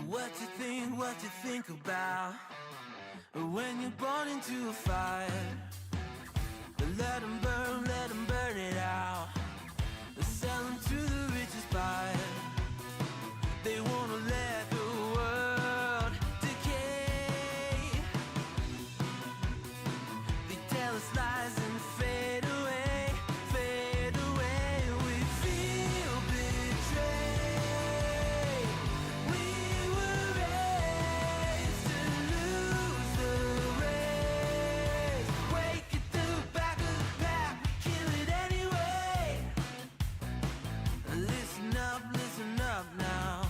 What you think about when you're born into a fire? Let them burn it out. Sell them to the richest buyer. They wanna let the world decay. They tell us lies and fade away, fade away. We feel betrayed. We were raised to lose the race. Wake at the back of the pack, kill it anyway. Listen up now,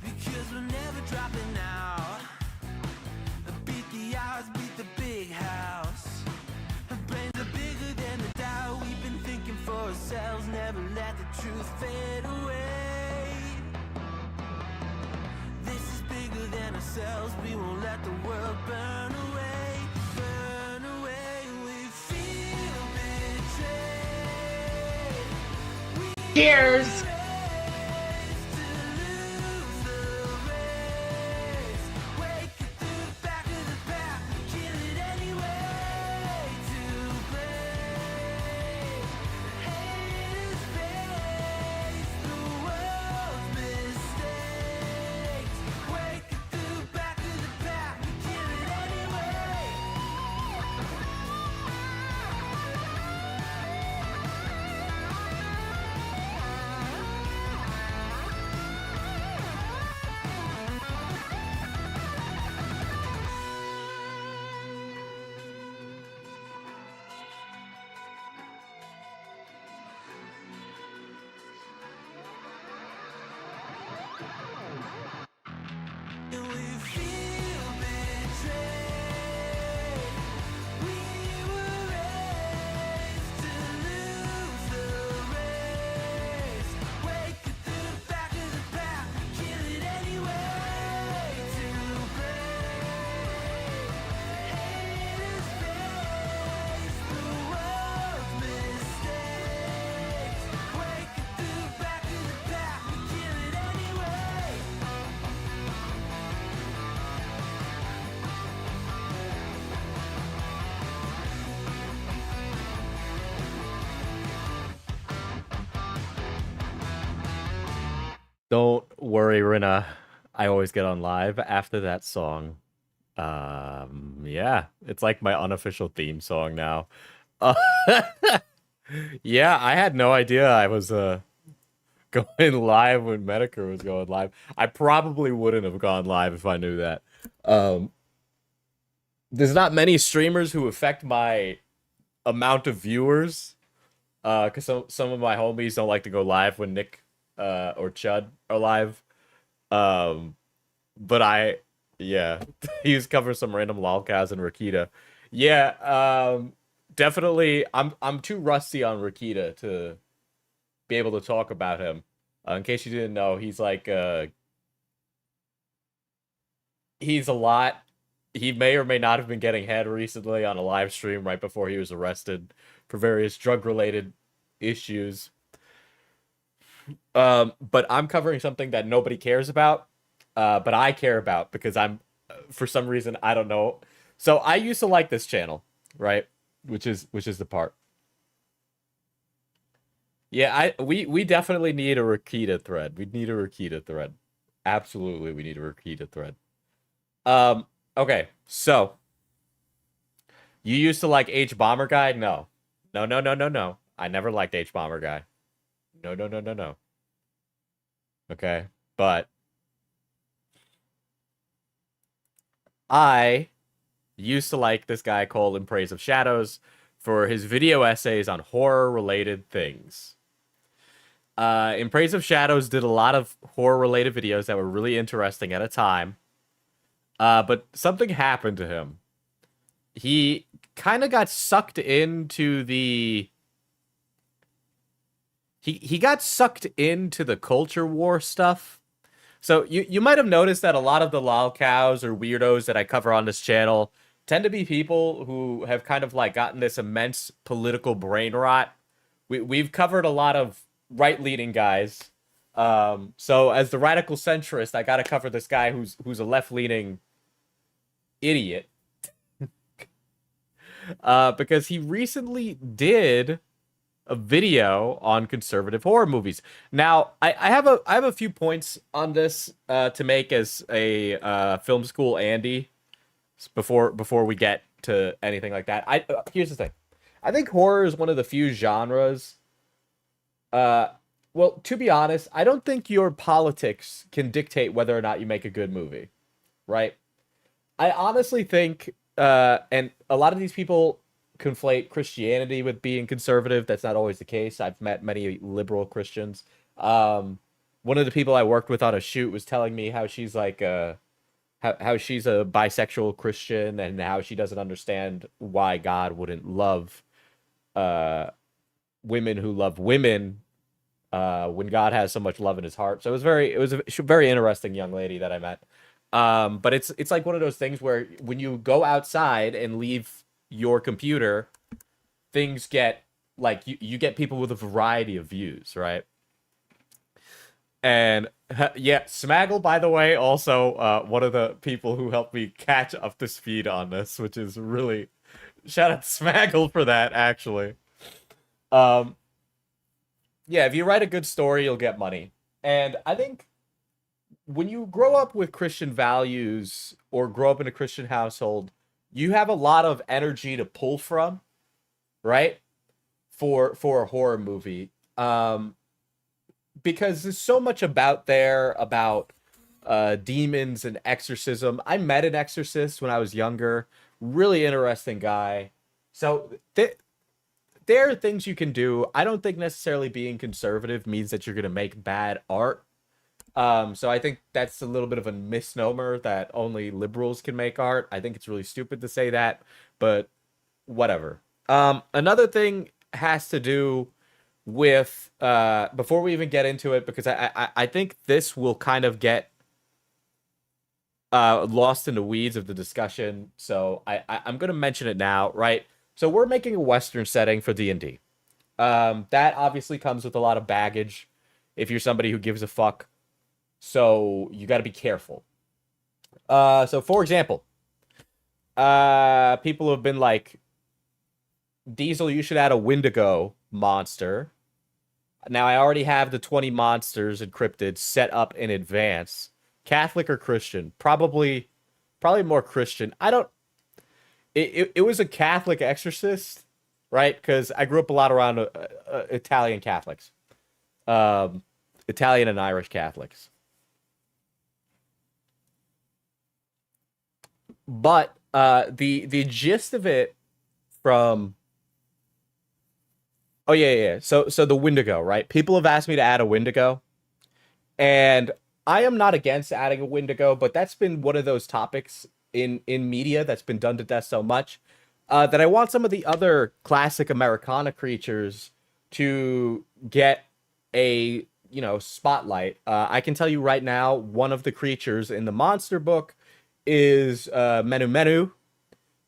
because we're never dropping out. Beat the odds, beat the big house. Brains are bigger than the doubt. We've been thinking for ourselves, never let the truth fade away. This is bigger than ourselves, we won't let the world burn away. Burn away, we feel betrayed. Cheers! Don't worry, Rina. I always get on live after that song. Yeah, it's like my unofficial theme song now. Uh, yeah, I had no idea I was going live when Medicare was going live. I probably wouldn't have gone live if I knew that. There's not many streamers who affect my amount of viewers. Because some of my homies don't like to go live when Nick or Chud are live. But yeah, he was covering some random lolcows and Rakita. Yeah, definitely. I'm too rusty on Rakita to be able to talk about him. In case you didn't know, he's like he's a lot. He may or may not have been getting head recently on a live stream right before he was arrested for various drug-related issues. But I'm covering something that nobody cares about, but I care about because I'm, for some reason, I don't know. So I used to like this channel, right? Which is the part. Yeah, we definitely need a Rakita thread. We need a Rakita thread. Absolutely, we need a Rakita thread. Okay, so you used to like Hbomberguy? No. No. I never liked Hbomberguy. No. Okay, but I used to like this guy called In Praise of Shadows for his video essays on horror-related things. In Praise of Shadows did a lot of horror-related videos that were really interesting at a time. But something happened to him. He kind of got sucked into the... He got sucked into the culture war stuff. So you might have noticed that a lot of the lolcows or weirdos that I cover on this channel tend to be people who have kind of like gotten this immense political brain rot. We've covered a lot of right-leaning guys. So as the radical centrist, I gotta cover this guy who's a left-leaning idiot. Because he recently did a video on conservative horror movies. Now, I have a few points on this to make as a film school Andy before we get to anything like that. Here's the thing. I think horror is one of the few genres. Well, to be honest, I don't think your politics can dictate whether or not you make a good movie, right? I honestly think, and a lot of these people conflate Christianity with being conservative. That's not always the case. I've met many liberal Christians. One of the people I worked with on a shoot was telling me how she's like how she's a bisexual Christian and how she doesn't understand why God wouldn't love women who love women when God has so much love in his heart. So it was a very interesting young lady that I met. But it's like one of those things where when you go outside and leave your computer, things get like you get people with a variety of views, right? And yeah, Smaggle, by the way, also one of the people who helped me catch up to speed on this, which is really shout out to Smaggle for that, actually. Yeah, if you write a good story, you'll get money. And I think when you grow up with Christian values or grow up in a Christian household, you have a lot of energy to pull from, right? For a horror movie. Because there's so much about demons and exorcism. I met an exorcist when I was younger. Really interesting guy. So there are things you can do. I don't think necessarily being conservative means that you're going to make bad art. So I think that's a little bit of a misnomer that only liberals can make art. I think it's really stupid to say that, but whatever. Another thing has to do with, before we even get into it, because I think this will kind of get lost in the weeds of the discussion. So I'm going to mention it now, right? So we're making a Western setting for D&D. That obviously comes with a lot of baggage if you're somebody who gives a fuck. So you got to be careful. So for example, people have been like, Diesel, you should add a Wendigo monster. Now I already have the 20 monsters encrypted set up in advance. Catholic or Christian? Probably more Christian. I don't. It was a Catholic exorcist, right? Because I grew up a lot around Italian Catholics, Italian and Irish Catholics. But the gist of it from yeah. So the Wendigo, right? People have asked me to add a Wendigo, and I am not against adding a Wendigo, but that's been one of those topics in media that's been done to death so much that I want some of the other classic Americana creatures to get a spotlight. I can tell you right now, one of the creatures in the monster book is Menu Menu,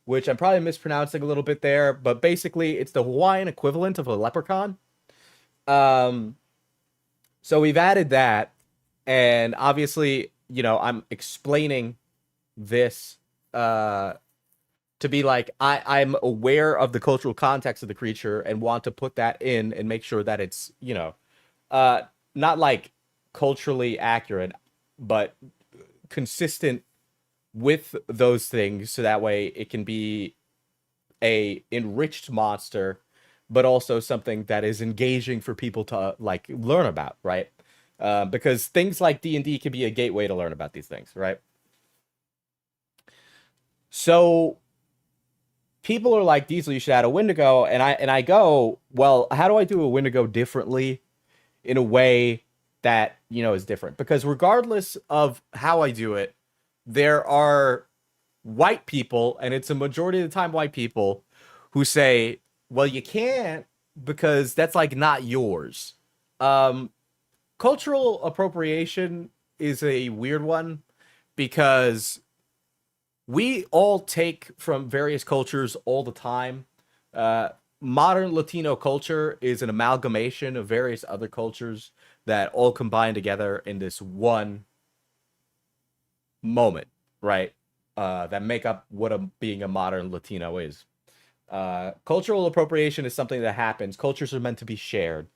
which I'm probably mispronouncing a little bit there, but basically it's the Hawaiian equivalent of a leprechaun. So we've added that, and obviously, I'm explaining this to be like, I'm aware of the cultural context of the creature and want to put that in and make sure that it's, not like culturally accurate, but consistent with those things, so that way it can be a enriched monster, but also something that is engaging for people to like learn about, right? Because things like D&D can be a gateway to learn about these things, right? So people are like, Diesel, you should add a Wendigo, and I go, well, how do I do a Wendigo differently in a way that is different? Because regardless of how I do it, there are white people, and it's a majority of the time white people, who say, well, you can't because that's like not yours. Cultural appropriation is a weird one because we all take from various cultures all the time. Modern Latino culture is an amalgamation of various other cultures that all combine together in this one moment, right? That make up what being a modern Latino is. Cultural appropriation is something that happens. Cultures are meant to be shared.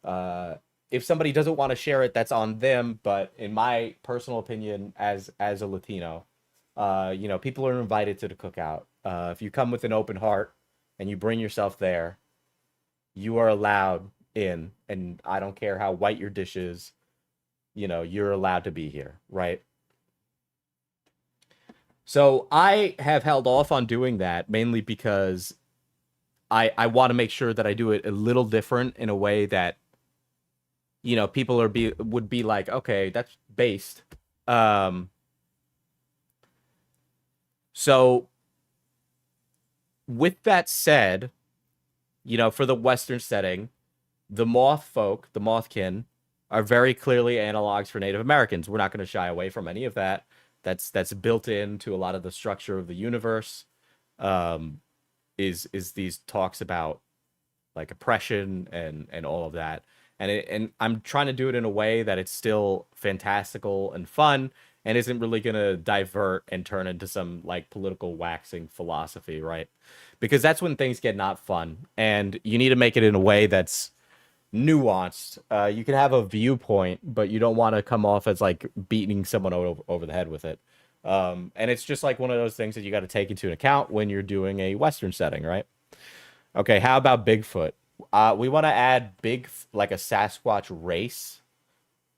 If somebody doesn't want to share it, that's on them. But in my personal opinion, as a Latino, you know, people are invited to the cookout. If you come with an open heart and you bring yourself there, you are allowed in. And I don't care how white your dish is, you know, you're allowed to be here, right? So I have held off on doing that mainly because I want to make sure that I do it a little different in a way that, you know, people would be like, okay, that's based. So with that said, you know, for the Western setting, the Moth folk, the Mothkin, are very clearly analogs for Native Americans. We're not going to shy away from any of that. That's built into a lot of the structure of the universe. Is these talks about like oppression and all of that. And I'm trying to do it in a way that it's still fantastical and fun and isn't really going to divert and turn into some like political waxing philosophy, right? Because that's when things get not fun, and you need to make it in a way that's nuanced. You can have a viewpoint, but you don't want to come off as like beating someone over the head with it. And it's just like one of those things that you got to take into account when you're doing a Western setting, right? Okay, how about Bigfoot? We want to add like a Sasquatch race,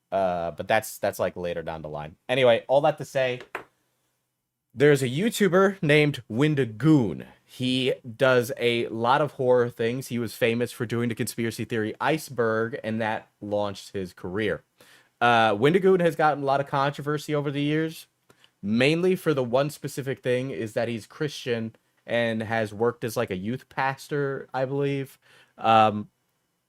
but that's like later down the line. Anyway, all that to say, there's a YouTuber named Wendigoon. He does a lot of horror things. He was famous for doing the conspiracy theory Iceberg, and that launched his career. Wendigoon has gotten a lot of controversy over the years, mainly for the one specific thing is that he's Christian and has worked as like a youth pastor, I believe.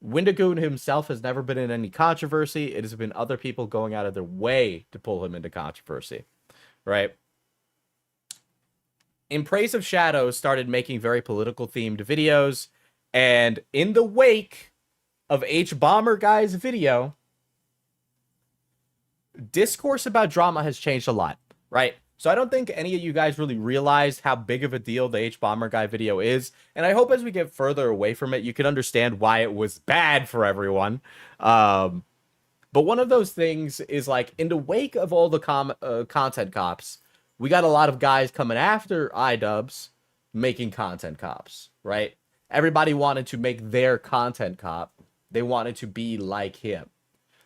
Wendigoon himself has never been in any controversy. It has been other people going out of their way to pull him into controversy, right? In Praise of Shadows started making very political themed videos, and in the wake of Hbomberguy's video, discourse about drama has changed a lot, right? So I don't think any of you guys really realized how big of a deal the Hbomberguy video is, and I hope as we get further away from it, you can understand why it was bad for everyone. But one of those things is like, in the wake of all the content cops, we got a lot of guys coming after iDubbbz making content cops, right? Everybody wanted to make their content cop. They wanted to be like him.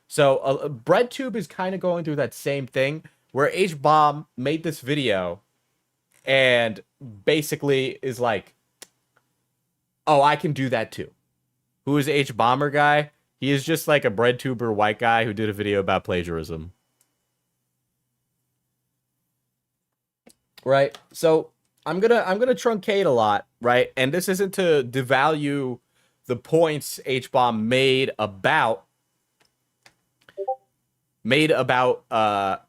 So BreadTube is kind of going through that same thing, where Hbomb made this video and basically is like, oh, I can do that too. Who is Hbomberguy? He is just like a BreadTuber white guy who did a video about plagiarism. Right? So I'm gonna truncate a lot, right? And this isn't to devalue the points Hbomb made about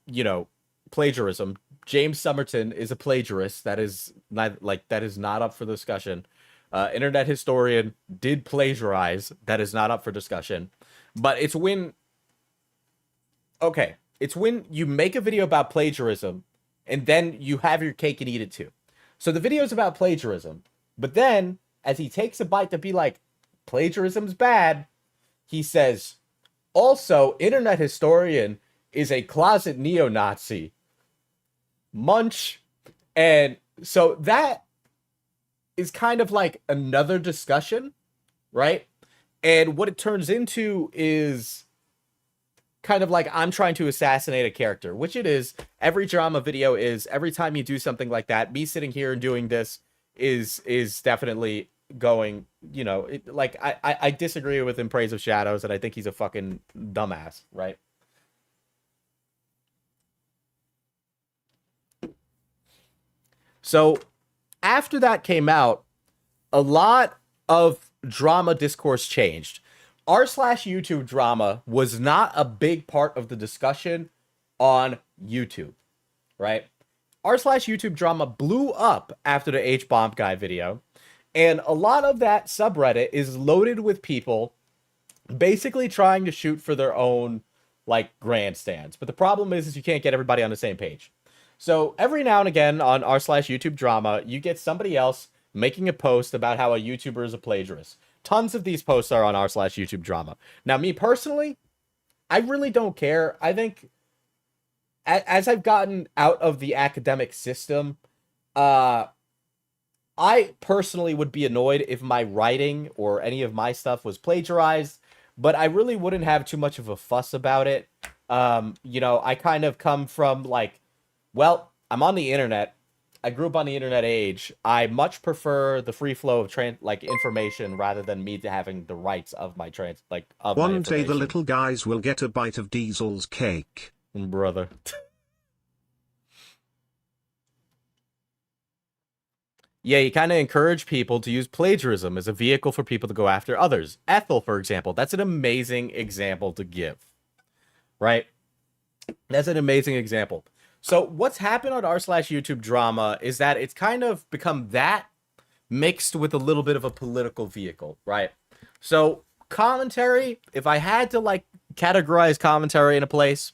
you know, plagiarism. James Somerton is a plagiarist. That is not up for discussion. Internet historian did plagiarize. That is not up for discussion. But it's when you make a video about plagiarism and then you have your cake and eat it too. So the video is about plagiarism, but then as he takes a bite to be like, plagiarism's bad, he says, also, internet historian is a closet neo-Nazi. Munch. And so that is kind of like another discussion, right? And what it turns into is kind of like, I'm trying to assassinate a character, which it is. Every drama video is. Every time you do something like that, me sitting here and doing this is definitely going, you know, I disagree with In Praise of Shadows, and I think he's a fucking dumbass, right? So after that came out, a lot of drama discourse changed. r/YouTube drama was not a big part of the discussion on YouTube, right? r/YouTube drama blew up after the Hbomberguy video, and a lot of that subreddit is loaded with people basically trying to shoot for their own like grandstands. But the problem is you can't get everybody on the same page. So every now and again on r/YouTube drama, you get somebody else making a post about how a YouTuber is a plagiarist. Tons of these posts are on r/YouTube drama. Now, me personally, I really don't care. I think as I've gotten out of the academic system, I personally would be annoyed if my writing or any of my stuff was plagiarized, but I really wouldn't have too much of a fuss about it. You know, I kind of come from like, well, I'm on the internet. I grew up on the internet age. I much prefer the free flow of information rather than me having the rights of my of my One day the information. little guys will get a bite of Diesel's cake. Brother. Yeah, you kind of encourage people to use plagiarism as a vehicle for people to go after others. Ethel, for example, that's an amazing example to give. Right? That's an amazing example. So what's happened on r/YouTube drama is that it's kind of become that mixed with a little bit of a political vehicle, right? So commentary, if I had to like categorize commentary in a place,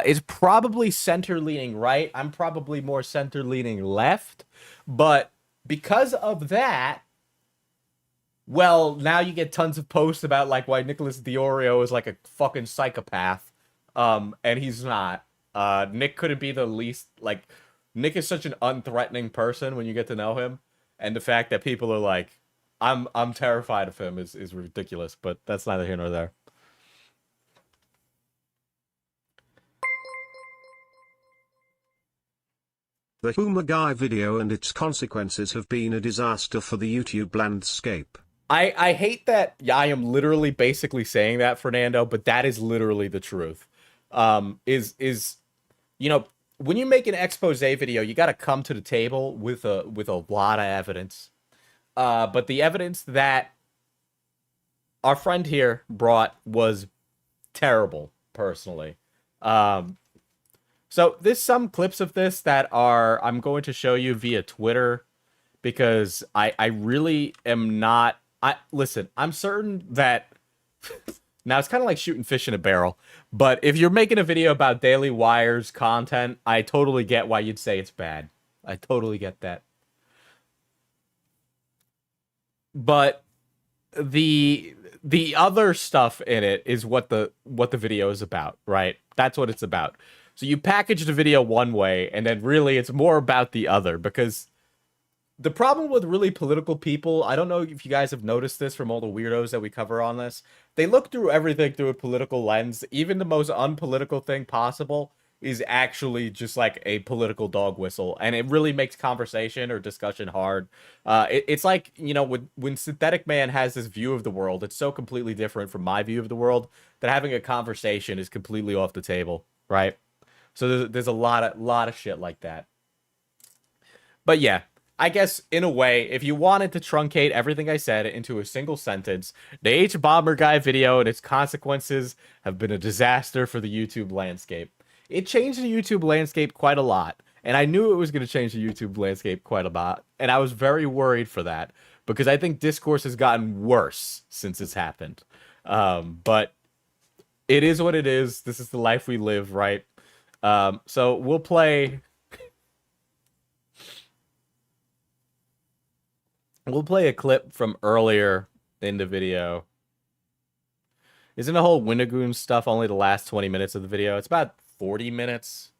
is probably center-leaning right. I'm probably more center-leaning left. But because of that, well, now you get tons of posts about like why Nicholas Diorio is like a fucking psychopath. And he's not. Nick couldn't be the least, like, Nick is such an unthreatening person when you get to know him, and the fact that people are like, I'm terrified of him is ridiculous, but that's neither here nor there. The Hbomberguy video and its consequences have been a disaster for the YouTube landscape. I hate that I am literally basically saying that, Fernando, but that is literally the truth. You know, when you make an expose video, you got to come to the table with a lot of evidence. But the evidence that our friend here brought was terrible, personally. So there's some clips of this that I'm going to show you via Twitter because I really am not. Listen, I'm certain that. Now, it's kind of like shooting fish in a barrel, but if you're making a video about Daily Wire's content, I totally get why you'd say it's bad. I totally get that. But the other stuff in it is what the video is about, right? That's what it's about. So you package the video one way, and then really it's more about the other, because the problem with really political people, I don't know if you guys have noticed this from all the weirdos that we cover on this, they look through everything through a political lens. Even the most unpolitical thing possible is actually just like a political dog whistle, and it really makes conversation or discussion hard. It's like, you know, when Synthetic Man has this view of the world, it's so completely different from my view of the world that having a conversation is completely off the table, right? So there's a lot of shit like that. But yeah, I guess, in a way, if you wanted to truncate everything I said into a single sentence, the Hbomberguy video and its consequences have been a disaster for the YouTube landscape. It changed the YouTube landscape quite a lot, and I knew it was going to change the YouTube landscape quite a lot, and I was very worried for that, because I think discourse has gotten worse since it's happened. But it is what it is. This is the life we live, right? So we'll play... We'll play a clip from earlier in the video. Isn't the whole Wendigoon stuff only the last 20 minutes of the video? It's about 40 minutes.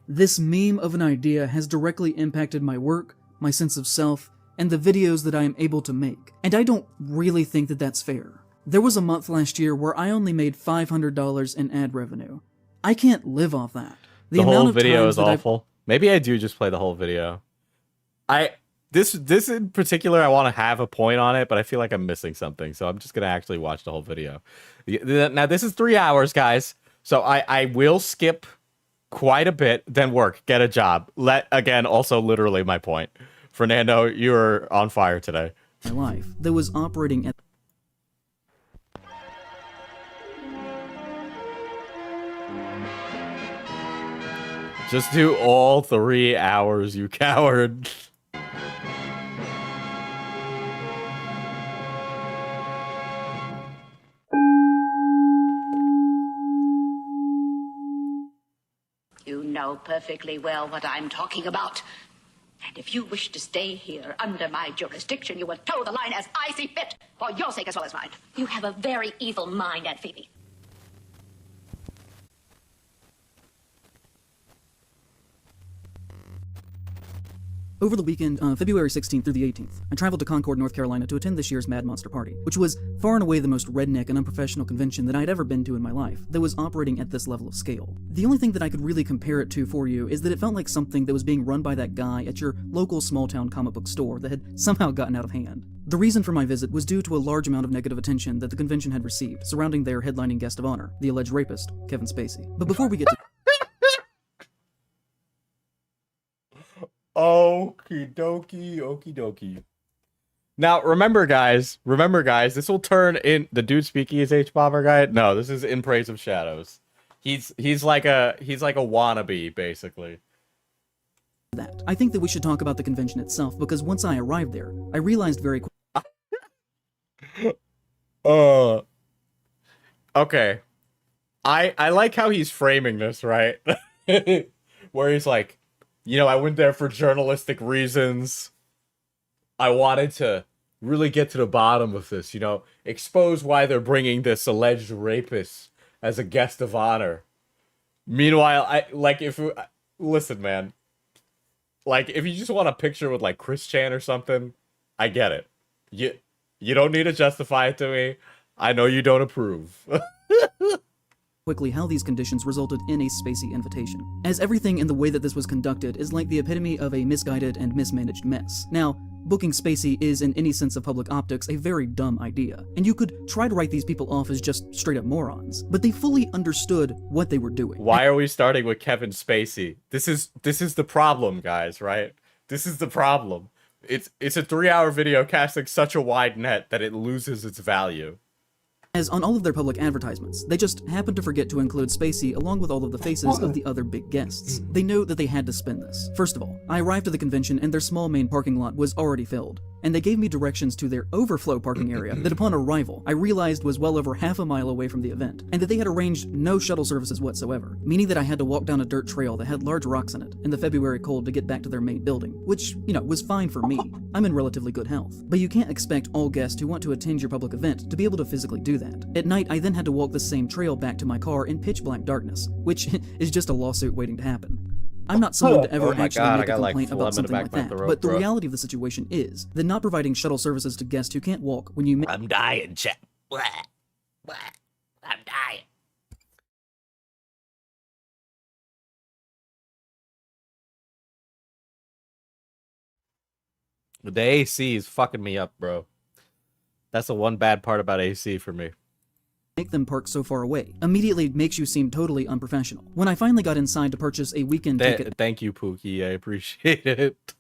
This meme of an idea has directly impacted my work, my sense of self, and the videos that I am able to make. And I don't really think that that's fair. There was a month last year where I only made $500 in ad revenue. I can't live off that. The whole video is awful. Maybe I do just play the whole video. This in particular, I want to have a point on it, but I feel like I'm missing something, so I'm just gonna actually watch the whole video. Now this is 3 hours, guys, so I will skip quite a bit, then work, get a job. Again, also literally my point. Fernando, you're on fire today. My life that was operating at Just do all 3 hours, you coward. know perfectly well what I'm talking about. And if you wish to stay here under my jurisdiction, you will toe the line as I see fit, for your sake as well as mine. You have a very evil mind, Aunt Phoebe. Over the weekend, February 16th through the 18th, I traveled to Concord, North Carolina to attend this year's Mad Monster Party, which was far and away the most redneck and unprofessional convention that I had ever been to in my life that was operating at this level of scale. The only thing that I could really compare it to for you is that it felt like something that was being run by that guy at your local small-town comic book store that had somehow gotten out of hand. The reason for my visit was due to a large amount of negative attention that the convention had received surrounding their headlining guest of honor, the alleged rapist, Kevin Spacey. But before we get to Okie dokie. Now, remember guys, this will turn in the dude speaking as Hbomberguy. No, this is In Praise of Shadows. He's like a wannabe, basically. that, I think that we should talk about the convention itself, because once I arrived there, I realized very quickly. Okay. I like how he's framing this, right? Where he's like, you know, I went there for journalistic reasons. I wanted to really get to the bottom of this, you know, expose why they're bringing this alleged rapist as a guest of honor. Meanwhile, listen, man, like, if you just want a picture with, like, Chris Chan or something, I get it. You don't need to justify it to me. I know you don't approve. Quickly how these conditions resulted in a Spacey invitation, as everything in the way that this was conducted is like the epitome of a misguided and mismanaged mess. Now, booking Spacey is, in any sense of public optics, a very dumb idea, and you could try to write these people off as just straight-up morons, but they fully understood what they were doing. Why are we starting with Kevin Spacey? This is the problem, guys, right? This is the problem. It's a 3-hour video casting such a wide net that it loses its value. As on all of their public advertisements, they just happened to forget to include Spacey along with all of the faces of the other big guests. They knew that they had to spin this. First of all, I arrived at the convention and their small main parking lot was already filled, and they gave me directions to their overflow parking area that upon arrival, I realized was well over half a mile away from the event, and that they had arranged no shuttle services whatsoever, meaning that I had to walk down a dirt trail that had large rocks in it in the February cold to get back to their main building, which, you know, was fine for me. I'm in relatively good health. But you can't expect all guests who want to attend your public event to be able to physically do that. At night, I then had to walk the same trail back to my car in pitch black darkness, which is just a lawsuit waiting to happen. I'm not someone to ever actually make a complaint about something like that, but the reality of the situation is that not providing shuttle services to guests who can't walk when you I'm dying, chat. I'm dying. The AC is fucking me up, bro. That's the one bad part about AC for me. make them park so far away immediately makes you seem totally unprofessional. When I finally got inside to purchase a weekend ticket... Thank you, Pookie. I appreciate it.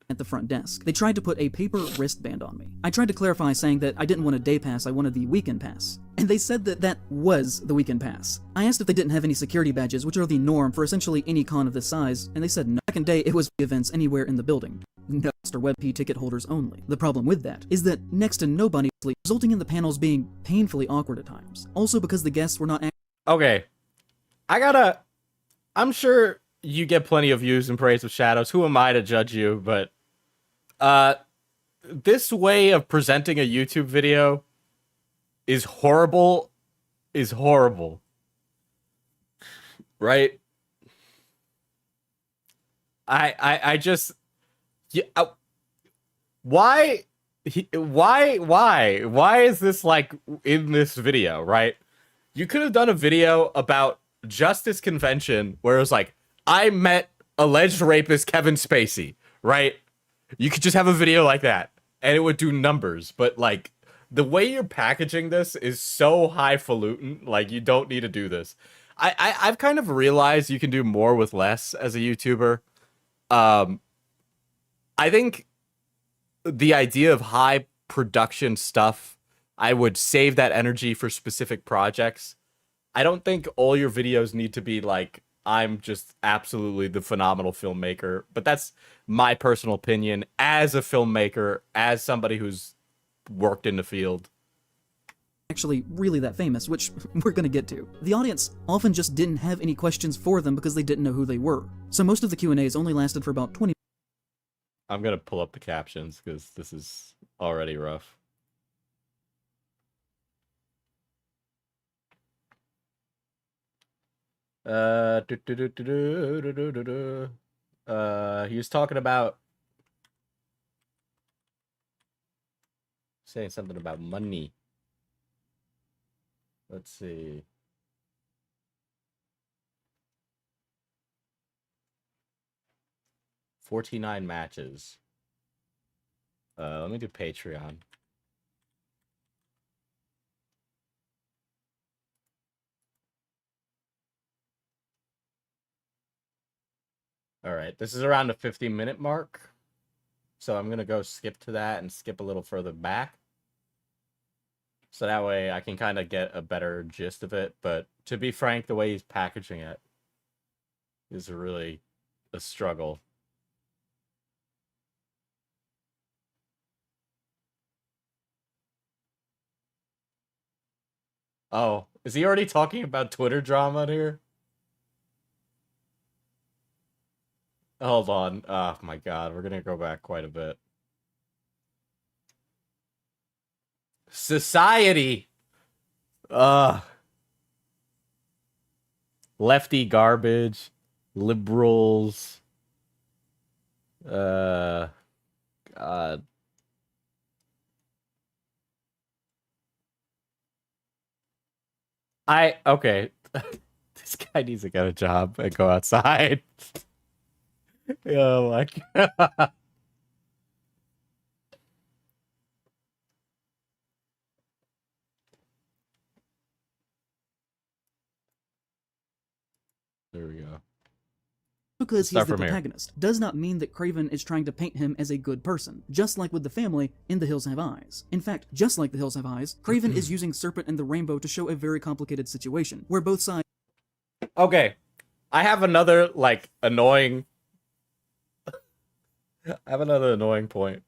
At the front desk, they tried to put a paper wristband on me. I tried to clarify saying that I didn't want a day pass, I wanted the weekend pass. And they said that that was the weekend pass. I asked if they didn't have any security badges, which are the norm for essentially any con of this size, and they said no. Second day, it was events anywhere in the building. No, Mr. WebP ticket holders only. The problem with that is that next to nobody, resulting in the panels being painfully awkward at times. Also because the guests were not... Okay. I'm sure you get plenty of views in Praise of Shadows. Who am I to judge you? But this way of presenting a YouTube video is horrible. Right? I just... Yeah, why is this like in this video, right? You could have done a video about Justice Convention where it was like, I met alleged rapist Kevin Spacey, right? You could just have a video like that and it would do numbers, but like the way you're packaging this is so highfalutin, like you don't need to do this. I've kind of realized you can do more with less as a YouTuber. I think the idea of high production stuff, I would save that energy for specific projects. I don't think all your videos need to be like, I'm just absolutely the phenomenal filmmaker, but that's my personal opinion as a filmmaker, as somebody who's worked in the field. actually really that famous, which we're gonna get to. The audience often just didn't have any questions for them because they didn't know who they were. So most of the Q&As only lasted for about 20 I'm gonna pull up the captions because this is already rough. He was talking about saying something about money. Let's see. $49 matches. Let me do Patreon. All right, this is around the 50-minute mark. So I'm going to go skip to that and skip a little further back. So that way I can kind of get a better gist of it. But to be frank, the way he's packaging it is really a struggle. Oh, is he already talking about Twitter drama here? Hold on. Oh my god, we're gonna go back quite a bit. Society! Lefty garbage. Liberals. God. Okay. This guy needs to get a job and go outside. Oh my god. There we go. because he's Start the from here. protagonist does not mean that Craven is trying to paint him as a good person, just like with the family in The Hills Have Eyes. In fact, just like The Hills Have Eyes, Craven is using Serpent and the Rainbow to show a very complicated situation, where both sides Okay. I have another, like, annoying... I have another annoying point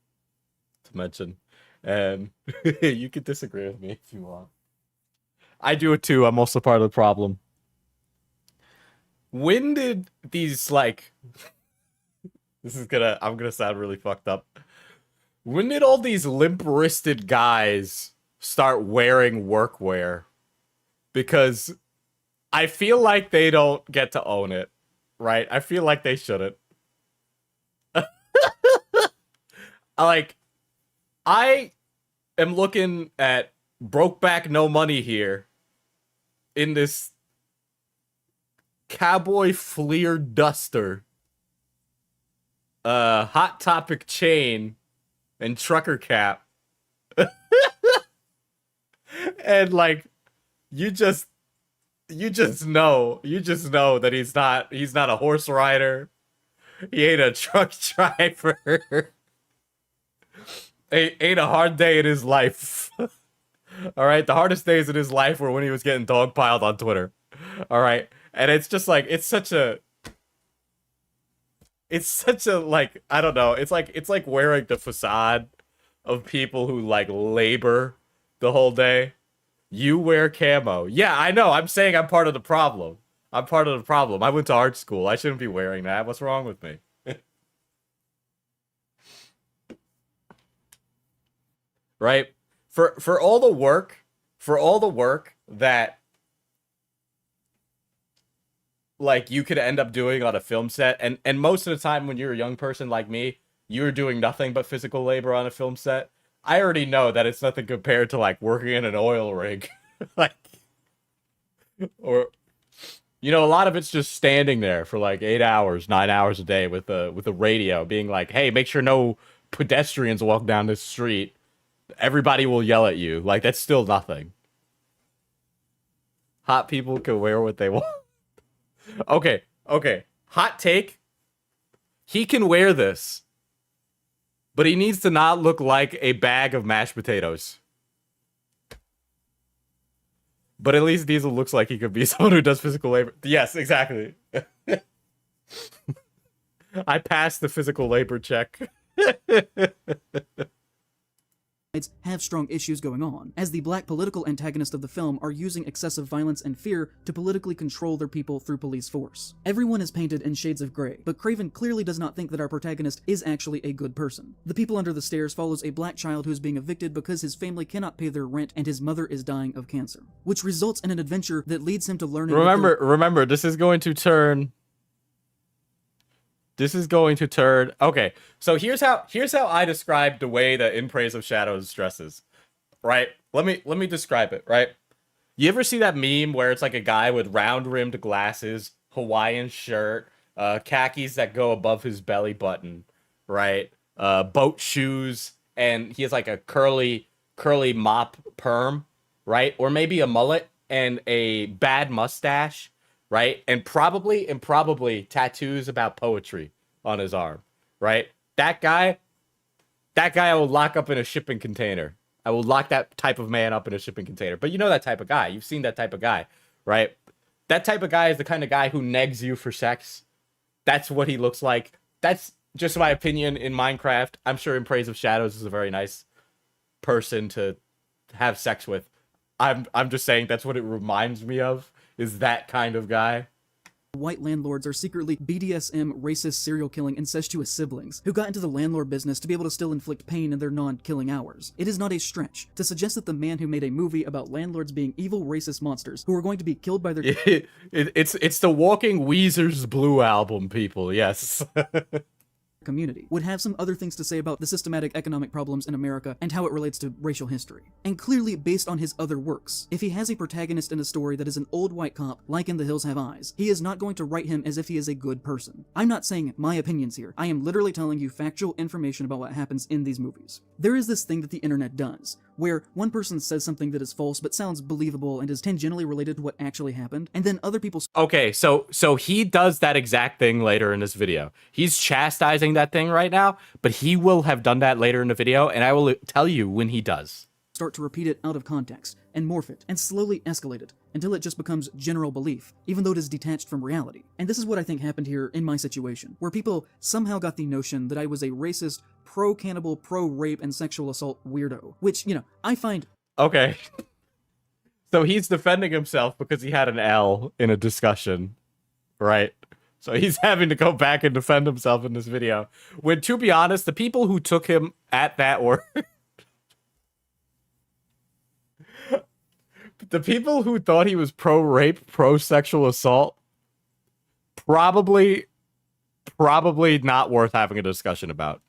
to mention. And you can disagree with me if you want. I do it too. I'm also part of the problem. When did these, like... I'm gonna sound really fucked up. When did all these limp-wristed guys start wearing workwear? Because I feel like they don't get to own it, right? I feel like they shouldn't. I am looking at Brokeback No Money here in this cowboy Fleer duster, Hot Topic chain, and trucker cap. And like, you just know that he's not a horse rider. He ain't a truck driver. Ain't a hard day in his life. All right, the hardest days in his life were when he was getting dogpiled on Twitter. All right, and it's just like it's such a like, I don't know. It's like wearing the facade of people who like labor the whole day. You wear camo. Yeah, I know. I'm saying I'm part of the problem. I'm part of the problem. I went to art school. I shouldn't be wearing that. What's wrong with me? Right? For all the work that like you could end up doing on a film set, and most of the time when you're a young person like me, you're doing nothing but physical labor on a film set. I already know that it's nothing compared to like working in an oil rig. Like, or you know, a lot of it's just standing there for like 8 hours, 9 hours a day with a radio being like, hey, make sure no pedestrians walk down this street. Everybody will yell at you. Like, that's still nothing. Hot people can wear what they want. Okay. Hot take. He can wear this, but he needs to not look like a bag of mashed potatoes. But at least Diesel looks like he could be someone who does physical labor. Yes, exactly. I passed the physical labor check. have strong issues going on, as the black political antagonists of the film are using excessive violence and fear to politically control their people through police force. Everyone is painted in shades of gray, but Craven clearly does not think that our protagonist is actually a good person. The People Under the Stairs follows a black child who is being evicted because his family cannot pay their rent and his mother is dying of cancer, which results in an adventure that leads him to learning. Remember, this is going to turn. Okay, so here's how I describe the way that In Praise of Shadows dresses. Right? Let me describe it, right? You ever see that meme where it's like a guy with round-rimmed glasses, Hawaiian shirt, khakis that go above his belly button, right? Boat shoes, and he has like a curly mop perm, right? Or maybe a mullet and a bad mustache, right? And probably tattoos about poetry on his arm, right? That guy I will lock up in a shipping container. I will lock that type of man up in a shipping container. But you know that type of guy. You've seen that type of guy, right? That type of guy is the kind of guy who negs you for sex. That's what he looks like. That's just my opinion in Minecraft. I'm sure In Praise of Shadows is a very nice person to have sex with. I'm just saying that's what it reminds me of, is that kind of guy. White landlords are secretly BDSM, racist, serial-killing, incestuous siblings who got into the landlord business to be able to still inflict pain in their non-killing hours. It is not a stretch to suggest that the man who made a movie about landlords being evil, racist monsters who are going to be killed by their... It's the Walking Weezer's Blue album, people, yes. community would have some other things to say about the systematic economic problems in America and how it relates to racial history. And clearly based on his other works, if he has a protagonist in a story that is an old white cop, like in The Hills Have Eyes, he is not going to write him as if he is a good person. I'm not saying my opinions here. I am literally telling you factual information about what happens in these movies. There is this thing that the internet does, where one person says something that is false but sounds believable and is tangentially related to what actually happened, and then other people... Okay, so he does that exact thing later in this video. He's chastising that thing right now, but he will have done that later in the video, and I will tell you when he does. Start to repeat it out of context, and morph it, and slowly escalate it, until it just becomes general belief, even though it is detached from reality. And this is what I think happened here in my situation, where people somehow got the notion that I was a racist, pro-cannibal, pro-rape, and sexual assault weirdo, which, you know, I find... Okay. So he's defending himself because he had an L in a discussion, right? So he's having to go back and defend himself in this video. When, to be honest, the people who took him at that word... The people who thought he was pro-rape, pro-sexual assault, probably not worth having a discussion about.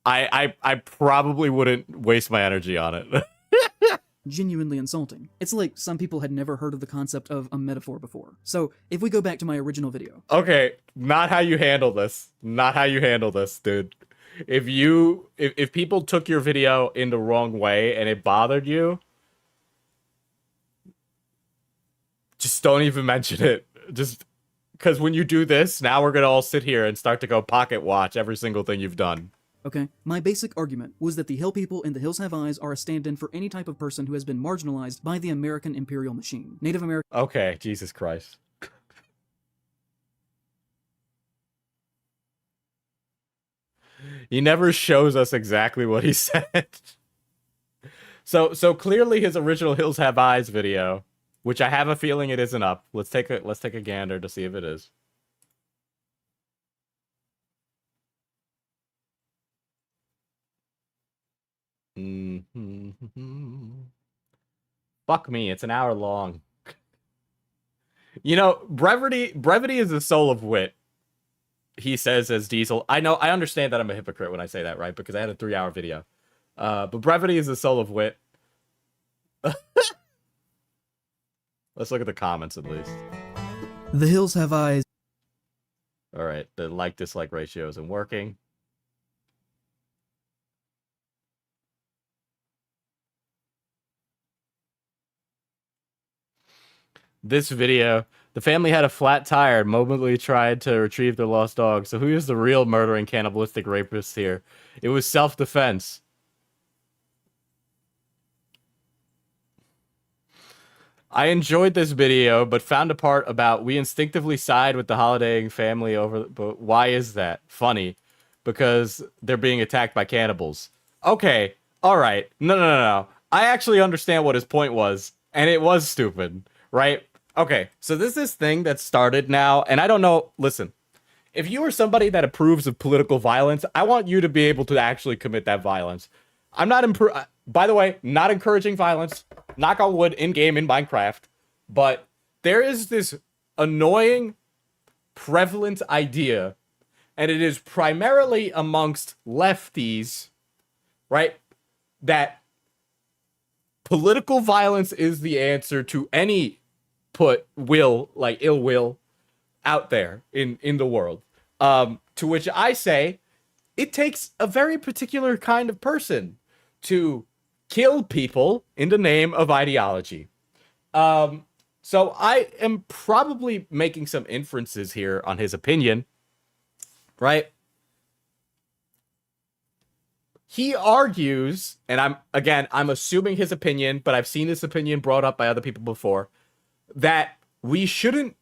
I probably wouldn't waste my energy on it. Genuinely insulting. It's like some people had never heard of the concept of a metaphor before. So, if we go back to my original video. Okay, not how you handle this. Not how you handle this, dude. If people took your video in the wrong way and it bothered you, just don't even mention it. Just because when you do this, now we're gonna all sit here and start to go pocket watch every single thing you've done. Okay, my basic argument was that the Hill people in The Hills Have Eyes are a stand-in for any type of person who has been marginalized by the American imperial machine. Native American... Okay, Jesus Christ. He never shows us exactly what he said. So clearly his original Hills Have Eyes video, which I have a feeling it isn't up. Let's take a gander to see if it is. Fuck me, it's an hour long. You know, brevity is the soul of wit, he says as Diesel. I understand that I'm a hypocrite when I say that, right? Because I had a 3-hour video. But brevity is the soul of wit. Let's look at the comments at least. The Hills Have Eyes. All right, the like-dislike ratio isn't working. This video, the family had a flat tire and momently tried to retrieve their lost dog. So who is the real murdering cannibalistic rapist here? It was self-defense. I enjoyed this video, but found a part about we instinctively side with the holidaying family over... But why is that? Funny. Because they're being attacked by cannibals. Okay, all right. No. I actually understand what his point was, and it was stupid, right? Okay, so there's this thing that started now, and I don't know. Listen, if you are somebody that approves of political violence, I want you to be able to actually commit that violence. I'm not, by the way, not encouraging violence. Knock on wood, in-game, in Minecraft. But there is this annoying, prevalent idea, and it is primarily amongst lefties, right, that political violence is the answer to any ill will out there in the world. To which I say, it takes a very particular kind of person to kill people in the name of ideology. So I am probably making some inferences here on his opinion, right? He argues, and I'm assuming his opinion, but I've seen this opinion brought up by other people before, that we shouldn't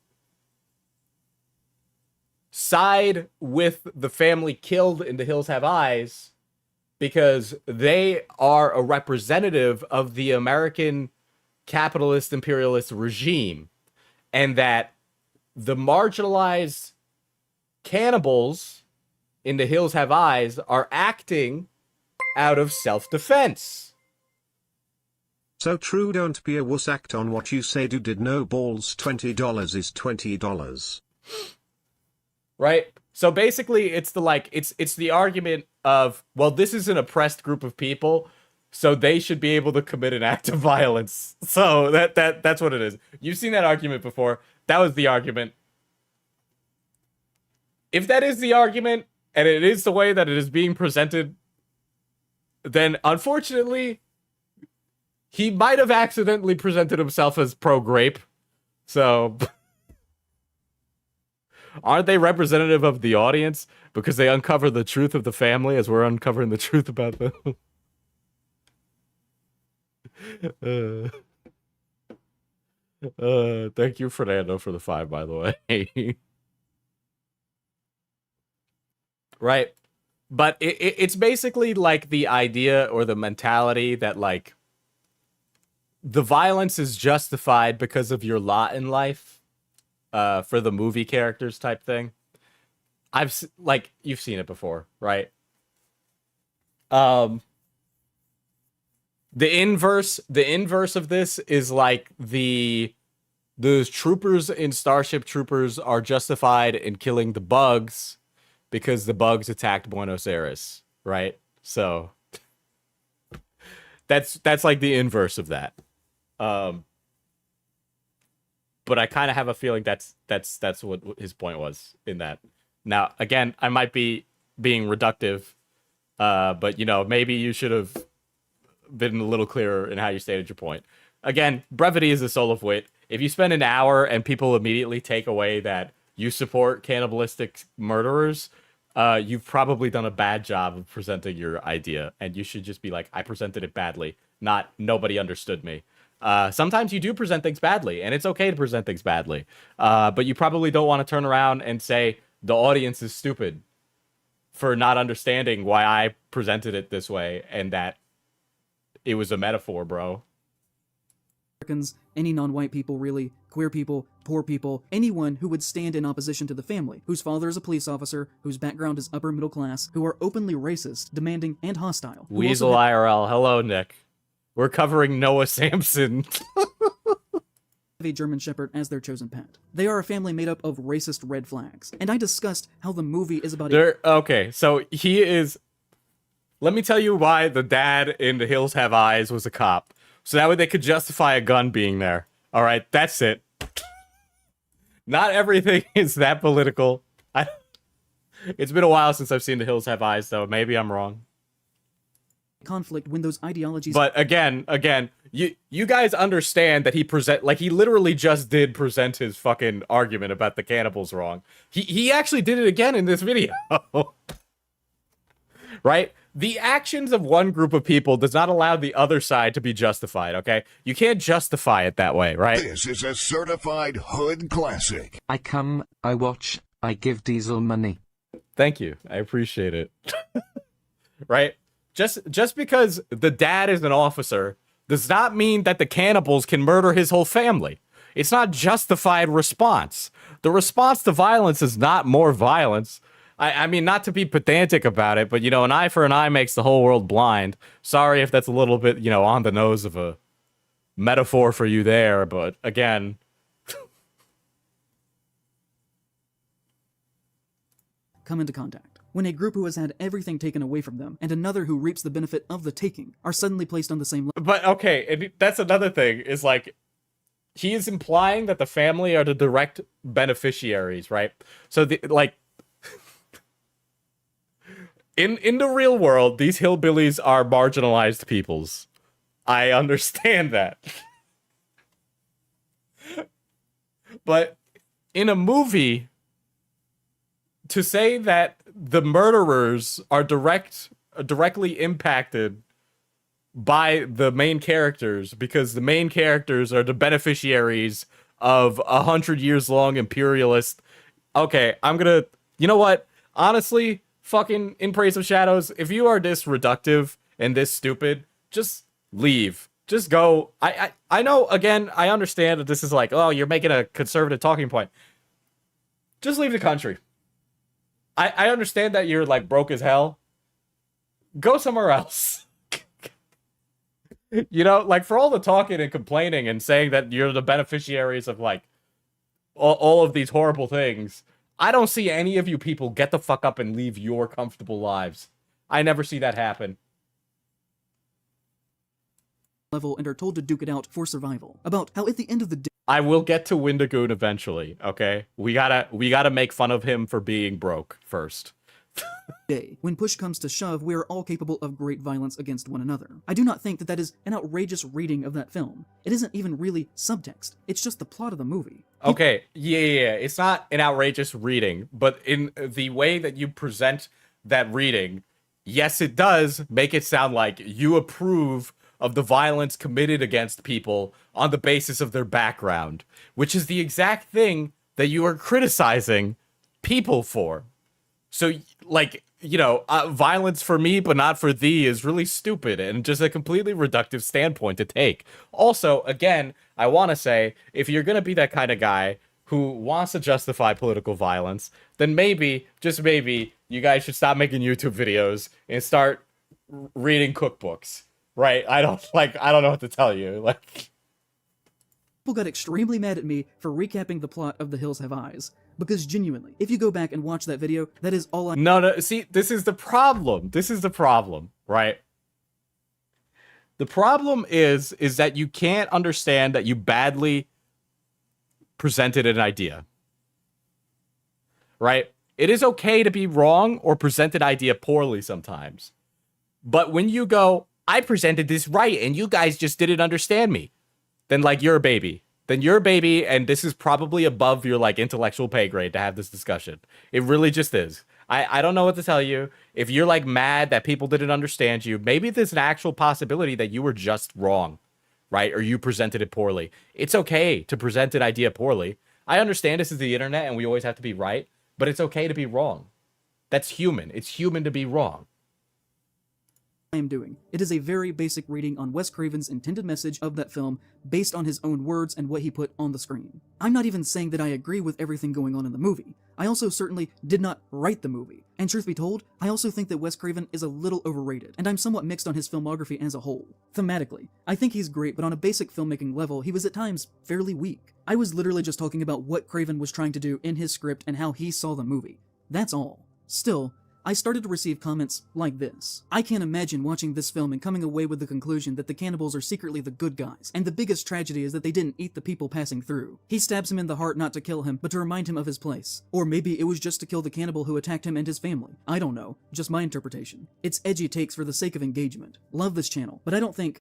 side with the family killed in The Hills Have Eyes because they are a representative of the American capitalist imperialist regime, and that the marginalized cannibals in The Hills Have Eyes are acting out of self-defense. So true, don't be a wuss, act on what you say, do did no balls, $20 is $20. Right? So basically it's the argument of, well, this is an oppressed group of people, so they should be able to commit an act of violence. So that's what it is. You've seen that argument before. That was the argument. If that is the argument, and it is the way that it is being presented, then unfortunately, he might have accidentally presented himself as pro-grape. So, aren't they representative of the audience because they uncover the truth of the family as we're uncovering the truth about them? Thank you, Fernando, for the 5, by the way. Right. But it's basically like the idea or the mentality that, like, the violence is justified because of your lot in life, for the movie characters type thing. You've seen it before, right? The inverse of this is like the troopers in Starship Troopers are justified in killing the bugs because the bugs attacked Buenos Aires, right? So that's like the inverse of that. But I kind of have a feeling that's what his point was in that. Now, again, I might be being reductive, but maybe you should have been a little clearer in how you stated your point. Again, brevity is the soul of wit. If you spend an hour and people immediately take away that you support cannibalistic murderers, you've probably done a bad job of presenting your idea, and you should just be like, I presented it badly, not nobody understood me. Sometimes you do present things badly, and it's okay to present things badly. But you probably don't want to turn around and say the audience is stupid for not understanding why I presented it this way and that it was a metaphor, bro. Americans, any non-white people really, queer people, poor people, anyone who would stand in opposition to the family, whose father is a police officer, whose background is upper middle class, who are openly racist, demanding, and hostile. Weasel IRL, hello, Nick. We're covering Noah Samson. A German Shepherd as their chosen pet. They are a family made up of racist red flags, and I discussed how the movie is about. Okay, so he is. Let me tell you why the dad in The Hills Have Eyes was a cop, so that way they could justify a gun being there. All right, that's it. Not everything is that political. It's been a while since I've seen The Hills Have Eyes, so maybe I'm wrong. Conflict when those ideologies. But again, you guys understand that he literally just did present his fucking argument about the cannibals wrong. He actually did it again in this video. Right? The actions of one group of people does not allow the other side to be justified, okay? You can't justify it that way, right? This is a certified hood classic. I come, I watch, I give Diesel money. Thank you. I appreciate it. Right? just because the dad is an officer does not mean that the cannibals can murder his whole family. It's not justified response. The response to violence is not more violence. I mean, not to be pedantic about it, but, you know, an eye for an eye makes the whole world blind. Sorry if that's a little bit, you know, on the nose of a metaphor for you there, but again... come into contact. When a group who has had everything taken away from them and another who reaps the benefit of the taking are suddenly placed on the same level. But, okay, and that's another thing, is like, he is implying that the family are the direct beneficiaries, right? So, like... In the real world, these hillbillies are marginalized peoples. I understand that. But in a movie, to say that the murderers are directly impacted by the main characters because the main characters are the beneficiaries of 100 years long imperialist... Okay, I'm gonna... You know what? Honestly... Fucking In Praise of Shadows, if you are this reductive and this stupid, just leave. Just go. I know, again, I understand that this is like, oh, you're making a conservative talking point. Just leave the country. I understand that you're, like, broke as hell. Go somewhere else. You know, like, for all the talking and complaining and saying that you're the beneficiaries of, like, all of these horrible things... I don't see any of you people get the fuck up and leave your comfortable lives. I never see that happen. Level and are told to duke it out for survival. About how at the end of the day... I will get to Wendigoon eventually, okay? We gotta make fun of him for being broke first. When push comes to shove, we are all capable of great violence against one another. I do not think that that is an outrageous reading of that film. It isn't even really subtext. It's just the plot of the movie. Okay, yeah. It's not an outrageous reading, but in the way that you present that reading, yes, it does make it sound like you approve of the violence committed against people on the basis of their background, which is the exact thing that you are criticizing people for. So, like, you know, violence for me but not for thee is really stupid and just a completely reductive standpoint to take. Also, again, I want to say, if you're going to be that kind of guy who wants to justify political violence, then maybe, just maybe, you guys should stop making YouTube videos and start reading cookbooks, right? I don't know what to tell you. Like, people got extremely mad at me for recapping the plot of The Hills Have Eyes. Because genuinely, if you go back and watch that video, that is all I... No, see, this is the problem. This is the problem, right? The problem is that you can't understand that you badly presented an idea. Right? It is okay to be wrong or present an idea poorly sometimes. But when you go, I presented this right and you guys just didn't understand me, then, like, you're a baby. Then you're a baby, and this is probably above your, like, intellectual pay grade to have this discussion. It really just is. I don't know what to tell you. If you're, like, mad that people didn't understand you, maybe there's an actual possibility that you were just wrong, right? Or you presented it poorly. It's okay to present an idea poorly. I understand this is the internet, and we always have to be right, but it's okay to be wrong. That's human. It's human to be wrong. I am doing. It is a very basic reading on Wes Craven's intended message of that film based on his own words and what he put on the screen. I'm not even saying that I agree with everything going on in the movie. I also certainly did not write the movie. And truth be told, I also think that Wes Craven is a little overrated, and I'm somewhat mixed on his filmography as a whole. Thematically, I think he's great, but on a basic filmmaking level, he was at times fairly weak. I was literally just talking about what Craven was trying to do in his script and how he saw the movie. That's all. Still, I started to receive comments like this. I can't imagine watching this film and coming away with the conclusion that the cannibals are secretly the good guys, and the biggest tragedy is that they didn't eat the people passing through. He stabs him in the heart not to kill him, but to remind him of his place. Or maybe it was just to kill the cannibal who attacked him and his family. I don't know, just my interpretation. It's edgy takes for the sake of engagement. Love this channel, but I don't think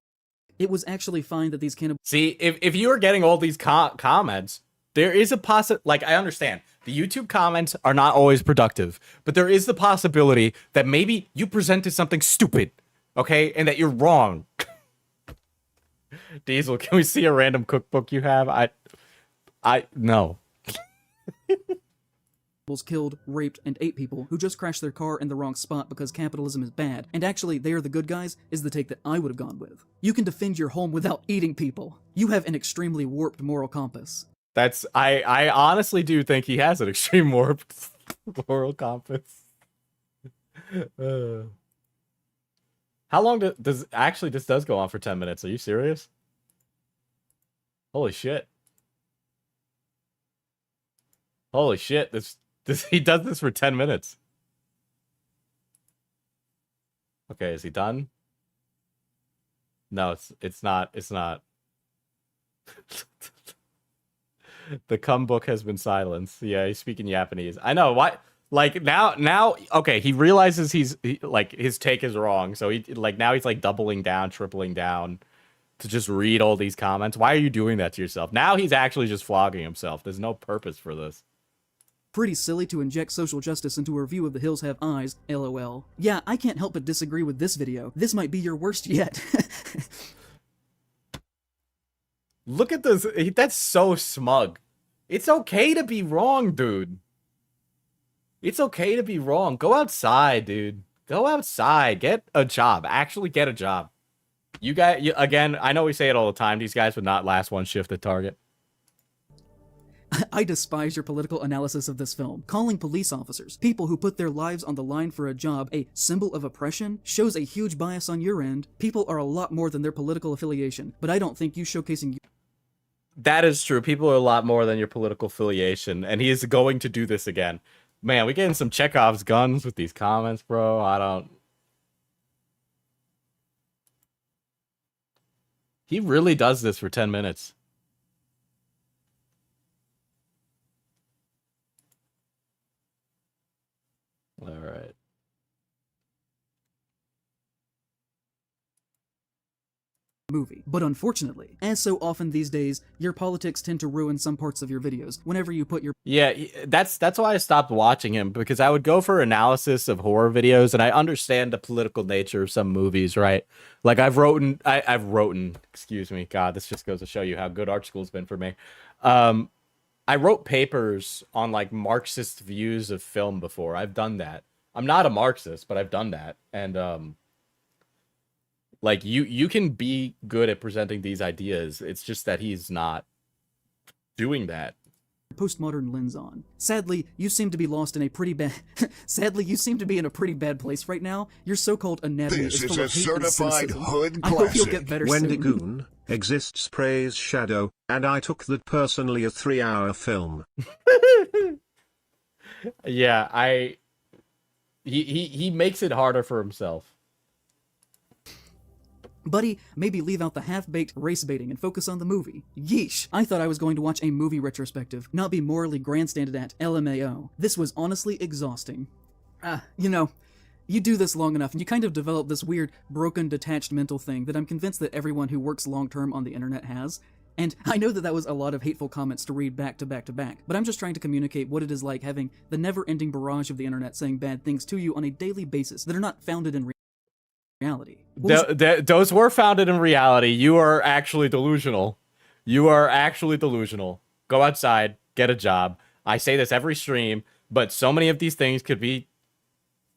it was actually fine that these cannibals... See, if you are getting all these comments, there is a like, I understand. The YouTube comments are not always productive, but there is the possibility that maybe you presented something stupid, okay? And that you're wrong. Diesel, can we see a random cookbook you have? No. individuals killed, raped, and ate people who just crashed their car in the wrong spot because capitalism is bad, and actually they are the good guys, is the take that I would have gone with. You can defend your home without eating people. You have an extremely warped moral compass. I honestly do think he has an extreme warped moral compass. How long does actually this does go on for 10 minutes? Are you serious? Holy shit. Holy shit. This he does this for 10 minutes. Okay, is he done? No, it's not. The cum book has been silenced. Yeah, he's speaking Japanese. I know. Why? Like now, okay, he realizes like his take is wrong. So now he's like doubling down, tripling down to just read all these comments. Why are you doing that to yourself? Now he's actually just flogging himself. There's no purpose for this. Pretty silly to inject social justice into a review of The Hills Have Eyes, lol. Yeah, I can't help but disagree with this video. This might be your worst yet. Look at this. That's so smug. It's okay to be wrong, dude. It's okay to be wrong. Go outside, dude. Go outside. Get a job. Actually get a job. Again, I know we say it all the time. These guys would not last one shift at Target. I despise your political analysis of this film. Calling police officers, people who put their lives on the line for a job, a symbol of oppression, shows a huge bias on your end. People are a lot more than their political affiliation, but I don't think you showcasing... That is true. People are a lot more than your political affiliation, and he is going to do this again. Man, we getting some Chekhov's guns with these comments, bro. I don't... He really does this for 10 minutes. All right. Movie. But unfortunately, as so often these days, your politics tend to ruin some parts of your videos whenever you put your... Yeah, that's why I stopped watching him, because I would go for analysis of horror videos, and I understand the political nature of some movies, right? Like I've written, excuse me, God, this just goes to show you how good art school's been for me. I wrote papers on like Marxist views of film before. I've done that. I'm not a Marxist, but I've done that. And like you can be good at presenting these ideas. It's just that he's not doing that. Postmodern lens on. Sadly, you seem to be lost in a pretty bad... Sadly, you seem to be in a pretty bad place right now. Your so-called anatomy This is is full a of hate and certified cynicism. hood I hope you'll classic. get better soon. Wendigoon, exists praise shadow, and I took that personally a 3-hour film. Yeah, he makes it harder for himself. Buddy, maybe leave out the half-baked race baiting and focus on the movie. Yeesh. I thought I was going to watch a movie retrospective, not be morally grandstanded at LMAO. This was honestly exhausting. You know, you do this long enough and you kind of develop this weird, broken, detached mental thing that I'm convinced that everyone who works long-term on the internet has. And I know that that was a lot of hateful comments to read back to back to back, but I'm just trying to communicate what it is like having the never-ending barrage of the internet saying bad things to you on a daily basis that are not founded in reality. Those were founded in reality. You are actually delusional. You are actually delusional. Go outside, get a job. I say this every stream, but so many of these things could be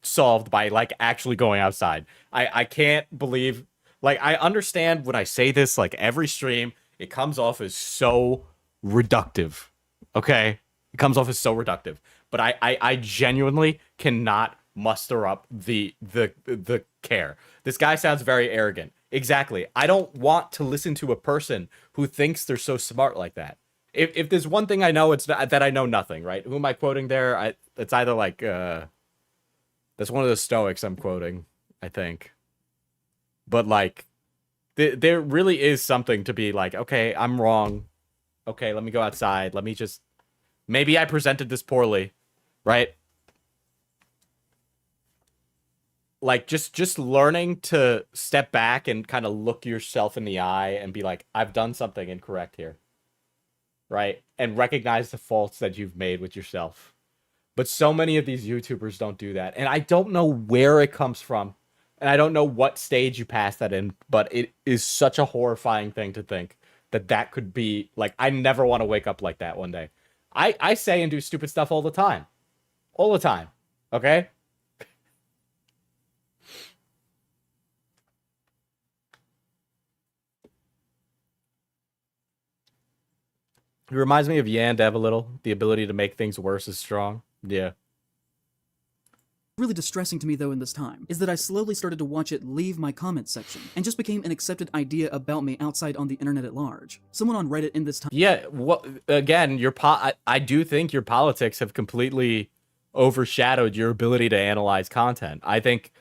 solved by like actually going outside. I can't believe, like, I understand when I say this like every stream, it comes off as so reductive. Okay? It comes off as so reductive. But I genuinely cannot muster up the care. This guy sounds very arrogant. Exactly. I don't want to listen to a person who thinks they're so smart like that. If there's one thing I know, it's that I know nothing, right? Who am I quoting there? It's either like that's one of the Stoics I'm quoting, I think. But like there really is something to be like, okay, I'm wrong. Okay, let me go outside. Let me just, maybe I presented this poorly, right? Like just learning to step back and kind of look yourself in the eye and be like, I've done something incorrect here, right? And recognize the faults that you've made with yourself. But so many of these YouTubers don't do that. And I don't know where it comes from. And I don't know what stage you pass that in, but it is such a horrifying thing to think that that could be, like, I never want to wake up like that one day. I say and do stupid stuff all the time. all the time. Okay? It reminds me of Yandev a little. The ability to make things worse is strong. Yeah. Really distressing to me though in this time is that I slowly started to watch it leave my comments section and just became an accepted idea about me outside on the internet at large. Someone on Reddit in this time. Yeah, well, again, I do think your politics have completely overshadowed your ability to analyze content. I think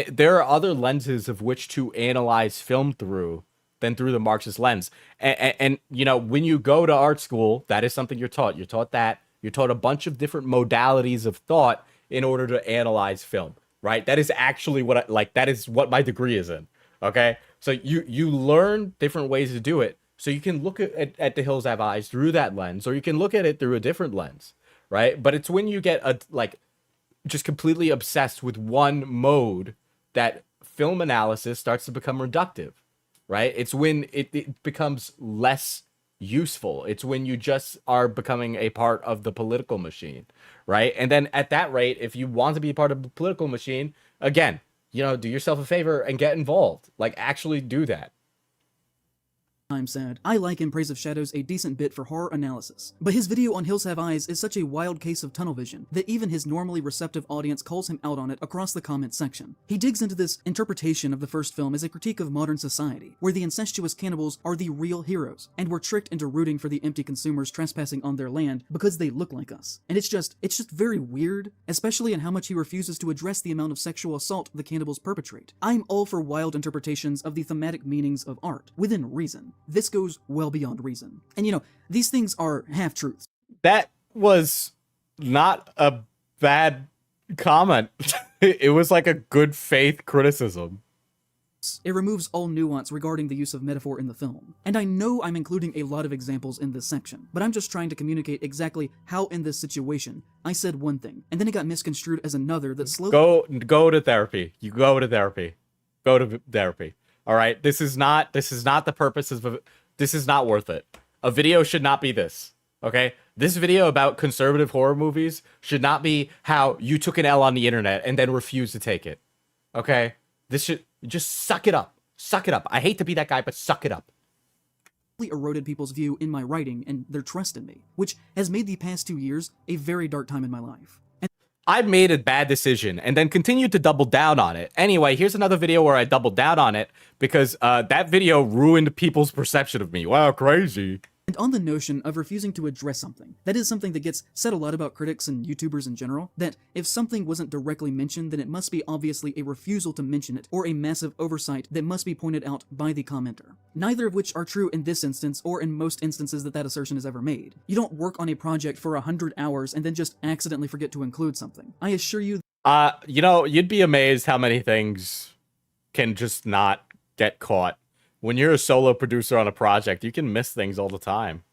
there are other lenses of which to analyze film through than through the Marxist lens. And you know, when you go to art school, that is something you're taught. You're taught that. You're taught a bunch of different modalities of thought in order to analyze film, right? That is actually what that is what my degree is in. Okay, so you learn different ways to do it, so you can look at The Hills Have Eyes through that lens, or you can look at it through a different lens, right? But it's when you get just completely obsessed with one mode that film analysis starts to become reductive, right? It's when it becomes less useful. It's when you just are becoming a part of the political machine, right? And then at that rate, if you want to be part of the political machine, again, you know, do yourself a favor and get involved. Like, actually do that. I'm sad. I like In Praise of Shadows a decent bit for horror analysis, but his video on Hills Have Eyes is such a wild case of tunnel vision that even his normally receptive audience calls him out on it across the comments section. He digs into this interpretation of the first film as a critique of modern society, where the incestuous cannibals are the real heroes, and we're tricked into rooting for the empty consumers trespassing on their land because they look like us. And it's just very weird, especially in how much he refuses to address the amount of sexual assault the cannibals perpetrate. I'm all for wild interpretations of the thematic meanings of art, within reason. This goes well beyond reason. And you know, these things are half-truths. That was not a bad comment. It was like a good faith criticism. It removes all nuance regarding the use of metaphor in the film. And I know I'm including a lot of examples in this section, but I'm just trying to communicate exactly how in this situation I said one thing, and then it got misconstrued as another that slowly— Go to therapy. You go to therapy. Go to therapy. All right, this is not the purpose of this is not worth it. A video should not be this. Okay, this video about conservative horror movies should not be how you took an L on the internet and then refused to take it. Okay, this should just suck it up. Suck it up. I hate to be that guy, but suck it up. Eroded people's view in my writing and their trust in me, which has made the past 2 years a very dark time in my life. I made a bad decision and then continued to double down on it. Anyway, here's another video where I doubled down on it because that video ruined people's perception of me. Wow, crazy. And on the notion of refusing to address something, that is something that gets said a lot about critics and YouTubers in general, that if something wasn't directly mentioned, then it must be obviously a refusal to mention it, or a massive oversight that must be pointed out by the commenter. Neither of which are true in this instance, or in most instances that assertion is ever made. You don't work on a project for 100 hours and then just accidentally forget to include something. I assure you— you know, you'd be amazed how many things can just not get caught. When you're a solo producer on a project, you can miss things all the time.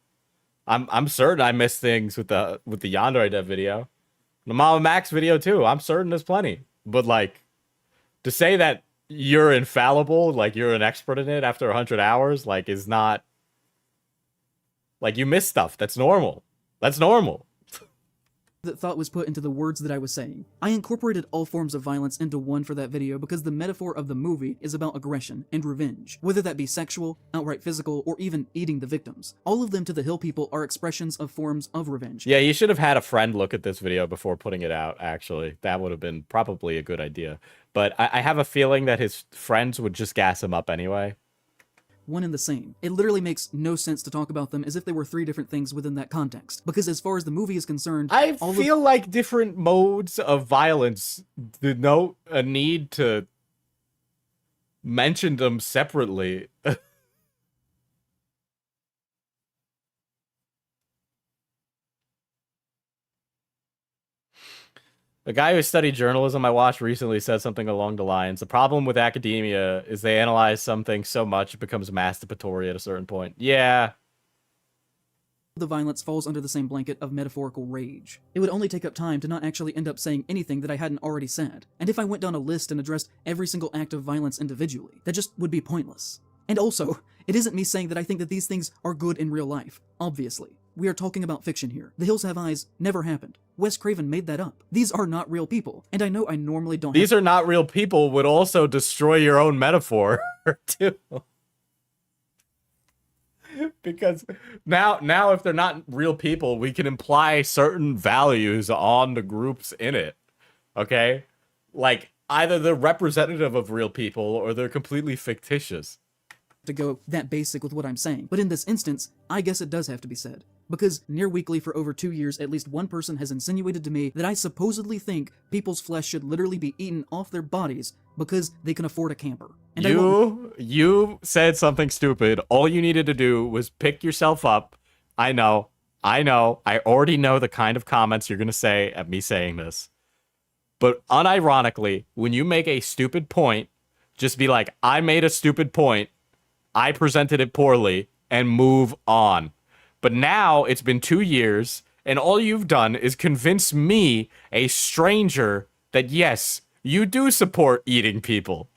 I'm certain I missed things with the Yandere Dev video. The Mama Max video too. I'm certain there's plenty. But like, to say that you're infallible, like you're an expert in it after 100 hours, like is not, like you miss stuff. That's normal. That's normal. that thought was put into the words that I was saying. I incorporated all forms of violence into one for that video because the metaphor of the movie is about aggression and revenge, whether that be sexual, outright physical, or even eating the victims. All of them to the Hill people are expressions of forms of revenge. Yeah, you should have had a friend look at this video before putting it out, actually. That would have been probably a good idea. But I have a feeling that his friends would just gas him up anyway. One and the same. It literally makes no sense to talk about them as if they were three different things within that context. Because as far as the movie is concerned, I feel like different modes of violence denote a need to mention them separately. A guy who studied journalism I watched recently said something along the lines, the problem with academia is they analyze something so much it becomes masturbatory at a certain point. Yeah. The violence falls under the same blanket of metaphorical rage. It would only take up time to not actually end up saying anything that I hadn't already said. And if I went down a list and addressed every single act of violence individually, that just would be pointless. And also, it isn't me saying that I think that these things are good in real life. Obviously. We are talking about fiction here. The Hills Have Eyes never happened. Wes Craven made that up. These are not real people, and I know I normally don't These are not real people would also destroy your own metaphor, too. Because now if they're not real people, we can imply certain values on the groups in it. Okay? Like, either they're representative of real people or they're completely fictitious. to go that basic with what I'm saying. But in this instance, I guess it does have to be said. Because near weekly for over 2 years, at least one person has insinuated to me that I supposedly think people's flesh should literally be eaten off their bodies because they can afford a camper. And you said something stupid. All you needed to do was pick yourself up. I know. I already know the kind of comments you're going to say at me saying this. But unironically, when you make a stupid point, just be like, I made a stupid point. I presented it poorly, and move on. But now it's been 2 years, and all you've done is convince me, a stranger, that yes, you do support eating people.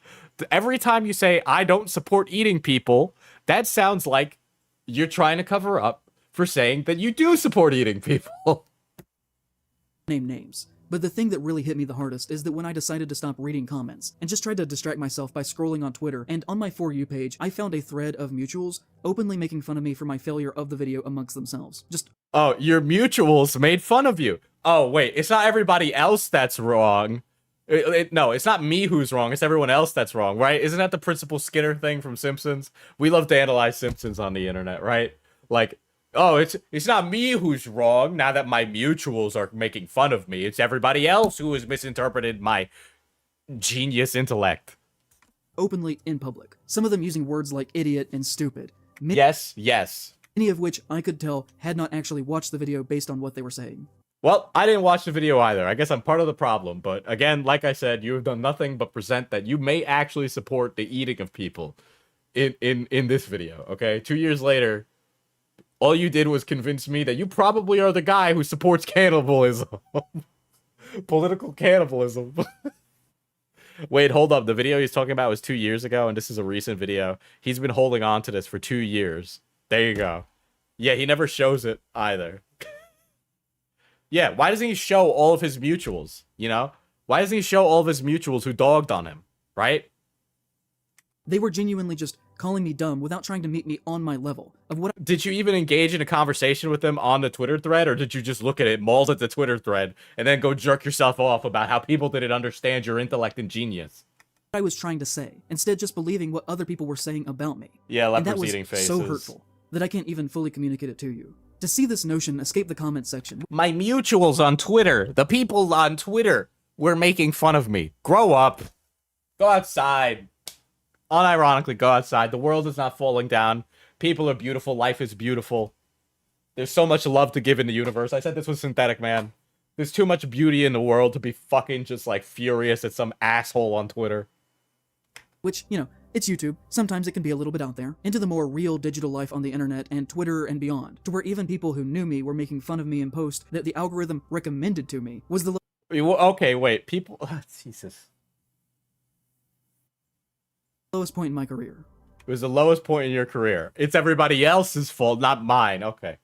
Every time you say, I don't support eating people, that sounds like you're trying to cover up for saying that you do support eating people. name names. But the thing that really hit me the hardest is that when I decided to stop reading comments and just tried to distract myself by scrolling on Twitter, and on my For You page, I found a thread of mutuals openly making fun of me for my failure of the video amongst themselves. Oh, your mutuals made fun of you. Oh, wait, it's not everybody else that's wrong. No, it's not me who's wrong, it's everyone else that's wrong, right? Isn't that the Principal Skinner thing from Simpsons? We love to analyze Simpsons on the internet, right? Like, oh, it's not me who's wrong now that my mutuals are making fun of me. It's everybody else who has misinterpreted my genius intellect. Openly in public. Some of them using words like idiot and stupid. Yes. Many of which I could tell had not actually watched the video based on what they were saying. Well, I didn't watch the video either. I guess I'm part of the problem. But again, like I said, you have done nothing but present that you may actually support the eating of people in this video, okay? 2 years later, all you did was convince me that you probably are the guy who supports cannibalism. Political cannibalism. Wait, hold up. The video he's talking about was 2 years ago, and this is a recent video. He's been holding on to this for 2 years. There you go. Yeah, he never shows it either. Yeah, why doesn't he show all of his mutuals, you know? Why doesn't he show all of his mutuals who dogged on him, right? They were genuinely just calling me dumb without trying to meet me on my level of what. Did you even engage in a conversation with them on the Twitter thread, or did you just look at it, mauled at the Twitter thread, and then go jerk yourself off about how people didn't understand your intellect and genius? I was trying to say, instead just believing what other people were saying about me. Yeah, and that was eating faces. so hurtful that I can't even fully communicate it to you. To see this notion escape the comment section. My mutuals on Twitter, the people on Twitter, were making fun of me. Grow up. Go outside. Unironically, go outside. The world is not falling down. People are beautiful. Life is beautiful. There's so much love to give in the universe. I said this was Synthetic Man. There's too much beauty in the world to be fucking just like furious at some asshole on Twitter. Which, you know, it's YouTube. Sometimes it can be a little bit out there. Into the more real digital life on the internet and Twitter and beyond. To where even people who knew me were making fun of me in post that the algorithm recommended to me was the Okay, wait. People... Jesus. lowest point in my career. It was the lowest point in your career. It's everybody else's fault, not mine. Okay.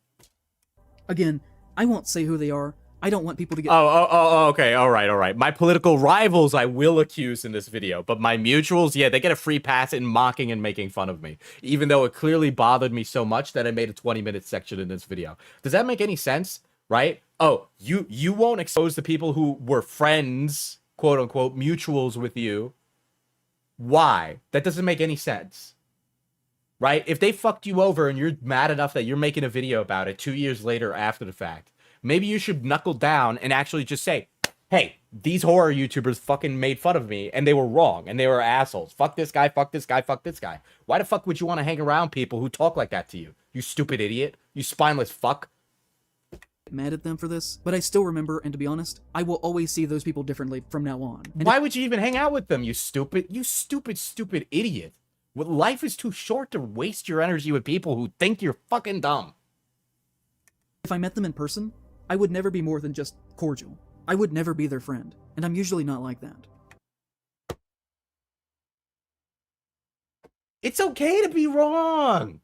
Again, I won't say who they are. I don't want people to get... Okay. All right. My political rivals I will accuse in this video, but my mutuals, yeah, they get a free pass in mocking and making fun of me, even though it clearly bothered me so much that I made a 20-minute section in this video. Does that make any sense, right? Oh, you won't expose the people who were friends, quote-unquote, mutuals with you. Why? That doesn't make any sense. Right? If they fucked you over and you're mad enough that you're making a video about it 2 years later after the fact, maybe you should knuckle down and actually just say, hey, these horror YouTubers fucking made fun of me and they were wrong and they were assholes. Fuck this guy, fuck this guy, fuck this guy. Why the fuck would you want to hang around people who talk like that to you? You stupid idiot. You spineless fuck. Mad at them for this, but I still remember, and to be honest, I will always see those people differently from now on. And why would you even hang out with them, you stupid idiot? Well, life is too short to waste your energy with people who think you're fucking dumb. If I met them in person, I would never be more than just cordial. I would never be their friend, and I'm usually not like that. It's okay to be wrong.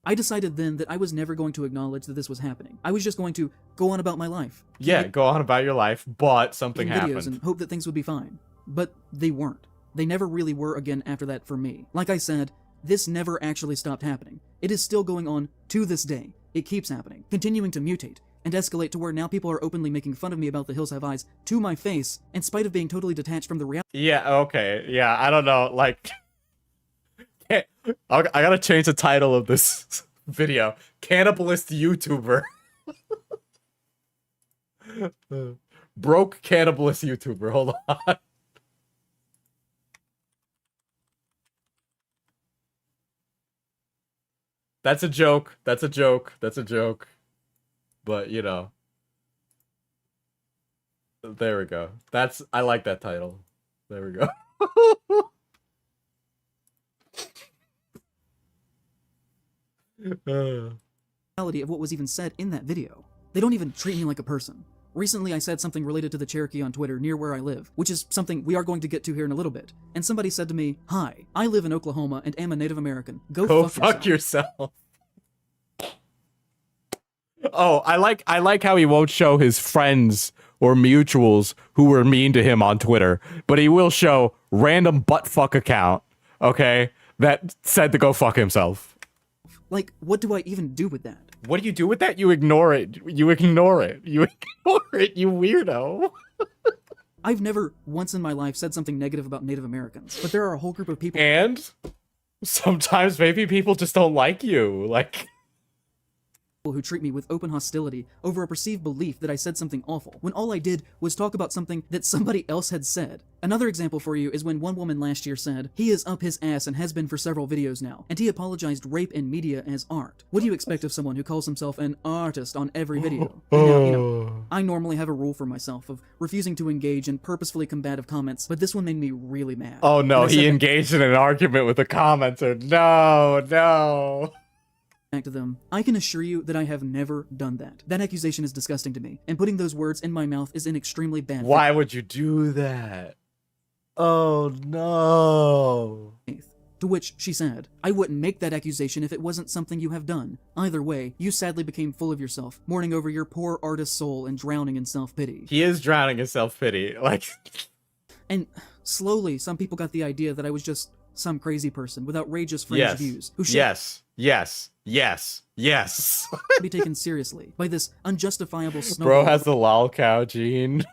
I decided then that I was never going to acknowledge that this was happening. I was just going to go on about my life. Yeah, go on about your life, but something videos happened. and hope that things would be fine. But they weren't. They never really were again after that for me. Like I said, this never actually stopped happening. It is still going on to this day. It keeps happening, continuing to mutate and escalate to where now people are openly making fun of me about The Hills Have Eyes to my face, in spite of being totally detached from the reality. Yeah, okay. Yeah, I don't know. Like, I gotta change the title of this video. Cannibalist YouTuber. Broke cannibalist YouTuber. Hold on. That's a joke. That's a joke. That's a joke. But, you know. There we go. I like that title. There we go. Of what was even said in that video. They don't even treat me like a person. Recently, I said something related to the Cherokee on Twitter near where I live, which is something we are going to get to here in a little bit. And somebody said to me, "Hi, I live in Oklahoma and am a Native American. Go fuck yourself." Oh, I like how he won't show his friends or mutuals who were mean to him on Twitter, but he will show random buttfuck account, okay, that said to go fuck himself. Like, what do I even do with that? What do you do with that? You ignore it. You ignore it. You ignore it, you weirdo. I've never once in my life said something negative about Native Americans, but there are a whole group of people. And sometimes maybe people just don't like you. Like, who treat me with open hostility over a perceived belief that I said something awful, when all I did was talk about something that somebody else had said. Another example for you is when one woman last year said, "He is up his ass and has been for several videos now, and he apologized rape in media as art." What do you expect of someone who calls himself an artist on every video? And now, you know, I normally have a rule for myself of refusing to engage in purposefully combative comments, but this one made me really mad. oh no, he engaged in an argument with a commenter. No. Back to them. I can assure you that I have never done that. That accusation is disgusting to me, and putting those words in my mouth is an extremely bad Why would you do that? Oh no. faith. To which she said, "I wouldn't make that accusation if it wasn't something you have done. Either way, you sadly became full of yourself, mourning over your poor artist soul and drowning in self-pity." He is drowning in self-pity. Like, and slowly, some people got the idea that I was just some crazy person with outrageous fringe views who should Yes. be taken seriously by this unjustifiable Bro has the lol cow gene.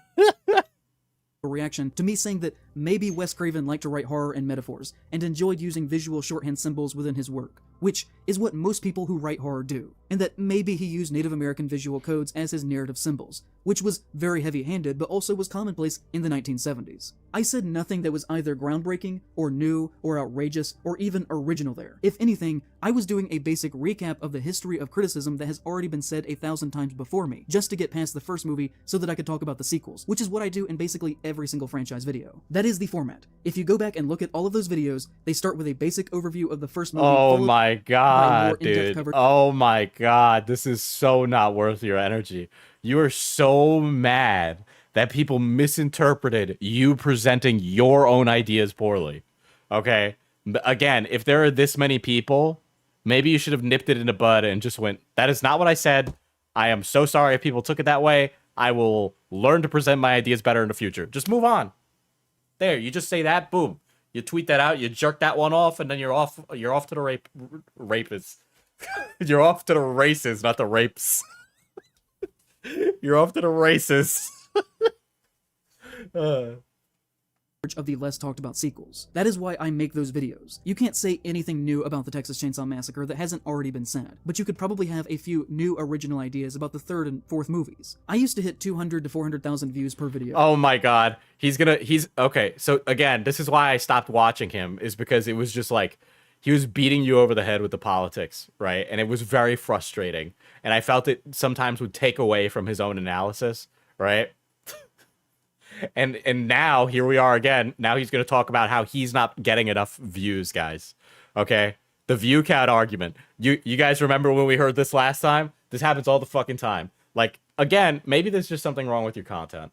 reaction to me saying that maybe Wes Craven liked to write horror and metaphors and enjoyed using visual shorthand symbols within his work, which is what most people who write horror do, and that maybe he used Native American visual codes as his narrative symbols, which was very heavy-handed but also was commonplace in the 1970s. I said nothing that was either groundbreaking or new or outrageous or even original there. If anything, I was doing a basic recap of the history of criticism that has already been said 1,000 times before me, just to get past the first movie so that I could talk about the sequels, which is what I do in basically every single franchise video. That is the format. If you go back and look at all of those videos, they start with a basic overview of the first movie. Oh my god, dude. Oh my god, this is so not worth your energy. You are so mad that people misinterpreted you presenting your own ideas poorly. Okay? Again, if there are this many people, maybe you should have nipped it in the bud and just went, "That is not what I said. I am so sorry if people took it that way. I will learn to present my ideas better in the future." Just move on. There, you just say that, boom. You tweet that out, you jerk that one off, and then you're off to the rapists. You're off to the races, not the rapes. You're off to the races. Of the less talked about sequels. That is why I make those videos. You can't say anything new about the Texas Chainsaw Massacre that hasn't already been said, but you could probably have a few new original ideas about the third and fourth movies. I used to hit 200 to 400,000 views per video. Oh my god. Okay, so again, this is why I stopped watching him, is because it was just like, he was beating you over the head with the politics, right? And it was very frustrating. And I felt it sometimes would take away from his own analysis, right? And now, here we are again. Now he's going to talk about how he's not getting enough views, guys. Okay? The view count argument. You guys remember when we heard this last time? This happens all the fucking time. Like, again, maybe there's just something wrong with your content,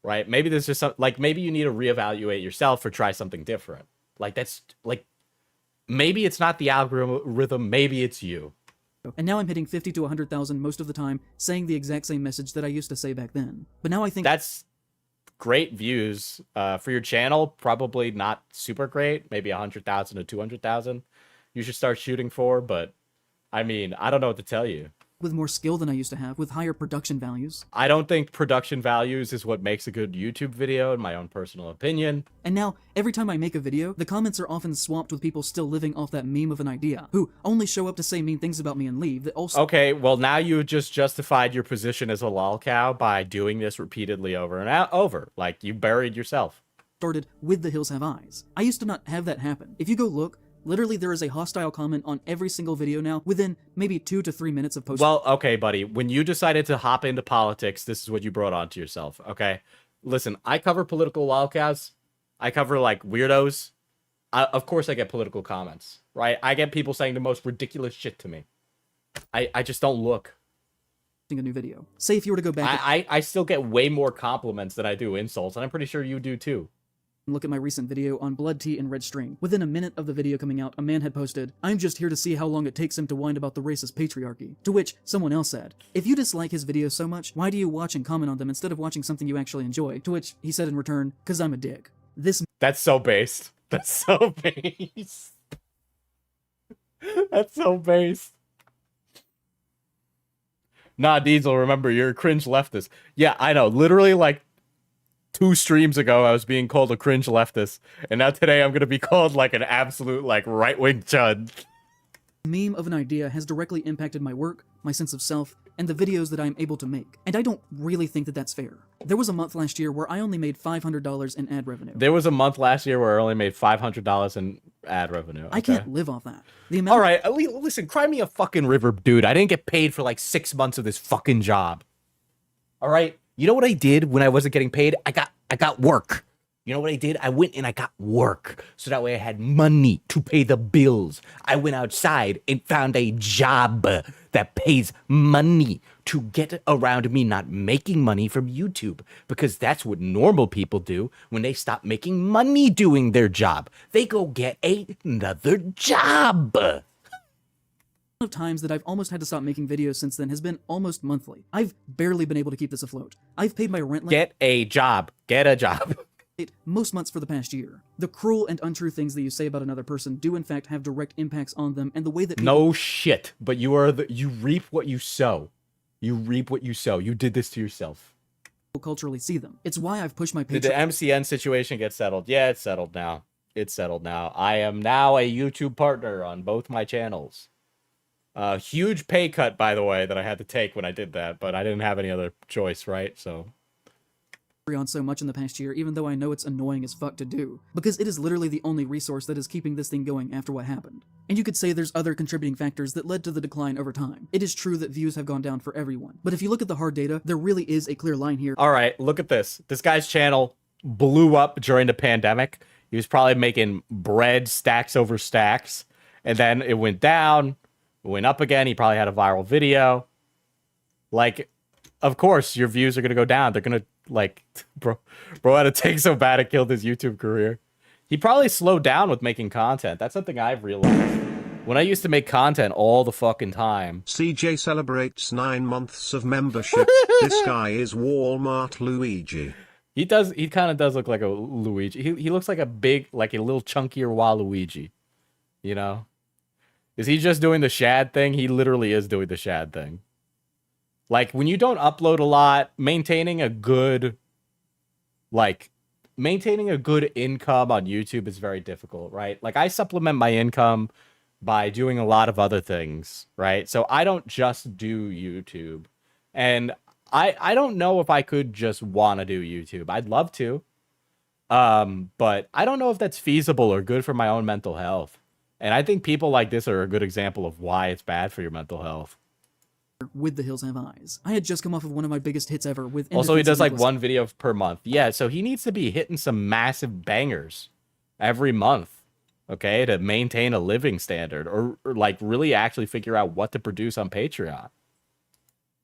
right? Maybe there's just maybe you need to reevaluate yourself or try something different. Like, that's, like, maybe it's not the algorithm, maybe it's you. And now I'm hitting 50 to 100,000 most of the time, saying the exact same message that I used to say back then. But now I think That's great views for your channel. Probably not super great. Maybe 100,000 to 200,000. You should start shooting for. But I mean, I don't know what to tell you. with more skill than I used to have, with higher production values. I don't think production values is what makes a good YouTube video, in my own personal opinion. And now, every time I make a video, the comments are often swamped with people still living off that meme of an idea, who only show up to say mean things about me and leave, that also— Okay, well now you just justified your position as a lol cow by doing this repeatedly over and over. Like, you buried yourself. started with The Hills Have Eyes. I used to not have that happen. If you go look, literally there is a hostile comment on every single video now within maybe 2 to 3 minutes of posting. Well, okay, buddy. When you decided to hop into politics, this is what you brought onto yourself, okay? Listen, I cover political lolcows. I cover, like, weirdos. Of course I get political comments, right? I get people saying the most ridiculous shit to me. I just don't look. a new video. Say if you were to go back I still get way more compliments than I do insults, and I'm pretty sure you do too. and look at my recent video on blood tea and red string. Within a minute of the video coming out, a man had posted, "I'm just here to see how long it takes him to whine about the racist patriarchy." To which someone else said, "If you dislike his videos so much, why do you watch and comment on them instead of watching something you actually enjoy?" To which he said in return, "'Cause I'm a dick." This That's so based. That's so based. That's so based. Nah, Diesel, remember, you're a cringe leftist. Yeah, I know. Literally, like, 2 streams ago, I was being called a cringe leftist. And now today, I'm going to be called, like, an absolute, like, right-wing chud. meme of an idea has directly impacted my work, my sense of self, and the videos that I am able to make. And I don't really think that that's fair. There was a month last year where I only made $500 in ad revenue. There was a month last year where I only made $500 in ad revenue. I okay? can't live off that. The amount All right, listen, cry me a fucking river, dude. I didn't get paid for, like, 6 months of this fucking job. All right? You know what I did when I wasn't getting paid? I got work. You know what I did? I went and I got work. So that way I had money to pay the bills. I went outside and found a job that pays money to get around me not making money from YouTube. Because that's what normal people do when they stop making money doing their job. They go get another job. of times that I've almost had to stop making videos since then has been almost monthly. I've barely been able to keep this afloat. I've paid my rent Get a job. Get a job. most months for the past year. The cruel and untrue things that you say about another person do in fact have direct impacts on them, and the way that people No shit, but you reap what you sow. You reap what you sow. You did this to yourself. culturally see them. It's why I've pushed my Did the MCN situation get settled? Yeah, it's settled now. It's settled now. I am now a YouTube partner on both my channels. Huge pay cut, by the way, that I had to take when I did that, but I didn't have any other choice, right? So on so much in the past year, even though I know it's annoying as fuck to do, because it is literally the only resource that is keeping this thing going after what happened. And you could say there's other contributing factors that led to the decline over time. It is true that views have gone down for everyone, but if you look at the hard data, there really is a clear line here. all right, look at this. This guy's channel blew up during the pandemic. He was probably making bread stacks over stacks, and then it went down, it went up again. He probably had a viral video. Like, of course, your views are gonna go down. They're gonna, like, bro had to take so bad it killed his YouTube career. He probably slowed down with making content. That's something I've realized. When I used to make content all the fucking time. CJ celebrates 9 months of membership. This guy is Walmart Luigi. He kind of does look like a Luigi. He looks like a little chunkier Waluigi. You know? Is he just doing the shad thing? He literally is doing the shad thing. Like, when you don't upload a lot, maintaining a good income on YouTube is very difficult, right? Like, I supplement my income by doing a lot of other things, right? So I don't just do YouTube. And I don't know if I could just want to do YouTube. I'd love to. But I don't know if that's feasible or good for my own mental health. And I think people like this are a good example of why it's bad for your mental health. With The Hills Have Eyes. I had just come off of one of my biggest hits ever with Also, he does like Indefensible one video per month. Yeah, so he needs to be hitting some massive bangers every month, okay, to maintain a living standard or like really actually figure out what to produce on Patreon.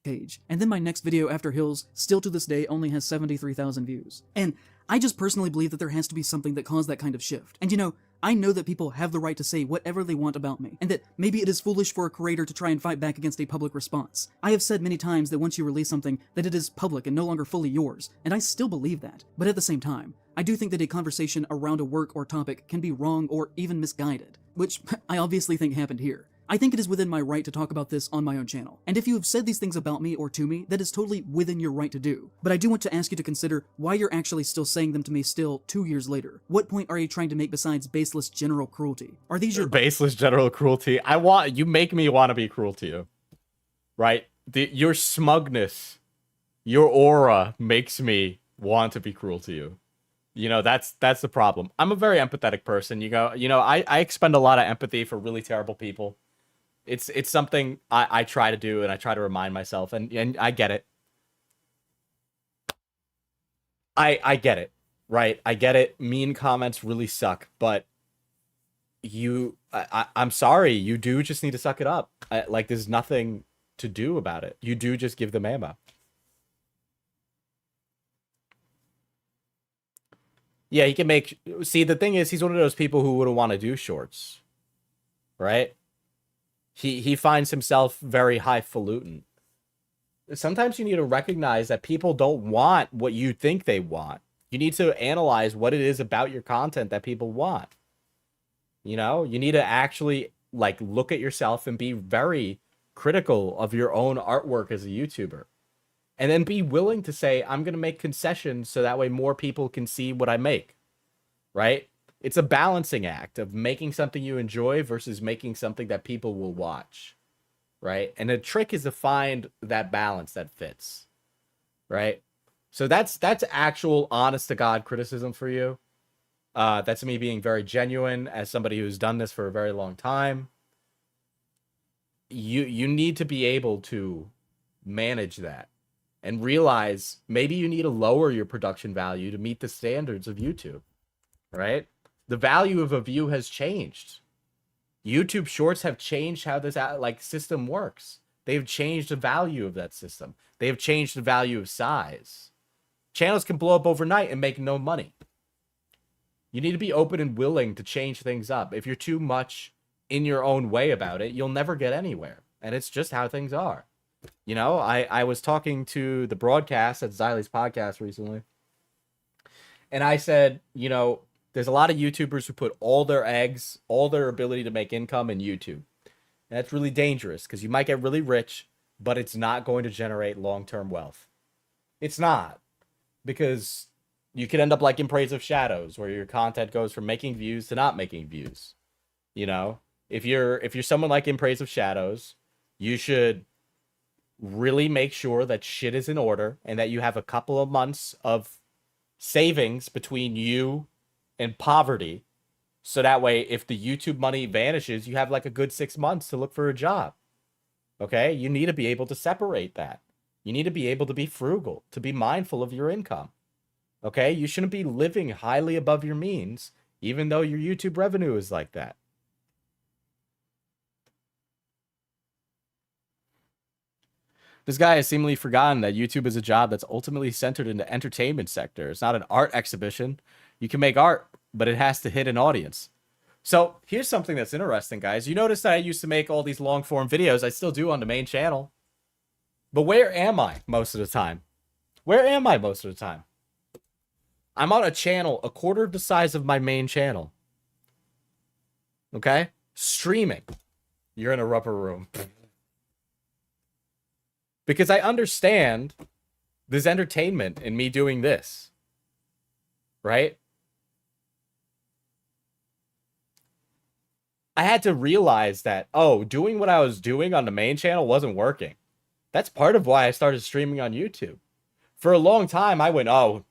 page. And then my next video after Hills, still to this day, only has 73,000 views. And I just personally believe that there has to be something that caused that kind of shift. And you know, I know that people have the right to say whatever they want about me, and that maybe it is foolish for a creator to try and fight back against a public response. I have said many times that once you release something, that it is public and no longer fully yours, and I still believe that. But at the same time, I do think that a conversation around a work or topic can be wrong or even misguided, which I obviously think happened here. I think it is within my right to talk about this on my own channel, and if you have said these things about me or to me, that is totally within your right to do. But I do want to ask you to consider why you're actually still saying them to me still 2 years later. What point are you trying to make besides baseless general cruelty? Are these your baseless general cruelty? You make me want to be cruel to you, right? Your smugness, your aura makes me want to be cruel to you. You know, that's the problem. I'm a very empathetic person. I expend a lot of empathy for really terrible people. It's something I try to do, and I try to remind myself, and I get it. I get it, right? I get it. Mean comments really suck, but I'm sorry. You do just need to suck it up. Like, there's nothing to do about it. You do just give them ammo. Yeah, he can make... See, the thing is, he's one of those people who wouldn't want to do shorts, right? He finds himself very highfalutin. Sometimes you need to recognize that people don't want what you think they want. You need to analyze what it is about your content that people want. You know, you need to actually like look at yourself and be very critical of your own artwork as a YouTuber. And then be willing to say, I'm going to make concessions so that way more people can see what I make. Right? It's a balancing act of making something you enjoy versus making something that people will watch, right? And the trick is to find that balance that fits, right? So that's actual honest to God criticism for you. That's me being very genuine as somebody who's done this for a very long time. You need to be able to manage that and realize maybe you need to lower your production value to meet the standards of YouTube, right? The value of a view has changed. YouTube Shorts have changed how this system works. They've changed the value of that system. They have changed the value of size. Channels can blow up overnight and make no money. You need to be open and willing to change things up. If you're too much in your own way about it, you'll never get anywhere. And it's just how things are. You know, I was talking to the broadcast at Xylie's podcast recently. And I said, you know, there's a lot of YouTubers who put all their eggs, all their ability to make income in YouTube. And that's really dangerous because you might get really rich, but it's not going to generate long-term wealth. It's not. Because you could end up like in Praise of Shadows, where your content goes from making views to not making views. You know, if you're someone like in Praise of Shadows, you should really make sure that shit is in order and that you have a couple of months of savings between you and poverty, so that way if the YouTube money vanishes, you have like a good 6 months to look for a job. Okay, you need to be able to separate that. You need to be able to be frugal, to be mindful of your income. Okay, you shouldn't be living highly above your means even though your YouTube revenue is like that. This guy has seemingly forgotten that YouTube is a job that's ultimately centered in the entertainment sector. It's not an art exhibition. You can make art, but it has to hit an audience. So here's something that's interesting, guys. You notice that I used to make all these long form videos. I still do on the main channel. But where am I most of the time? Where am I most of the time? I'm on a channel a quarter of the size of my main channel. Okay? Streaming. You're in a rubber room. Because I understand there's entertainment in me doing this. Right? I had to realize that, oh, doing what I was doing on the main channel wasn't working. That's part of why I started streaming on YouTube. For a long time, I went,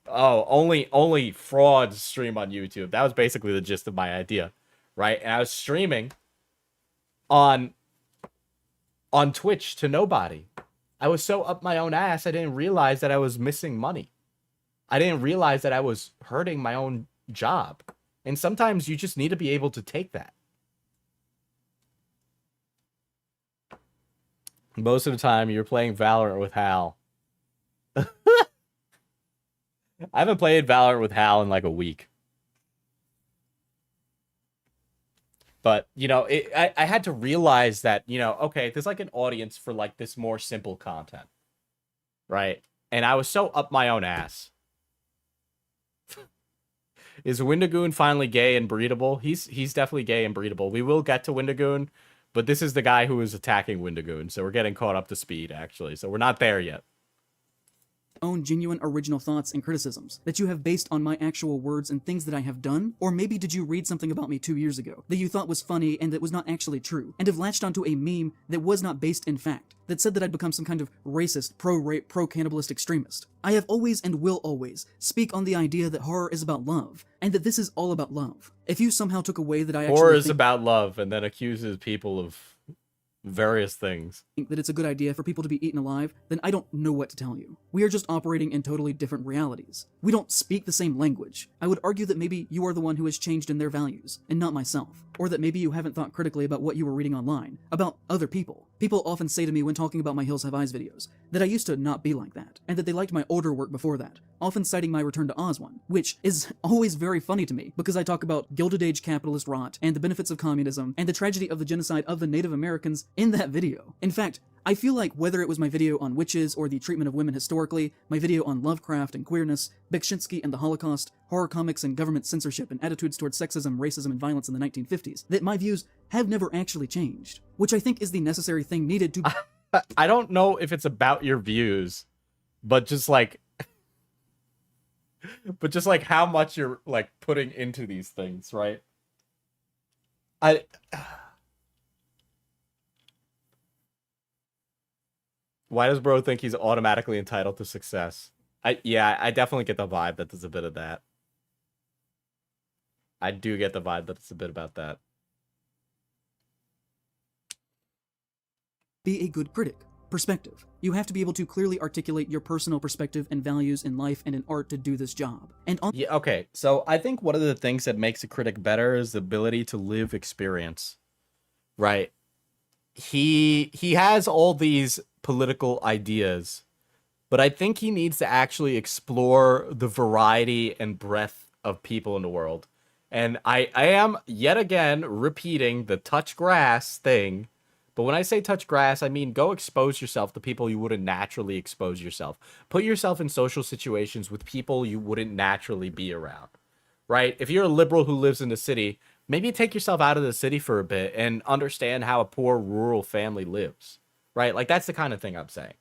only frauds stream on YouTube. That was basically the gist of my idea, right? And I was streaming on Twitch to nobody. I was so up my own ass, I didn't realize that I was missing money. I didn't realize that I was hurting my own job. And sometimes you just need to be able to take that. Most of the time, you're playing Valorant with Hal. I haven't played Valorant with Hal in like a week. But, you know, I had to realize that, you know, okay, there's like an audience for like this more simple content, right? And I was so up my own ass. Is Wendigoon finally gay and breedable? He's definitely gay and breedable. We will get to Wendigoon, but this is the guy who is attacking Wendigoon, so we're getting caught up to speed, actually. So we're not there yet. Own genuine original thoughts and criticisms that you have based on my actual words and things that I have done? Or maybe did you read something about me 2 years ago that you thought was funny and that was not actually true, and have latched onto a meme that was not based in fact, that said that I'd become some kind of racist, pro-rape, pro-cannibalistic extremist? I have always and will always speak on the idea that horror is about love, and that this is all about love. If you somehow took away that I actually Horror is about love, and then accuses people of various things. Think that it's a good idea for people to be eaten alive, then I don't know what to tell you. We are just operating in totally different realities. We don't speak the same language. I would argue that maybe you are the one who has changed in their values, and not myself. Or that maybe you haven't thought critically about what you were reading online, about other people. People often say to me when talking about my Hills Have Eyes videos, that I used to not be like that, and that they liked my older work before that, often citing my Return to Oz one, which is always very funny to me, because I talk about Gilded Age capitalist rot, and the benefits of communism, and the tragedy of the genocide of the Native Americans in that video. In fact, I feel like whether it was my video on witches or the treatment of women historically, my video on Lovecraft and queerness, Beksinski and the Holocaust, horror comics and government censorship and attitudes towards sexism, racism, and violence in the 1950s, that my views have never actually changed, which I think is the necessary thing needed to... I don't know if it's about your views, but just like... but just like how much you're like putting into these things, right? Why does bro think he's automatically entitled to success? Yeah, I definitely get the vibe that there's a bit of that. I do get the vibe that it's a bit about that. Be a good critic. Perspective. You have to be able to clearly articulate your personal perspective and values in life and in art to do this job. And on Yeah, okay. So I think one of the things that makes a critic better is the ability to live experience. Right? He has all these political ideas, but I think he needs to actually explore the variety and breadth of people in the world. And I am yet again repeating the touch grass thing. But when I say touch grass, I mean go expose yourself to people you wouldn't naturally expose yourself. Put yourself in social situations with people you wouldn't naturally be around, right? If you're a liberal who lives in the city, maybe take yourself out of the city for a bit and understand how a poor rural family lives, right? Like that's the kind of thing I'm saying.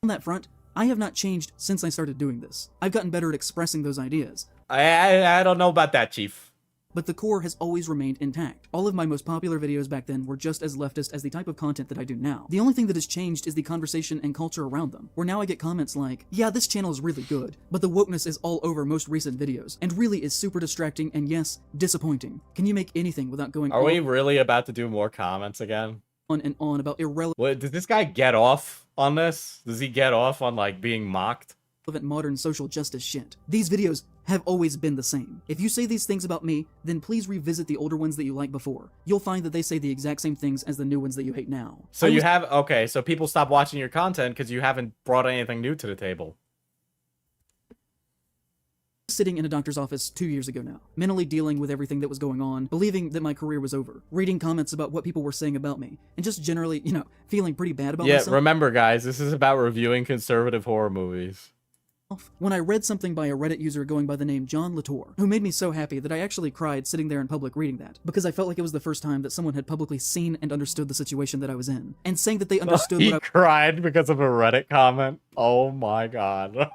On that front, I have not changed since I started doing this. I've gotten better at expressing those ideas. I don't know about that, Chief. But the core has always remained intact. All of my most popular videos back then were just as leftist as the type of content that I do now. The only thing that has changed is the conversation and culture around them, where now I get comments like, yeah, this channel is really good, but the wokeness is all over most recent videos, and really is super distracting and yes, disappointing. Can you make anything without going Are we really about to do more comments again? On and on about irrelevant What, does this guy get off on this? Does he get off on like being mocked? modern social justice shit? These videos have always been the same. If you say these things about me, then please revisit the older ones that you liked before. You'll find that they say the exact same things as the new ones that you hate now. So okay, so people stop watching your content because you haven't brought anything new to the table. Sitting in a doctor's office 2 years ago now, mentally dealing with everything that was going on, believing that my career was over, reading comments about what people were saying about me, and just generally, feeling pretty bad about myself. Yeah, remember guys, this is about reviewing conservative horror movies. When I read something by a Reddit user going by the name John Latour, who made me so happy that I actually cried sitting there in public reading that, because I felt like it was the first time that someone had publicly seen and understood the situation that I was in, and saying that they understood He what cried because of a Reddit comment? Oh my god.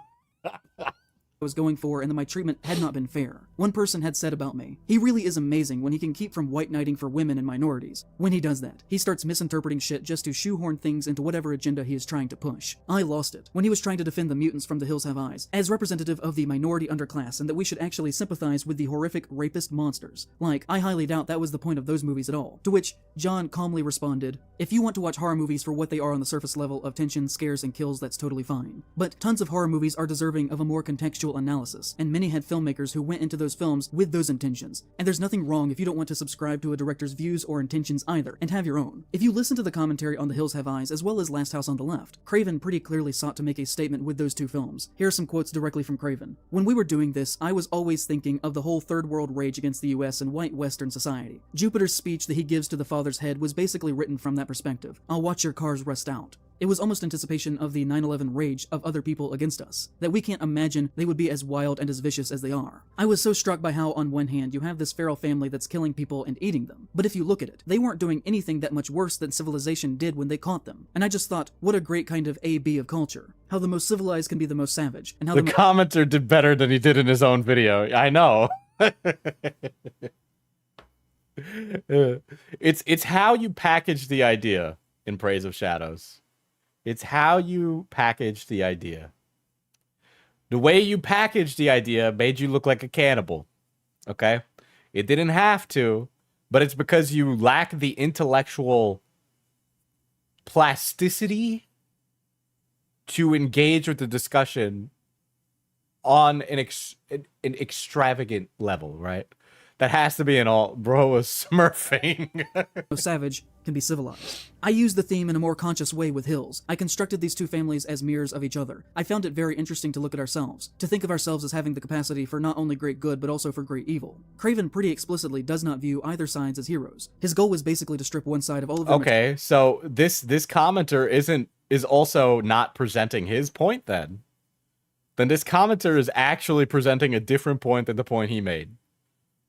I was going for and that my treatment had not been fair. One person had said about me, he really is amazing when he can keep from white knighting for women and minorities. When he does that, he starts misinterpreting shit just to shoehorn things into whatever agenda he is trying to push. I lost it when he was trying to defend the mutants from The Hills Have Eyes as representative of the minority underclass and that we should actually sympathize with the horrific rapist monsters. Like, I highly doubt that was the point of those movies at all. To which John calmly responded, if you want to watch horror movies for what they are on the surface level of tension, scares, and kills, that's totally fine. But tons of horror movies are deserving of a more contextual critical analysis, and many had filmmakers who went into those films with those intentions. And there's nothing wrong if you don't want to subscribe to a director's views or intentions either, and have your own. If you listen to the commentary on The Hills Have Eyes as well as Last House on the Left, Craven pretty clearly sought to make a statement with those two films. Here are some quotes directly from Craven. "When we were doing this, I was always thinking of the whole third world rage against the US and white Western society. Jupiter's speech that he gives to the father's head was basically written from that perspective. I'll watch your cars rust out. It was almost anticipation of the 9/11 rage of other people against us, that we can't imagine they would be as wild and as vicious as they are. I was so struck by how, on one hand, you have this feral family that's killing people and eating them, but if you look at it, they weren't doing anything that much worse than civilization did when they caught them. And I just thought, what a great kind of A-B of culture. How the most civilized can be the most savage, and how The commenter did better than he did in his own video. I know. It's how you package the idea in Praise of Shadows. It's how you package the idea. The way you packaged the idea made you look like a cannibal. Okay? It didn't have to, but it's because you lack the intellectual plasticity to engage with the discussion on an extravagant level, right? That has to be an alt. Bro was smurfing. savage can be civilized. I used the theme in a more conscious way with Hills. I constructed these two families as mirrors of each other. I found it very interesting to look at ourselves, to think of ourselves as having the capacity for not only great good, but also for great evil. Craven pretty explicitly does not view either sides as heroes. His goal was basically to strip one side of all of them. Okay, so this commenter is also not presenting his point then. Then this commenter is actually presenting a different point than the point he made,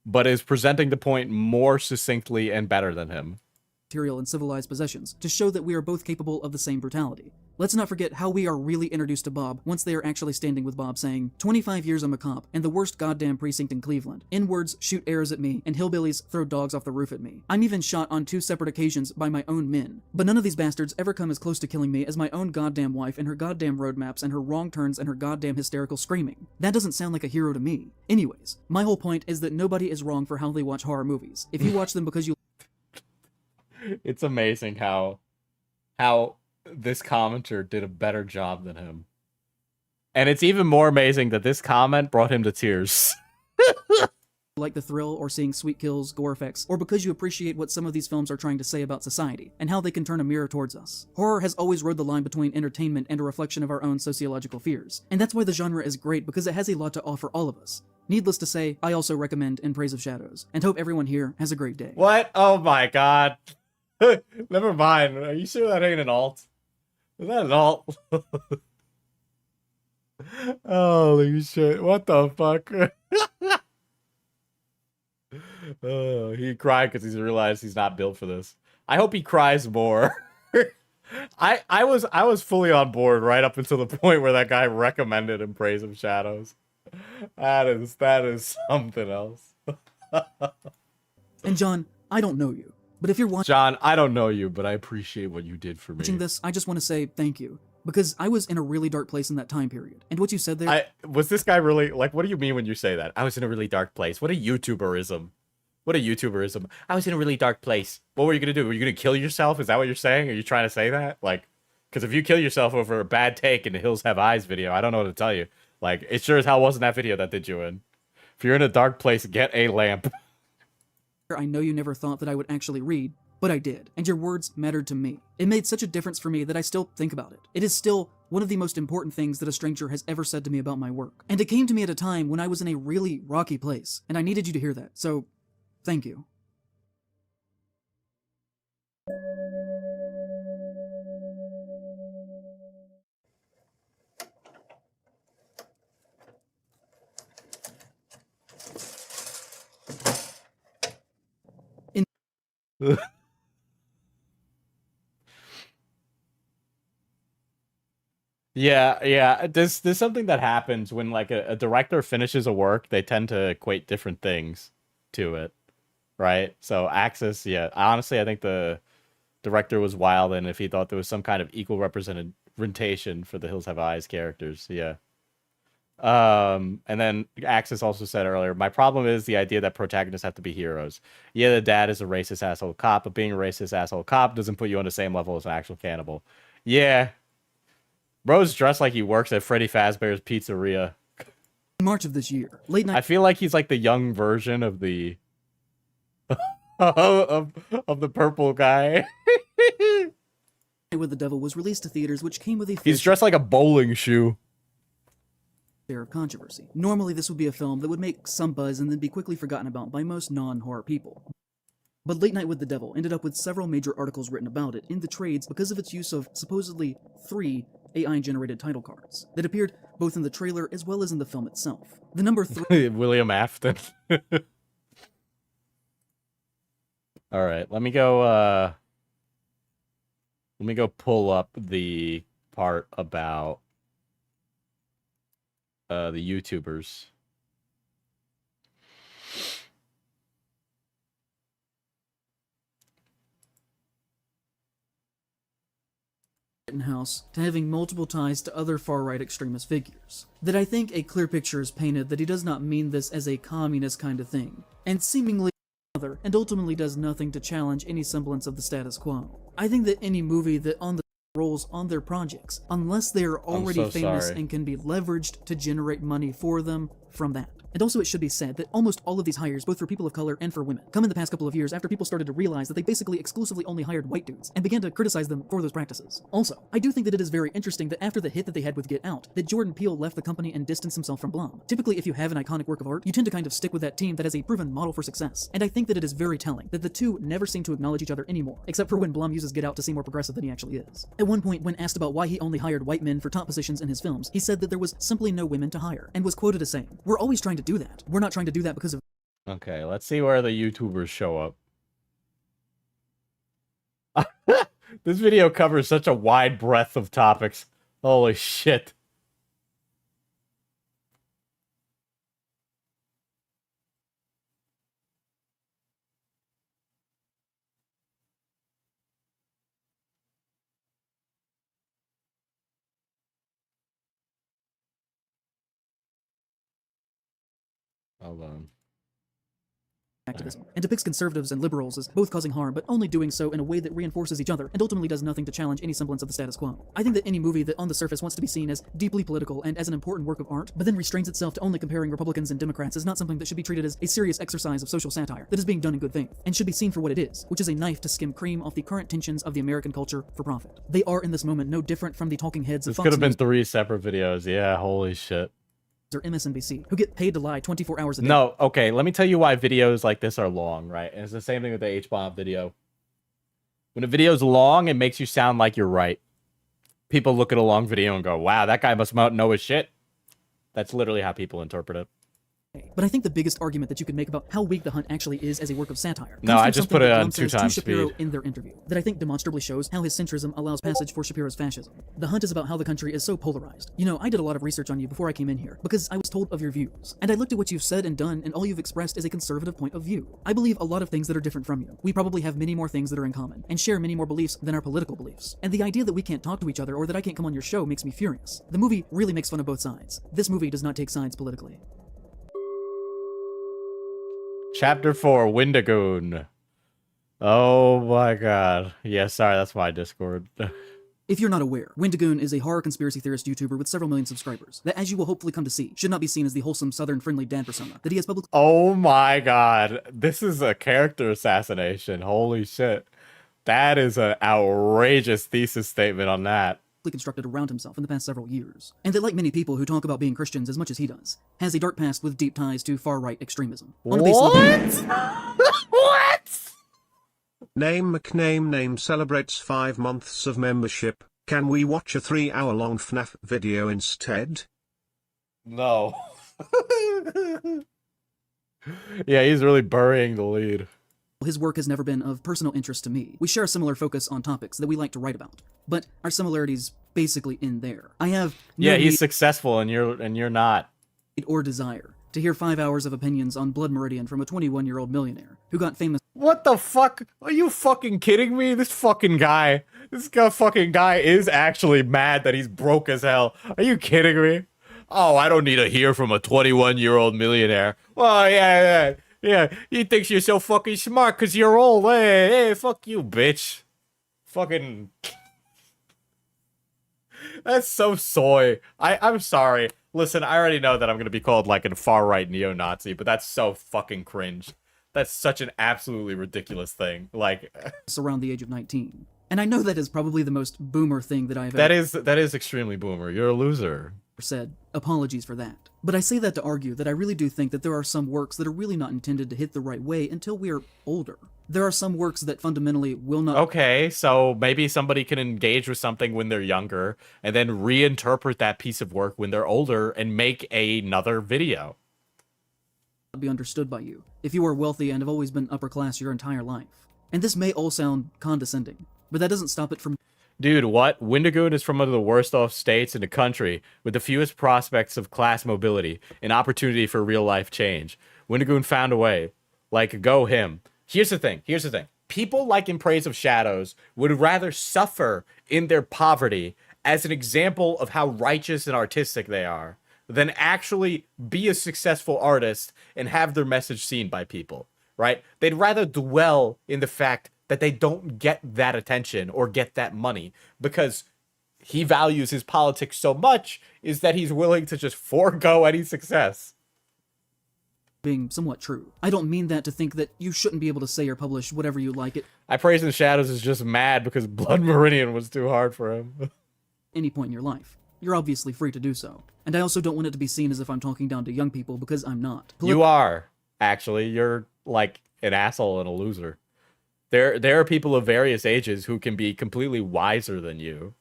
but is presenting the point more succinctly and better than him. Material and civilized possessions, to show that we are both capable of the same brutality. Let's not forget how we are really introduced to Bob once they are actually standing with Bob saying, 25 years I'm a cop, and the worst goddamn precinct in Cleveland. N-words shoot arrows at me, and hillbillies throw dogs off the roof at me. I'm even shot on 2 separate occasions by my own men. But none of these bastards ever come as close to killing me as my own goddamn wife and her goddamn roadmaps and her wrong turns and her goddamn hysterical screaming. That doesn't sound like a hero to me. Anyways, my whole point is that nobody is wrong for how they watch horror movies. If you watch them because you It's amazing how this commenter did a better job than him. And it's even more amazing that this comment brought him to tears. like the thrill or seeing sweet kills, gore effects, or because you appreciate what some of these films are trying to say about society and how they can turn a mirror towards us. Horror has always rode the line between entertainment and a reflection of our own sociological fears. And that's why the genre is great, because it has a lot to offer all of us. Needless to say, I also recommend In Praise of Shadows, and hope everyone here has a great day. What? Oh my god. Never mind. Are you sure that ain't an alt? Is that an alt? Holy shit. What the fuck? Oh, he cried because he's realized he's not built for this. I hope he cries more. I was fully on board right up until the point where that guy recommended In Praise of Shadows. That is something else. And John, I don't know you, but if you're watching John, I don't know you, but I appreciate what you did for me. this, I just want to say thank you. Because I was in a really dark place in that time period. And what you said there... Was this guy really... Like, what do you mean when you say that? I was in a really dark place. What a YouTuberism. What a YouTuberism. I was in a really dark place. What were you going to do? Were you going to kill yourself? Is that what you're saying? Are you trying to say that? Like, because if you kill yourself over a bad take in the Hills Have Eyes video, I don't know what to tell you. Like, it sure as hell wasn't that video that did you in. If you're in a dark place, get a lamp. I know you never thought that I would actually read, but I did, and your words mattered to me. It made such a difference for me that I still think about it. It is still one of the most important things that a stranger has ever said to me about my work. And it came to me at a time when I was in a really rocky place, and I needed you to hear that, so thank you. Yeah. There's something that happens when like a director finishes a work, they tend to equate different things to it, right? So Axis, yeah. Honestly, I think the director was wild, and if he thought there was some kind of equal representation for the Hills Have Eyes characters, yeah. And then Axis also said earlier, my problem is the idea that protagonists have to be heroes. Yeah, the dad is a racist asshole cop, but being a racist asshole cop doesn't put you on the same level as an actual cannibal. Yeah. Bro's dressed like he works at Freddy Fazbear's Pizzeria. In March of this year, Late Night I feel like he's like the young version of the of the purple guy. with the Devil was released to theaters, which came with a He's dressed like a bowling shoe. share of controversy. Normally, this would be a film that would make some buzz and then be quickly forgotten about by most non-horror people. But Late Night with the Devil ended up with several major articles written about it in the trades because of its use of supposedly 3 AI-generated title cards that appeared both in the trailer as well as in the film itself. The number 3 William Afton. All right, let me go pull up the part about the YouTubers. House to having multiple ties to other far-right extremist figures. That I think a clear picture is painted that he does not mean this as a communist kind of thing, and seemingly other, and ultimately does nothing to challenge any semblance of the status quo. I think that any movie that on the rolls on their projects, unless they are already so famous sorry. and can be leveraged to generate money for them from that. And also it should be said that almost all of these hires, both for people of color and for women, come in the past couple of years after people started to realize that they basically exclusively only hired white dudes, and began to criticize them for those practices. Also, I do think that it is very interesting that after the hit that they had with Get Out, that Jordan Peele left the company and distanced himself from Blum. Typically, if you have an iconic work of art, you tend to kind of stick with that team that has a proven model for success. And I think that it is very telling that the two never seem to acknowledge each other anymore, except for when Blum uses Get Out to seem more progressive than he actually is. At one point, when asked about why he only hired white men for top positions in his films, he said that there was simply no women to hire, and was quoted as saying, "We're always trying to do that. We're not trying to do that because of..." Okay, let's see where the YouTubers show up. This video covers such a wide breadth of topics. Holy shit. Hold on. Activism, and depicts conservatives and liberals as both causing harm, but only doing so in a way that reinforces each other and ultimately does nothing to challenge any semblance of the status quo. I think that any movie that on the surface wants to be seen as deeply political and as an important work of art, but then restrains itself to only comparing Republicans and Democrats, is not something that should be treated as a serious exercise of social satire that is being done in good faith, and should be seen for what it is, which is a knife to skim cream off the current tensions of the American culture for profit. They are in this moment no different from the talking heads of This Fox could have been News 3 separate videos. Yeah, holy shit. or MSNBC, who get paid to lie 24 hours a day. No, okay, let me tell you why videos like this are long, right? And it's the same thing with the H-bomb video. When a video's long, it makes you sound like you're right. People look at a long video and go, wow, that guy must know his shit. That's literally how people interpret it. But I think the biggest argument that you could make about how weak The Hunt actually is as a work of satire No, comes I from just something put it that on Blum 2 says to times Shapiro speed. in their interview that I think demonstrably shows how his centrism allows passage for Shapiro's fascism. The Hunt is about how the country is so polarized. You know, I did a lot of research on you before I came in here because I was told of your views, and I looked at what you've said and done, and all you've expressed is a conservative point of view. I believe a lot of things that are different from you. We probably have many more things that are in common and share many more beliefs than our political beliefs. And the idea that we can't talk to each other or that I can't come on your show makes me furious. The movie really makes fun of both sides. This movie does not take sides politically. Chapter 4, Wendigoon. Oh my god. Yeah, sorry, that's my Discord. If you're not aware, Wendigoon is a horror conspiracy theorist YouTuber with several million subscribers that, as you will hopefully come to see, should not be seen as the wholesome southern-friendly dad persona that he has publicly Oh my god. This is a character assassination. Holy shit. That is an outrageous thesis statement on that. constructed around himself in the past several years. And that, like many people who talk about being Christians as much as he does, has a dark past with deep ties to far-right extremism. On a base level, What? Name McName Name celebrates 5 months of membership. Can we watch a 3-hour-long FNAF video instead? No. Yeah, he's really burying the lead. his work has never been of personal interest to me. We share a similar focus on topics that we like to write about, but our similarities basically end there. I have no Yeah, he's need successful and you're not. or desire to hear 5 hours of opinions on Blood Meridian from a 21-year-old millionaire who got famous. What the fuck? Are you fucking kidding me? This fucking guy is actually mad that he's broke as hell. Are you kidding me? Oh, I don't need to hear from a 21-year-old millionaire. Well, yeah. He thinks you're so fucking smart because you're old. Hey, fuck you, bitch. Fucking... That's so soy. I'm sorry. Listen, I already know that I'm gonna be called like a far-right neo-Nazi, but that's so fucking cringe. That's such an absolutely ridiculous thing. Like, around the age of 19. And I know that is probably the most boomer thing that I've that is extremely boomer. You're a loser. said. Apologies for that. But I say that to argue that I really do think that there are some works that are really not intended to hit the right way until we're older. There are some works that fundamentally will not Okay, so maybe somebody can engage with something when they're younger and then reinterpret that piece of work when they're older and make another video. be understood by you if you are wealthy and have always been upper class your entire life. And this may all sound condescending, but that doesn't stop it from Dude, what? Wendigoon is from one of the worst off states in the country with the fewest prospects of class mobility and opportunity for real life change. Wendigoon found a way. Like, go him. Here's the thing. People like In Praise of Shadows would rather suffer in their poverty as an example of how righteous and artistic they are than actually be a successful artist and have their message seen by people, right? They'd rather dwell in the fact that they don't get that attention or get that money because he values his politics so much is that he's willing to just forego any success. being somewhat true. I don't mean that to think that you shouldn't be able to say or publish whatever you like at I Praise in the Shadows is just mad because Blood Meridian was too hard for him. any point in your life. You're obviously free to do so. And I also don't want it to be seen as if I'm talking down to young people because I'm not. You are, actually. You're like an asshole and a loser. There are people of various ages who can be completely wiser than you.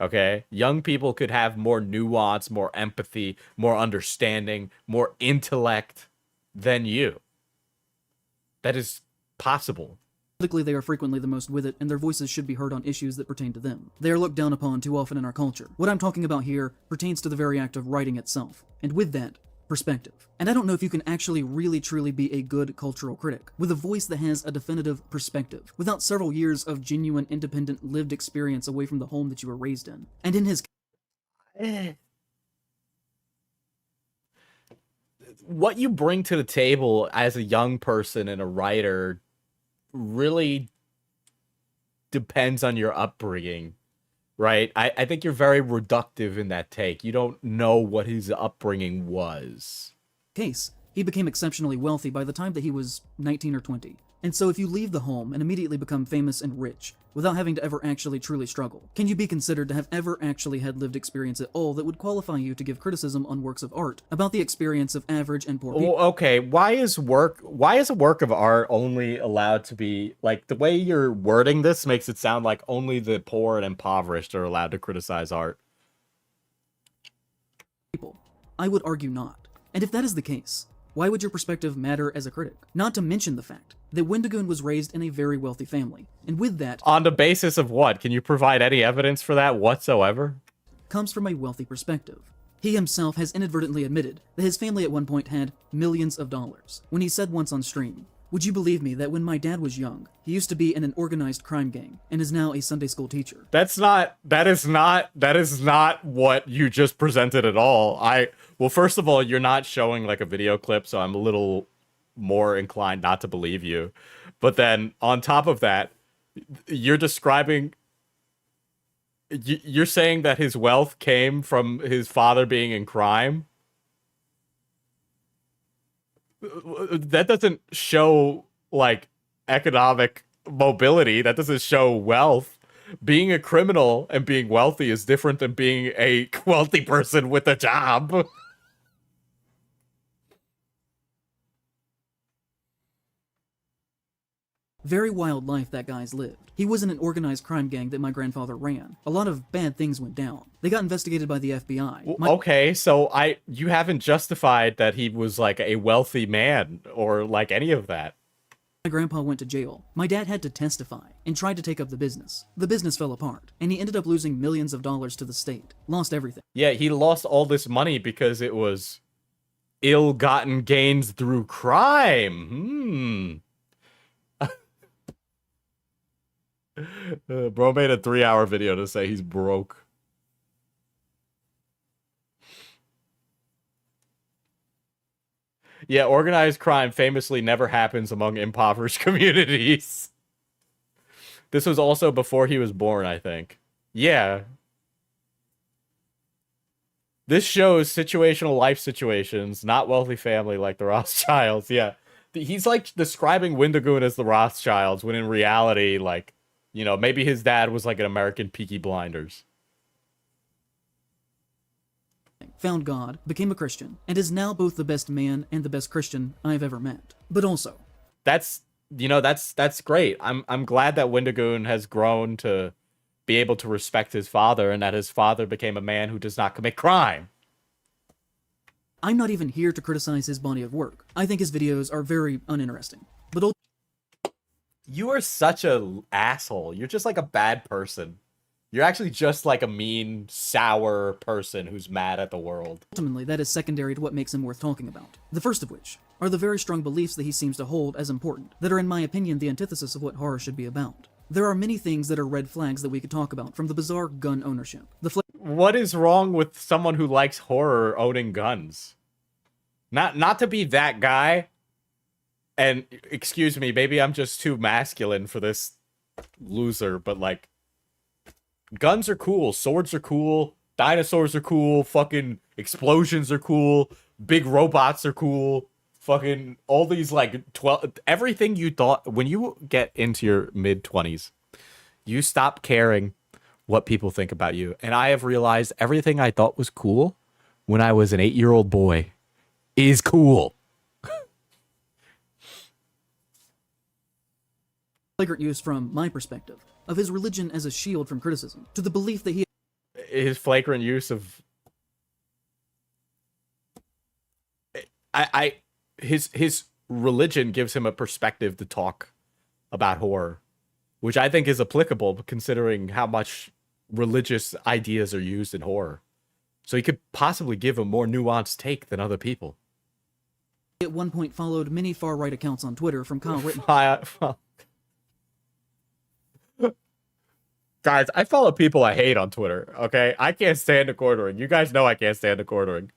Okay? Young people could have more nuance, more empathy, more understanding, more intellect than you. That is possible. Politically, they are frequently the most with it, and their voices should be heard on issues that pertain to them. They are looked down upon too often in our culture. What I'm talking about here pertains to the very act of writing itself, and with that, perspective. And I don't know if you can actually really truly be a good cultural critic, with a voice that has a definitive perspective, without several years of genuine, independent, lived experience away from the home that you were raised in. And in his what you bring to the table as a young person and a writer really depends on your upbringing, right? I think you're very reductive in that take. You don't know what his upbringing was. case, he became exceptionally wealthy by the time that he was 19 or 20. And so if you leave the home and immediately become famous and rich, without having to ever actually truly struggle, can you be considered to have ever actually had lived experience at all that would qualify you to give criticism on works of art about the experience of average and poor people? Well, okay, why is a work of art only allowed to be, like, the way you're wording this makes it sound like only the poor and impoverished are allowed to criticize art. I would argue not. And if that is the case, why would your perspective matter as a critic? Not to mention the fact that Wendigoon was raised in a very wealthy family, and with that On the basis of what? Can you provide any evidence for that whatsoever? comes from a wealthy perspective. He himself has inadvertently admitted that his family at one point had millions of dollars. When he said once on stream, "Would you believe me that when my dad was young, he used to be in an organized crime gang and is now a Sunday school teacher?" That is not what you just presented at all. Well, first of all, you're not showing like a video clip, so I'm a little more inclined not to believe you. But then on top of that, you're saying that his wealth came from his father being in crime. That doesn't show like economic mobility. That doesn't show wealth. Being a criminal and being wealthy is different than being a wealthy person with a job. Very wild life that guy's lived. He was in an organized crime gang that my grandfather ran. A lot of bad things went down. They got investigated by the FBI. Okay, so you haven't justified that he was like a wealthy man or like any of that. My grandpa went to jail. My dad had to testify and tried to take up the business. The business fell apart, and he ended up losing millions of dollars to the state. Lost everything. Yeah, he lost all this money because it was ill-gotten gains through crime. Bro made a 3-hour video to say he's broke. Yeah, organized crime famously never happens among impoverished communities. This was also before he was born, I think. Yeah. This shows situational life situations, not wealthy family like the Rothschilds. Yeah. He's like describing Wendigoon as the Rothschilds when in reality, like, you know, maybe his dad was like an American Peaky Blinders. Found God, became a Christian, and is now both the best man and the best Christian I've ever met. But also, That's, you know, that's great. I'm glad that Wendigoon has grown to be able to respect his father and that his father became a man who does not commit crime. I'm not even here to criticize his body of work. I think his videos are very uninteresting. But You are such a asshole. You're just like a bad person. You're actually just like a mean, sour person who's mad at the world. ultimately, that is secondary to what makes him worth talking about. The first of which are the very strong beliefs that he seems to hold as important, that are in my opinion the antithesis of what horror should be about. There are many things that are red flags that we could talk about, from the bizarre gun ownership, the What is wrong with someone who likes horror owning guns? Not to be that guy. And excuse me, maybe I'm just too masculine for this loser, but like, guns are cool, swords are cool, dinosaurs are cool, fucking explosions are cool, big robots are cool, fucking all these like 12, everything you thought when you get into your mid-20s, you stop caring what people think about you. And I have realized everything I thought was cool when I was an 8-year-old boy is cool. flagrant use from my perspective of his religion as a shield from criticism, to the belief that he His flagrant use of his religion gives him a perspective to talk about horror, which I think is applicable considering how much religious ideas are used in horror. So he could possibly give a more nuanced take than other people. at one point followed many far-right accounts on Twitter from Kyle Rittenhouse. Guys, I follow people I hate on Twitter, okay? I can't stand the quartering. You guys know I can't stand the quartering.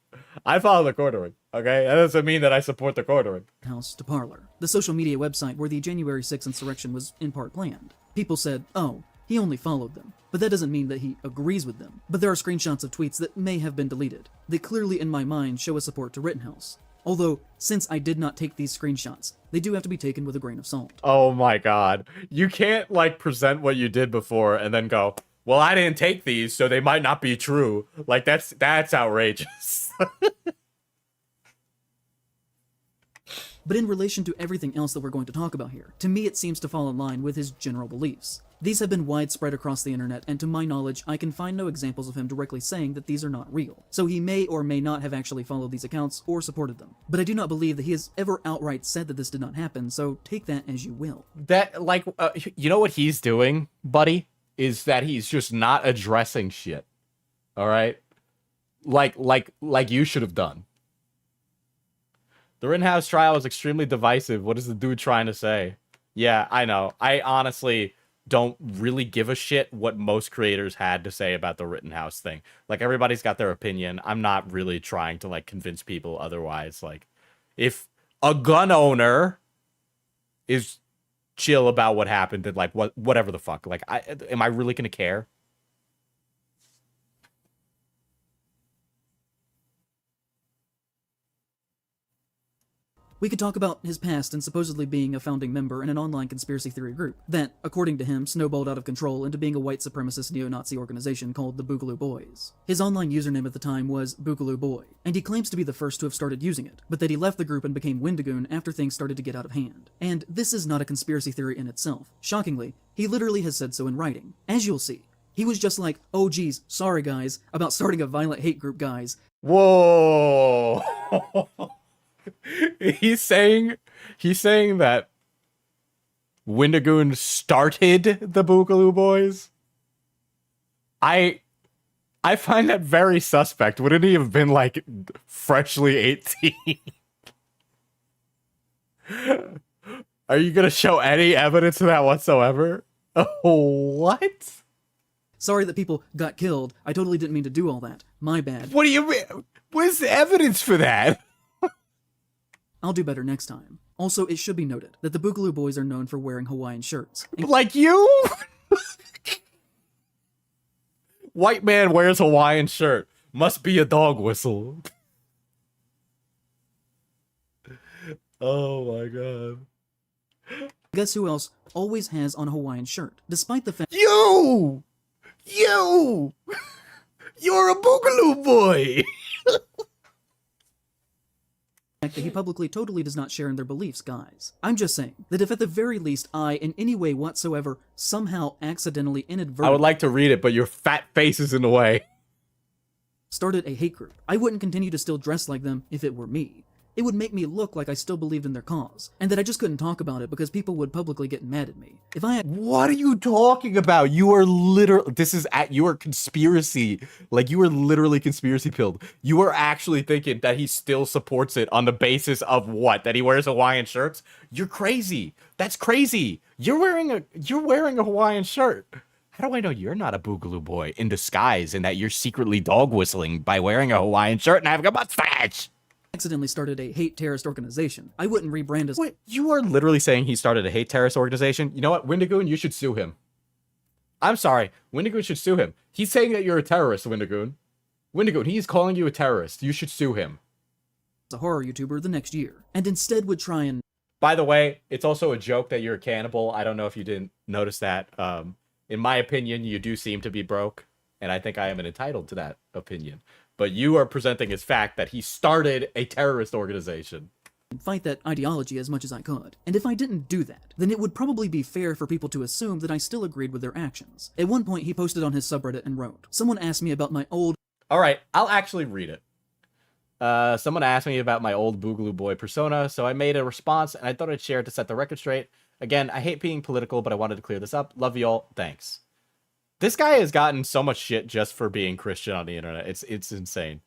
I follow the quartering, okay? That doesn't mean that I support the quartering. House to Parler, the social media website where the January 6th insurrection was in part planned. People said, oh, he only followed them, but that doesn't mean that he agrees with them. But there are screenshots of tweets that may have been deleted. They clearly, in my mind, show a support to Rittenhouse. Although, since I did not take these screenshots, they do have to be taken with a grain of salt. Oh my god. You can't, like, present what you did before and then go, well, I didn't take these, so they might not be true. Like, that's outrageous. But in relation to everything else that we're going to talk about here, to me it seems to fall in line with his general beliefs. These have been widespread across the internet, and to my knowledge, I can find no examples of him directly saying that these are not real. So he may or may not have actually followed these accounts or supported them. But I do not believe that he has ever outright said that this did not happen, so take that as you will. That, like, you know what he's doing, buddy? Is that he's just not addressing shit. All right? Like you should have done. The Rittenhouse trial is extremely divisive. What is the dude trying to say? Yeah, I know. I honestly don't really give a shit what most creators had to say about the Rittenhouse thing. Like, everybody's got their opinion. I'm not really trying to, like, convince people otherwise. Like, if a gun owner is chill about what happened, then, like, whatever the fuck. Like, am I really gonna care? We could talk about his past and supposedly being a founding member in an online conspiracy theory group that, according to him, snowballed out of control into being a white supremacist neo-Nazi organization called the Boogaloo Boys. His online username at the time was Boogaloo Boy, and he claims to be the first to have started using it, but that he left the group and became Wendigoon after things started to get out of hand. And this is not a conspiracy theory in itself. Shockingly, he literally has said so in writing. As you'll see, he was just like, oh geez, sorry guys, about starting a violent hate group, guys. Whoa. He's saying that Wendigoon started the Boogaloo Boys. I find that very suspect. Wouldn't he have been like freshly 18? Are you gonna show any evidence of that whatsoever? What? Sorry that people got killed. I totally didn't mean to do all that. My bad. What do you mean? Where's the evidence for that? I'll do better next time. Also, it should be noted that the Boogaloo Boys are known for wearing Hawaiian shirts. Like you? White man wears Hawaiian shirt. Must be a dog whistle. Oh my god. Guess who else always has on a Hawaiian shirt, despite the fact You! You! You're a boogaloo boy! that he publicly totally does not share in their beliefs, guys. I'm just saying that if at the very least I, in any way whatsoever, somehow accidentally inadvertently I would like to read it, but your fat face is in the way. started a hate group, I wouldn't continue to still dress like them if it were me. It would make me look like I still believed in their cause, and that I just couldn't talk about it because people would publicly get mad at me. If I had What are you talking about? You are literally, you are conspiracy. Like, you are literally conspiracy pilled. You are actually thinking that he still supports it on the basis of what? That he wears Hawaiian shirts? You're crazy. That's crazy. You're wearing a Hawaiian shirt. How do I know you're not a boogaloo boy in disguise and that you're secretly dog whistling by wearing a Hawaiian shirt and having a mustache? accidentally started a hate terrorist organization, I wouldn't rebrand as Wait, you are literally saying he started a hate terrorist organization? You know what, Wendigoon, you should sue him. I'm sorry, Wendigoon should sue him. He's saying that you're a terrorist, Wendigoon. Wendigoon, he's calling you a terrorist. You should sue him. a horror YouTuber the next year, and instead would try and By the way, it's also a joke that you're a cannibal. I don't know if you didn't notice that. In my opinion, you do seem to be broke, and I think I am entitled to that opinion. But you are presenting as fact that he started a terrorist organization. fight that ideology as much as I could. And if I didn't do that, then it would probably be fair for people to assume that I still agreed with their actions. At one point, he posted on his subreddit and wrote, "Someone asked me about my old All right, I'll actually read it. Someone asked me about my old Boogaloo Boy persona, so I made a response, and I thought I'd share it to set the record straight. Again, I hate being political, but I wanted to clear this up. Love y'all. Thanks." This guy has gotten so much shit just for being Christian on the internet. It's insane.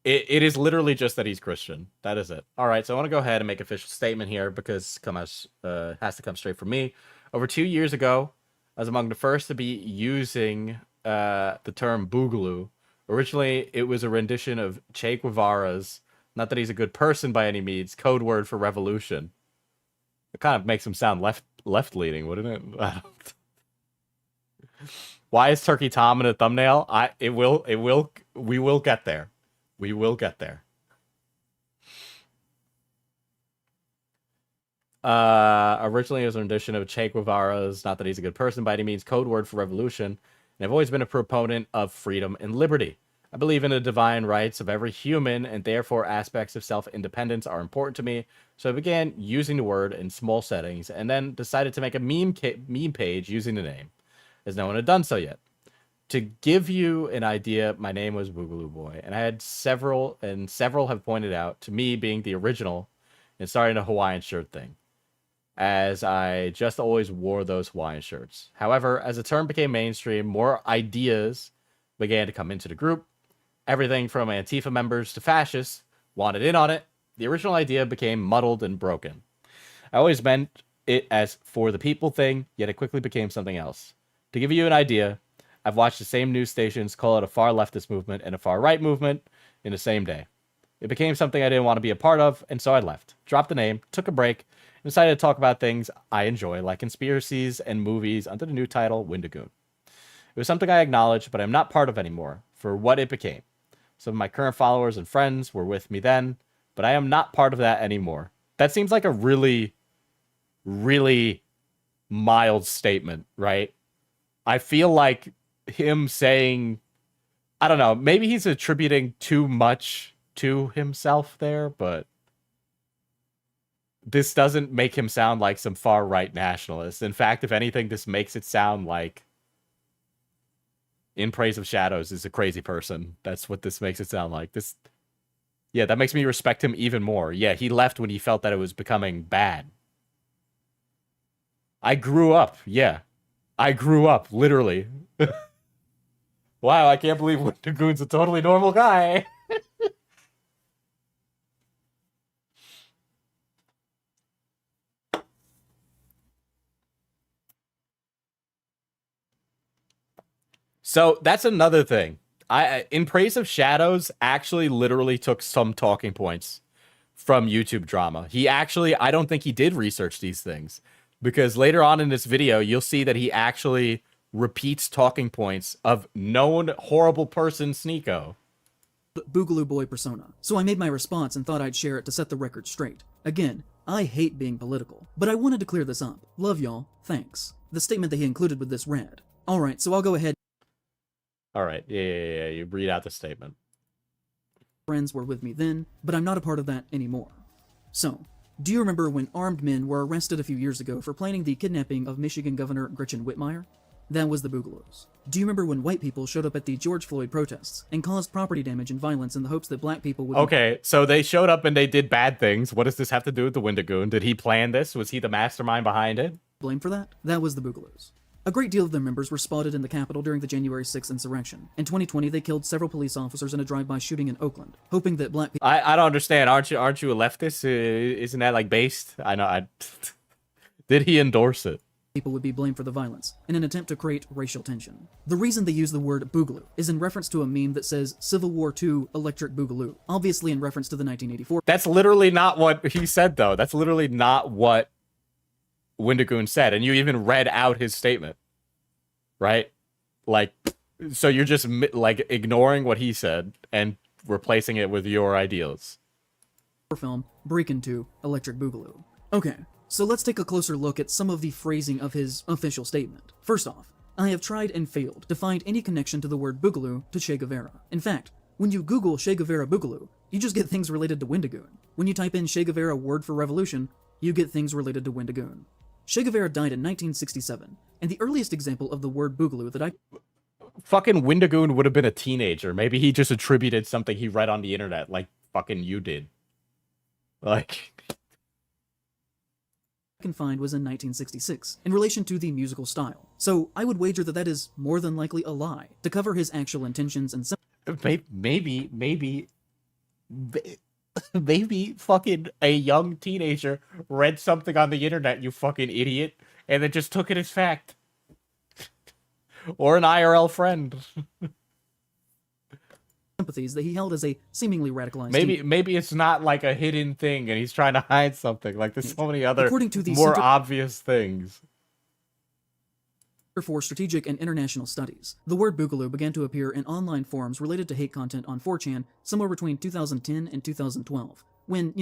It is literally just that he's Christian. That is it. All right, so I want to go ahead and make an official statement here because it has to come straight from me. Over 2 years ago, I was among the first to be using the term boogaloo. Originally, it was a rendition of Che Guevara's, not that he's a good person by any means, code word for revolution. It kind of makes him sound left-leaning, wouldn't it? Why is Turkey Tom in a thumbnail? We will get there. We will get there. Originally, it was a rendition of Che Guevara's, not that he's a good person by any means, code word for revolution. And I've always been a proponent of freedom and liberty. I believe in the divine rights of every human, and therefore aspects of self-independence are important to me. So I began using the word in small settings, and then decided to make a meme page using the name, as no one had done so yet. To give you an idea, my name was Boogaloo Boy, and I had several have pointed out to me being the original and starting a Hawaiian shirt thing, as I just always wore those Hawaiian shirts. However, as the term became mainstream, more ideas began to come into the group. Everything from Antifa members to fascists wanted in on it. The original idea became muddled and broken. I always meant it as for the people thing, yet it quickly became something else. To give you an idea, I've watched the same news stations call it a far leftist movement and a far right movement in the same day. It became something I didn't want to be a part of, and so I left. Dropped the name, took a break, and decided to talk about things I enjoy, like conspiracies and movies, under the new title, Wendigoon. It was something I acknowledged, but I'm not part of anymore, for what it became. Some of my current followers and friends were with me then, but I am not part of that anymore. That seems like a really, really mild statement, right? I feel like him saying, I don't know, maybe he's attributing too much to himself there, but this doesn't make him sound like some far-right nationalist. In fact, if anything, this makes it sound like In Praise of Shadows is a crazy person. That's what this makes it sound like. Yeah, that makes me respect him even more. Yeah, he left when he felt that it was becoming bad. I grew up. Yeah. I grew up, literally. Wow, I can't believe Wendigoon's a totally normal guy. So that's another thing. In Praise of Shadows actually literally took some talking points from YouTube drama. I don't think he did research these things, because later on in this video, you'll see that he actually repeats talking points of known horrible person Sneeko. Boogaloo Boy persona, so I made my response and thought I'd share it to set the record straight. Again, I hate being political, but I wanted to clear this up. Love y'all, thanks. The statement that he included with this read. Alright, so I'll go ahead. Alright, yeah, you read out the statement. Friends were with me then, but I'm not a part of that anymore. So, do you remember when armed men were arrested a few years ago for planning the kidnapping of Michigan Governor Gretchen Whitmire? That was the Boogaloos. Do you remember when white people showed up at the George Floyd protests and caused property damage and violence in the hopes that black people would... Okay, so they showed up and they did bad things. What does this have to do with the Wendigoon? Did he plan this? Was he the mastermind behind it? Blamed for that? That was the Boogaloos. A great deal of their members were spotted in the Capitol during the January 6th insurrection. In 2020, they killed several police officers in a drive-by shooting in Oakland, hoping that black people... I don't understand. Aren't you a leftist? Isn't that like based? I know. Did he endorse it? People would be blamed for the violence in an attempt to create racial tension. The reason they use the word boogaloo is in reference to a meme that says Civil War II Electric Boogaloo, obviously in reference to the 1984. That's literally not what he said, though. That's literally not what Wendigoon said, and you even read out his statement, right? Like, so you're just like ignoring what he said and replacing it with your ideals. Film Breakin' 2 Electric Boogaloo. Okay. So let's take a closer look at some of the phrasing of his official statement. First off, I have tried and failed to find any connection to the word boogaloo to Che Guevara. In fact, when you Google Che Guevara boogaloo, you just get things related to Wendigoon. When you type in Che Guevara word for revolution, you get things related to Wendigoon. Che Guevara died in 1967, and the earliest example of the word boogaloo that I... Fucking Wendigoon would have been a teenager. Maybe he just attributed something he read on the internet like fucking you did. Like... can find was in 1966, in relation to the musical style. So I would wager that that is more than likely a lie, to cover his actual intentions and maybe fucking a young teenager read something on the internet, you fucking idiot, and then just took it as fact. Or an IRL friend. sympathies that he held as a seemingly radicalized maybe it's not like a hidden thing and he's trying to hide something. Like there's so many other According to the more obvious things. For Strategic and International Studies, the word boogaloo began to appear in online forums related to hate content on 4chan somewhere between 2010 and 2012, when,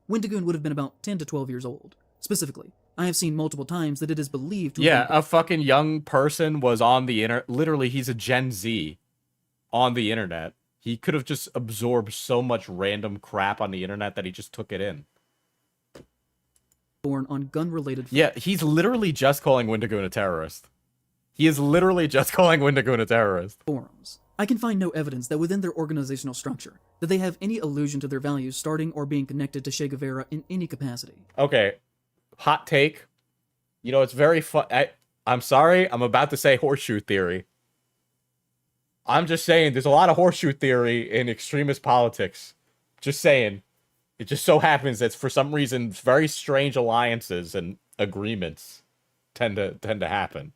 Wendigoon would have been about 10 to 12 years old. Specifically, I have seen multiple times that it is believed to have been... a fucking young person was on the internet. Literally, he's a Gen Z on the internet. He could have just absorbed so much random crap on the internet that he just took it in. Born on gun-related... Yeah, he's literally just calling Wendigoon a terrorist. He is literally just calling Wendigoon a terrorist. Forums. I can find no evidence that within their organizational structure, that they have any allusion to their values starting or being connected to Che Guevara in any capacity. Okay, hot take. It's very fun. I'm sorry, I'm about to say horseshoe theory. I'm just saying, there's a lot of horseshoe theory in extremist politics. Just saying. It just so happens that for some reason, very strange alliances and agreements tend to happen.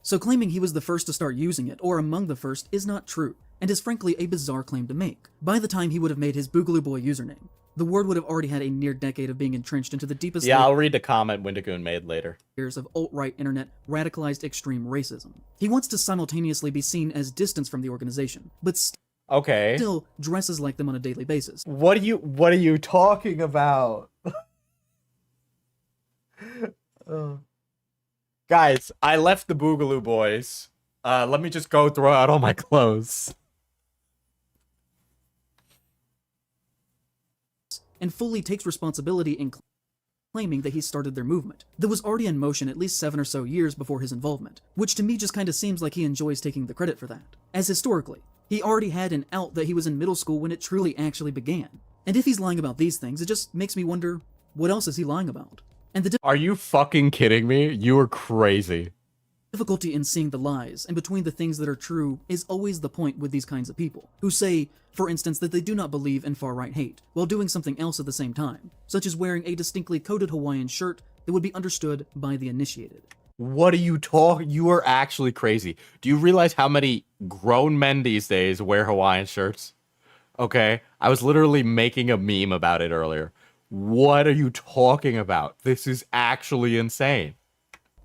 So claiming he was the first to start using it, or among the first, is not true, and is frankly a bizarre claim to make. By the time he would have made his Boogaloo Boy username, the word would have already had a near decade of being entrenched into the deepest... Yeah, I'll read the comment Wendigoon made later. ...layers of alt-right internet radicalized extreme racism. He wants to simultaneously be seen as distant from the organization, but still dresses like them on a daily basis. What are you talking about? Guys, I left the Boogaloo Boys. Let me just go throw out all my clothes. And fully takes responsibility in claiming that he started their movement that was already in motion at least 7 or so years before his involvement, which to me just kinda seems like he enjoys taking the credit for that, as historically, he already had an out that he was in middle school when it truly actually began. And if he's lying about these things, it just makes me wonder, what else is he lying about? And Are you fucking kidding me? You are crazy. Difficulty in seeing the lies and between the things that are true is always the point with these kinds of people, who say, for instance, that they do not believe in far-right hate, while doing something else at the same time, such as wearing a distinctly coded Hawaiian shirt that would be understood by the initiated. What are you talking? You are actually crazy. Do you realize how many grown men these days wear Hawaiian shirts? Okay, I was literally making a meme about it earlier. What are you talking about? This is actually insane.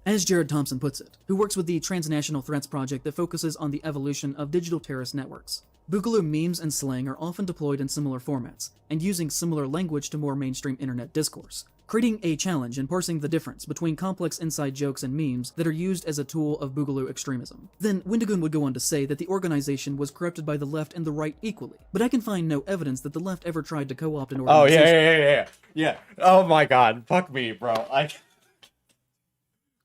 as Jared Thompson puts it, who works with the Transnational Threats Project that focuses on the evolution of digital terrorist networks. Boogaloo memes and slang are often deployed in similar formats, and using similar language to more mainstream internet discourse, creating a challenge in parsing the difference between complex inside jokes and memes that are used as a tool of Boogaloo extremism. Then, Wendigoon would go on to say that the organization was corrupted by the left and the right equally, but I can find no evidence that the left ever tried to co-opt an Oh, organization. yeah. Oh my god. Fuck me, bro.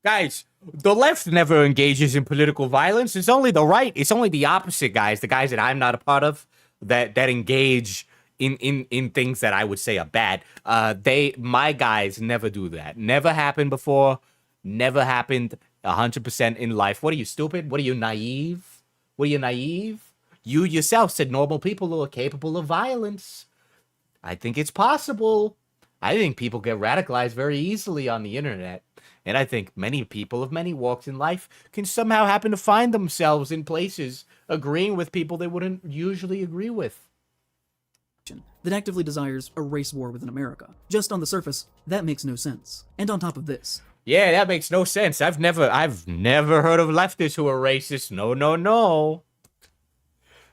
Guys, the left never engages in political violence. It's only the right. It's only the opposite, guys. The guys that I'm not a part of that engage in things that I would say are bad. My guys never do that. Never happened before. Never happened 100% in life. What are you, stupid? What are you, naive? What are you, naive? You yourself said normal people are capable of violence. I think it's possible. I think people get radicalized very easily on the internet. And I think many people of many walks in life can somehow happen to find themselves in places agreeing with people they wouldn't usually agree with. That actively desires a race war within America. Just on the surface, that makes no sense. And on top of this, Yeah, that makes no sense. I've never heard of leftists who are racist. No.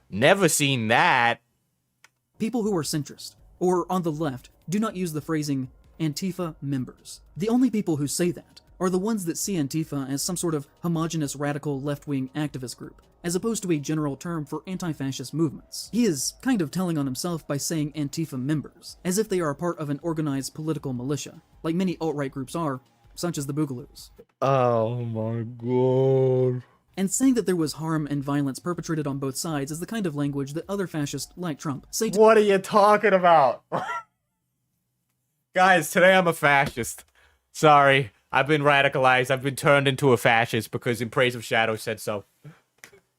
Never seen that. people who are centrist, or on the left, do not use the phrasing Antifa members. The only people who say that are the ones that see Antifa as some sort of homogenous radical left-wing activist group, as opposed to a general term for anti-fascist movements. He is kind of telling on himself by saying Antifa members, as if they are a part of an organized political militia, like many alt-right groups are, such as the Boogaloos. Oh my god. And saying that there was harm and violence perpetrated on both sides is the kind of language that other fascists, like Trump, say to What are you talking about? Guys, today I'm a fascist. Sorry, I've been radicalized. I've been turned into a fascist because In Praise of Shadow said so.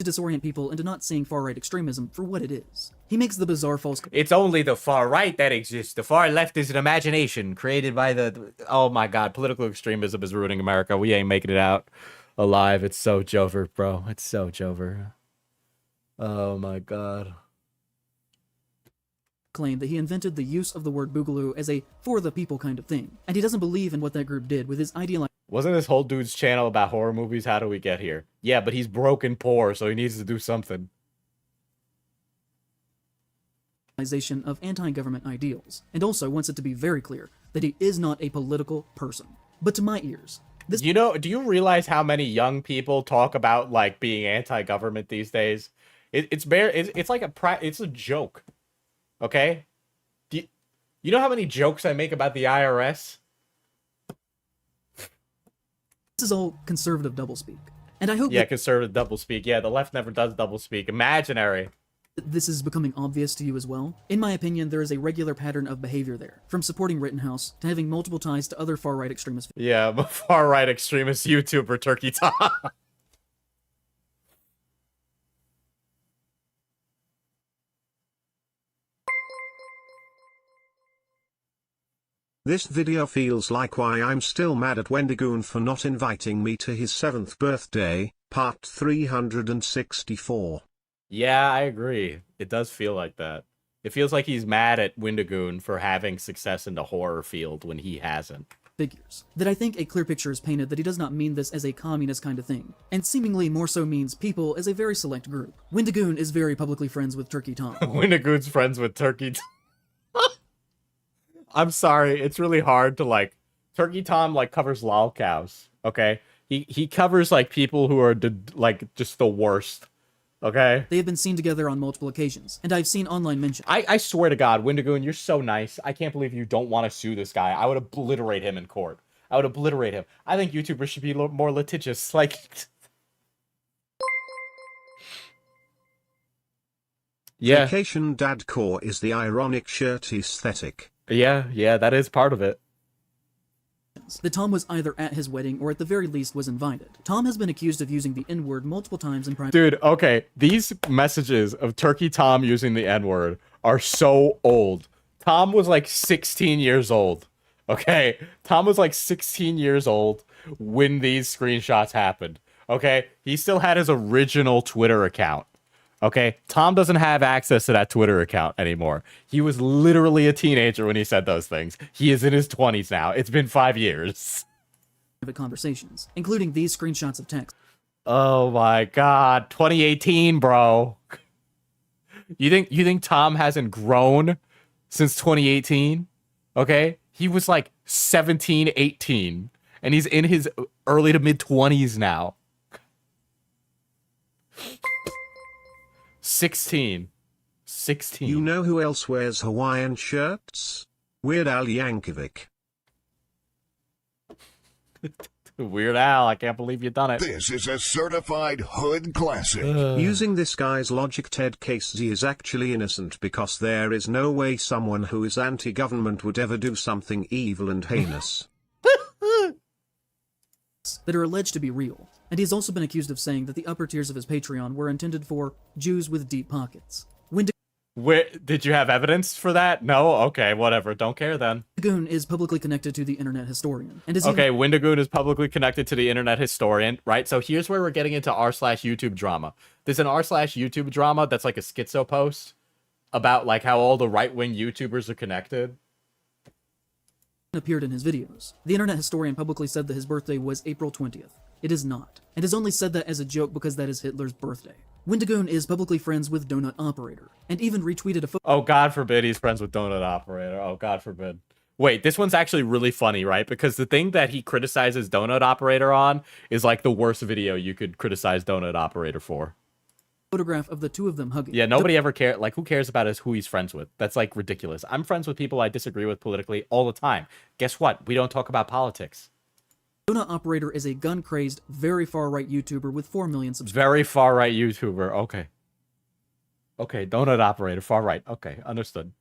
disorient people into not seeing far-right extremism for what it is. He makes the bizarre false It's only the far right that exists. The far left is an imagination created by the... Oh my god, political extremism is ruining America. We ain't making it out alive. It's so Jover, bro. It's so Jover. Oh my god. claim that he invented the use of the word boogaloo as a for-the-people kind of thing, and he doesn't believe in what that group did with his Wasn't this whole dude's channel about horror movies? How do we get here? Yeah, but he's broke and poor, so he needs to do something. idealization of anti-government ideals, and also wants it to be very clear that he is not a political person. But to my ears, this You know, do you realize how many young people talk about like being anti-government these days? It's like it's a joke. Okay? You know how many jokes I make about the IRS? is all conservative doublespeak, and I hope Yeah, that conservative doublespeak. Yeah, the left never does doublespeak. Imaginary. this is becoming obvious to you as well. In my opinion, there is a regular pattern of behavior there, from supporting Rittenhouse to having multiple ties to other far-right extremist Yeah, but far-right extremist YouTuber Turkey Tom. This video feels like why I'm still mad at Wendigoon for not inviting me to his 7th birthday, part 364. Yeah, I agree. It does feel like that. It feels like he's mad at Wendigoon for having success in the horror field when he hasn't. figures. That I think a clear picture is painted that he does not mean this as a communist kind of thing, and seemingly more so means people as a very select group. Wendigoon is very publicly friends with Turkey Tom. Wendigoon's friends with Turkey I'm sorry, it's really hard to like... Turkey Tom like covers lol cows, okay? He covers like people who are like just the worst, okay? They have been seen together on multiple occasions, and I've seen online mention. I swear to God, Wendigoon, you're so nice. I can't believe you don't want to sue this guy. I would obliterate him in court. I would obliterate him. I think YouTubers should be more litigious. Like... Yeah. Vacation Dad Core is the ironic shirt aesthetic. Yeah, that is part of it. That Tom was either at his wedding or at the very least was invited. Tom has been accused of using the N-word multiple times in private. Dude, okay, these messages of Turkey Tom using the N-word are so old. Tom was like 16 years old, okay? Tom was like 16 years old when these screenshots happened, okay? He still had his original Twitter account, okay? Tom doesn't have access to that Twitter account anymore. He was literally a teenager when he said those things. He is in his 20s now. It's been 5 years. conversations, including these screenshots of text. Oh my god, 2018, bro. You think Tom hasn't grown since 2018? Okay? He was like 17, 18, and he's in his early to mid 20s now. 16. You know who else wears Hawaiian shirts? Weird Al Yankovic. Weird Al, I can't believe you've done it. This is a certified hood classic. Using this guy's logic, Ted Casey is actually innocent because there is no way someone who is anti-government would ever do something evil and heinous. That are alleged to be real, and he's also been accused of saying that the upper tiers of his Patreon were intended for Jews with deep pockets. Where did you have evidence for that? No? Okay, whatever. Don't care then. Wendigoon is publicly connected to the internet historian, and is Okay, Wendigoon is publicly connected to the internet historian, right? So here's where we're getting into r/YouTube drama. There's an r/YouTube drama that's like a schizo post about like how all the right-wing YouTubers are connected. appeared in his videos. The internet historian publicly said that his birthday was April 20th. It is not, and has only said that as a joke because that is Hitler's birthday. Wendigoon is publicly friends with Donut Operator, and even retweeted a photo. Oh, God forbid he's friends with Donut Operator. Oh, God forbid. Wait, this one's actually really funny, right? Because the thing that he criticizes Donut Operator on is like the worst video you could criticize Donut Operator for. Photograph of the two of them hugging. Yeah, nobody ever cares. Like, who cares about who he's friends with? That's like ridiculous. I'm friends with people I disagree with politically all the time. Guess what? We don't talk about politics. Donut Operator is a gun-crazed, very far-right YouTuber with 4 million subscribers. Very far-right YouTuber. Okay. Okay, Donut Operator, far-right. Okay, understood.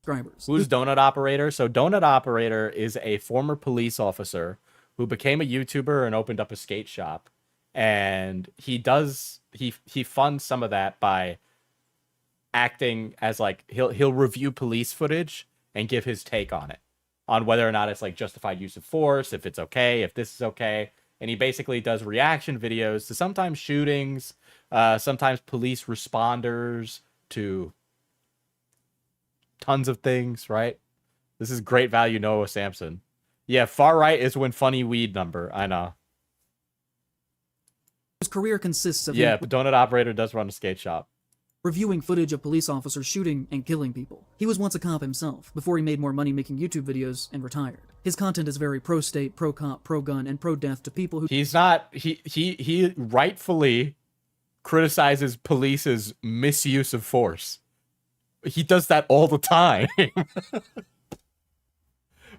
Who's Donut Operator? So Donut Operator is a former police officer who became a YouTuber and opened up a skate shop. And he funds some of that by acting as like he'll review police footage and give his take on it, on whether or not it's like justified use of force, if it's okay, if this is okay. And he basically does reaction videos to sometimes shootings, sometimes police responders to tons of things, right? This is great value, Noah Sampson. Yeah, far right is when funny weed number. I know. His career consists of but Donut Operator does run a skate shop. Reviewing footage of police officers shooting and killing people. He was once a cop himself, before he made more money making YouTube videos and retired. His content is very pro-state, pro-cop, pro-gun, and pro-death to people who... He's not... He rightfully criticizes police's misuse of force. He does that all the time.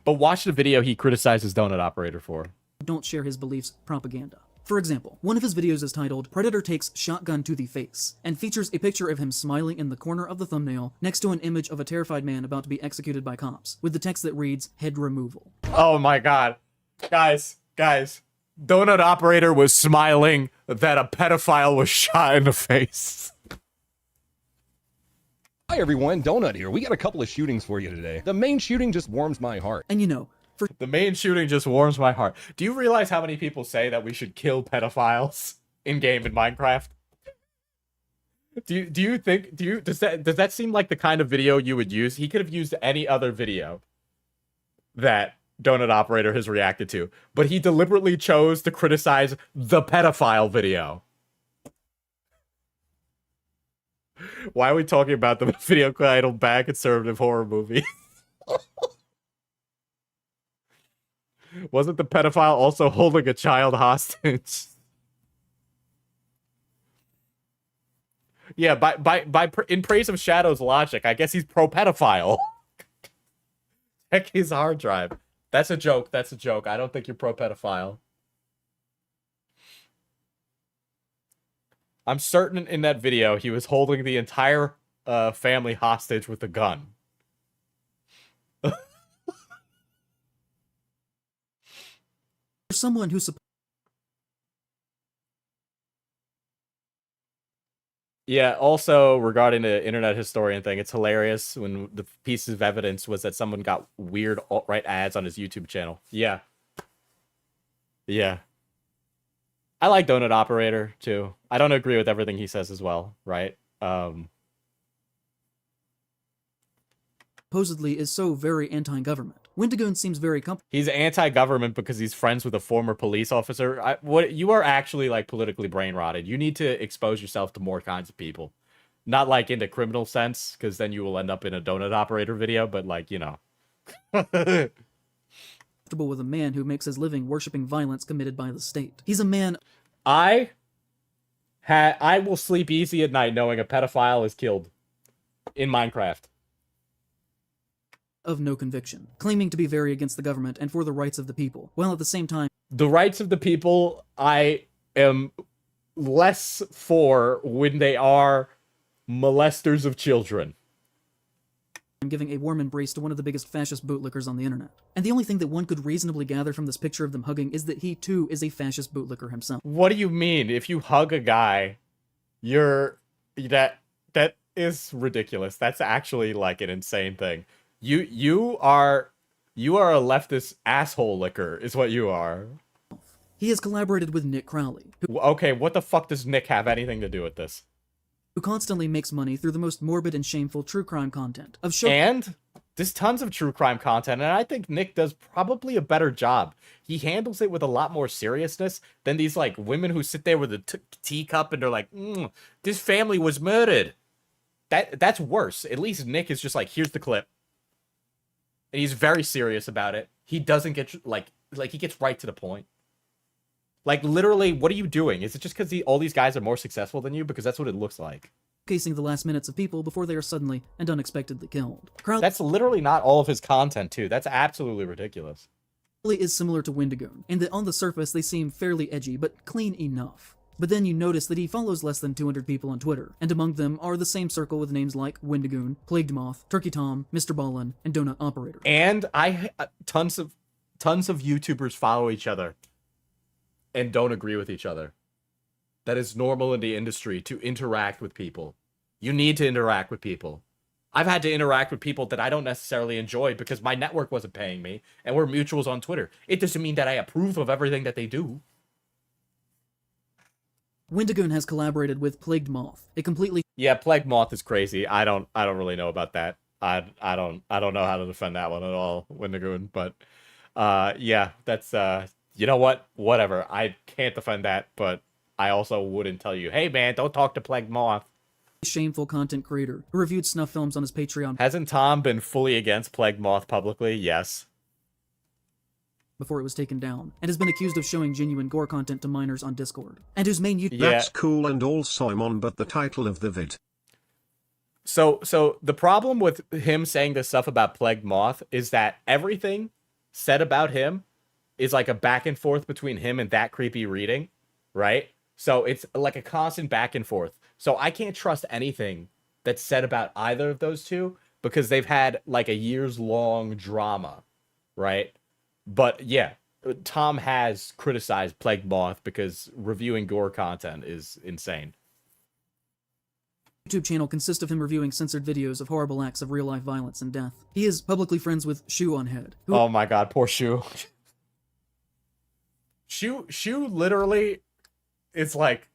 But watch the video he criticizes Donut Operator for. Don't share his beliefs propaganda. For example, one of his videos is titled Predator Takes Shotgun to the Face, and features a picture of him smiling in the corner of the thumbnail next to an image of a terrified man about to be executed by cops, with the text that reads, head removal. Oh my god. Guys. Donut Operator was smiling that a pedophile was shot in the face. Hi everyone, Donut here. We got a couple of shootings for you today. The main shooting just warms my heart. And you know, the main shooting just warms my heart. Do you realize how many people say that we should kill pedophiles in-game in Minecraft? Does that seem like the kind of video you would use? He could have used any other video that Donut Operator has reacted to, but he deliberately chose to criticize the pedophile video. Why are we talking about the video titled Bad Conservative Horror Movie? Wasn't the pedophile also holding a child hostage? Yeah, in praise of Shadow's logic, I guess he's pro-pedophile. Check his hard drive. That's a joke. That's a joke. I don't think you're pro-pedophile. I'm certain in that video he was holding the entire family hostage with a gun. someone who Yeah, also regarding the internet historian thing, it's hilarious when the piece of evidence was that someone got weird alt-right ads on his YouTube channel. Yeah. I like Donut Operator, too. I don't agree with everything he says as well, right? Supposedly is so very anti-government. Wendigoon seems very comfortable He's anti-government because he's friends with a former police officer. You are actually like politically brain rotted. You need to expose yourself to more kinds of people. Not like in the criminal sense, because then you will end up in a donut operator video, but like, you know. with a man who makes his living worshipping violence committed by the state. He's a man I will sleep easy at night knowing a pedophile is killed in Minecraft. of no conviction, claiming to be very against the government and for the rights of the people, while at the same time The rights of the people I am less for when they are molesters of children. giving a warm embrace to one of the biggest fascist bootlickers on the internet. And the only thing that one could reasonably gather from this picture of them hugging is that he too is a fascist bootlicker himself. What do you mean? If you hug a guy, that is ridiculous. That's actually like an insane thing. You are a leftist asshole licker, is what you are. He has collaborated with Nick Crowley, Okay, what the fuck does Nick have anything to do with this? who constantly makes money through the most morbid and shameful true crime content of show. And there's tons of true crime content, and I think Nick does probably a better job. He handles it with a lot more seriousness than these like women who sit there with a teacup and they're like, "This family was murdered." That's worse. At least Nick is just like, "Here's the clip," and he's very serious about it. He doesn't get like he gets right to the point. Like, literally, what are you doing? Is it just because all these guys are more successful than you? Because that's what it looks like. Showcasing the last minutes of people before they are suddenly and unexpectedly killed. Crowley That's literally not all of his content, too. That's absolutely ridiculous. is similar to Wendigoon, in that on the surface they seem fairly edgy, but clean enough. But then you notice that he follows less than 200 people on Twitter, and among them are the same circle with names like Wendigoon, Plagued Moth, Turkey Tom, Mr. Ballin, and Donut Operator. And tons of YouTubers follow each other and don't agree with each other. That is normal in the industry to interact with people. You need to interact with people. I've had to interact with people that I don't necessarily enjoy because my network wasn't paying me, and we're mutuals on Twitter. It doesn't mean that I approve of everything that they do. Wendigoon has collaborated with Plagued Moth, a completely Yeah, Plague Moth is crazy. I don't really know about that. I don't know how to defend that one at all, Wendigoon, but yeah, that's you know what? Whatever. I can't defend that, but I also wouldn't tell you, "Hey man, don't talk to Plague Moth." shameful content creator who reviewed snuff films on his Patreon Hasn't Tom been fully against Plague Moth publicly? Yes. before it was taken down, and has been accused of showing genuine gore content to minors on Discord, and whose main YouTube Yeah. That's cool and all Simon, but the title of the vid. So the problem with him saying this stuff about Plague Moth is that everything said about him is like a back and forth between him and that creepy reading, right? So it's like a constant back and forth. So I can't trust anything that's said about either of those two because they've had like a years long drama, right? But yeah, Tom has criticized Plague Moth because reviewing gore content is insane. YouTube channel consists of him reviewing censored videos of horrible acts of real-life violence and death. He is publicly friends with Shoe on Head, who Oh my god, poor Shoe. Shoe literally, it's like,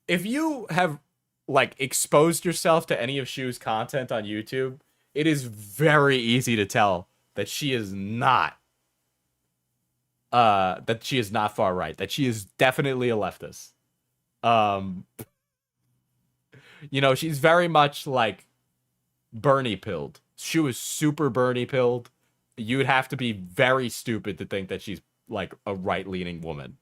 if you have like exposed yourself to any of Shoe's content on YouTube, it is very easy to tell that she is not far right, that she is definitely a leftist. You know, she's very much like Bernie pilled. She was super Bernie pilled. You'd have to be very stupid to think that she's like a right-leaning woman.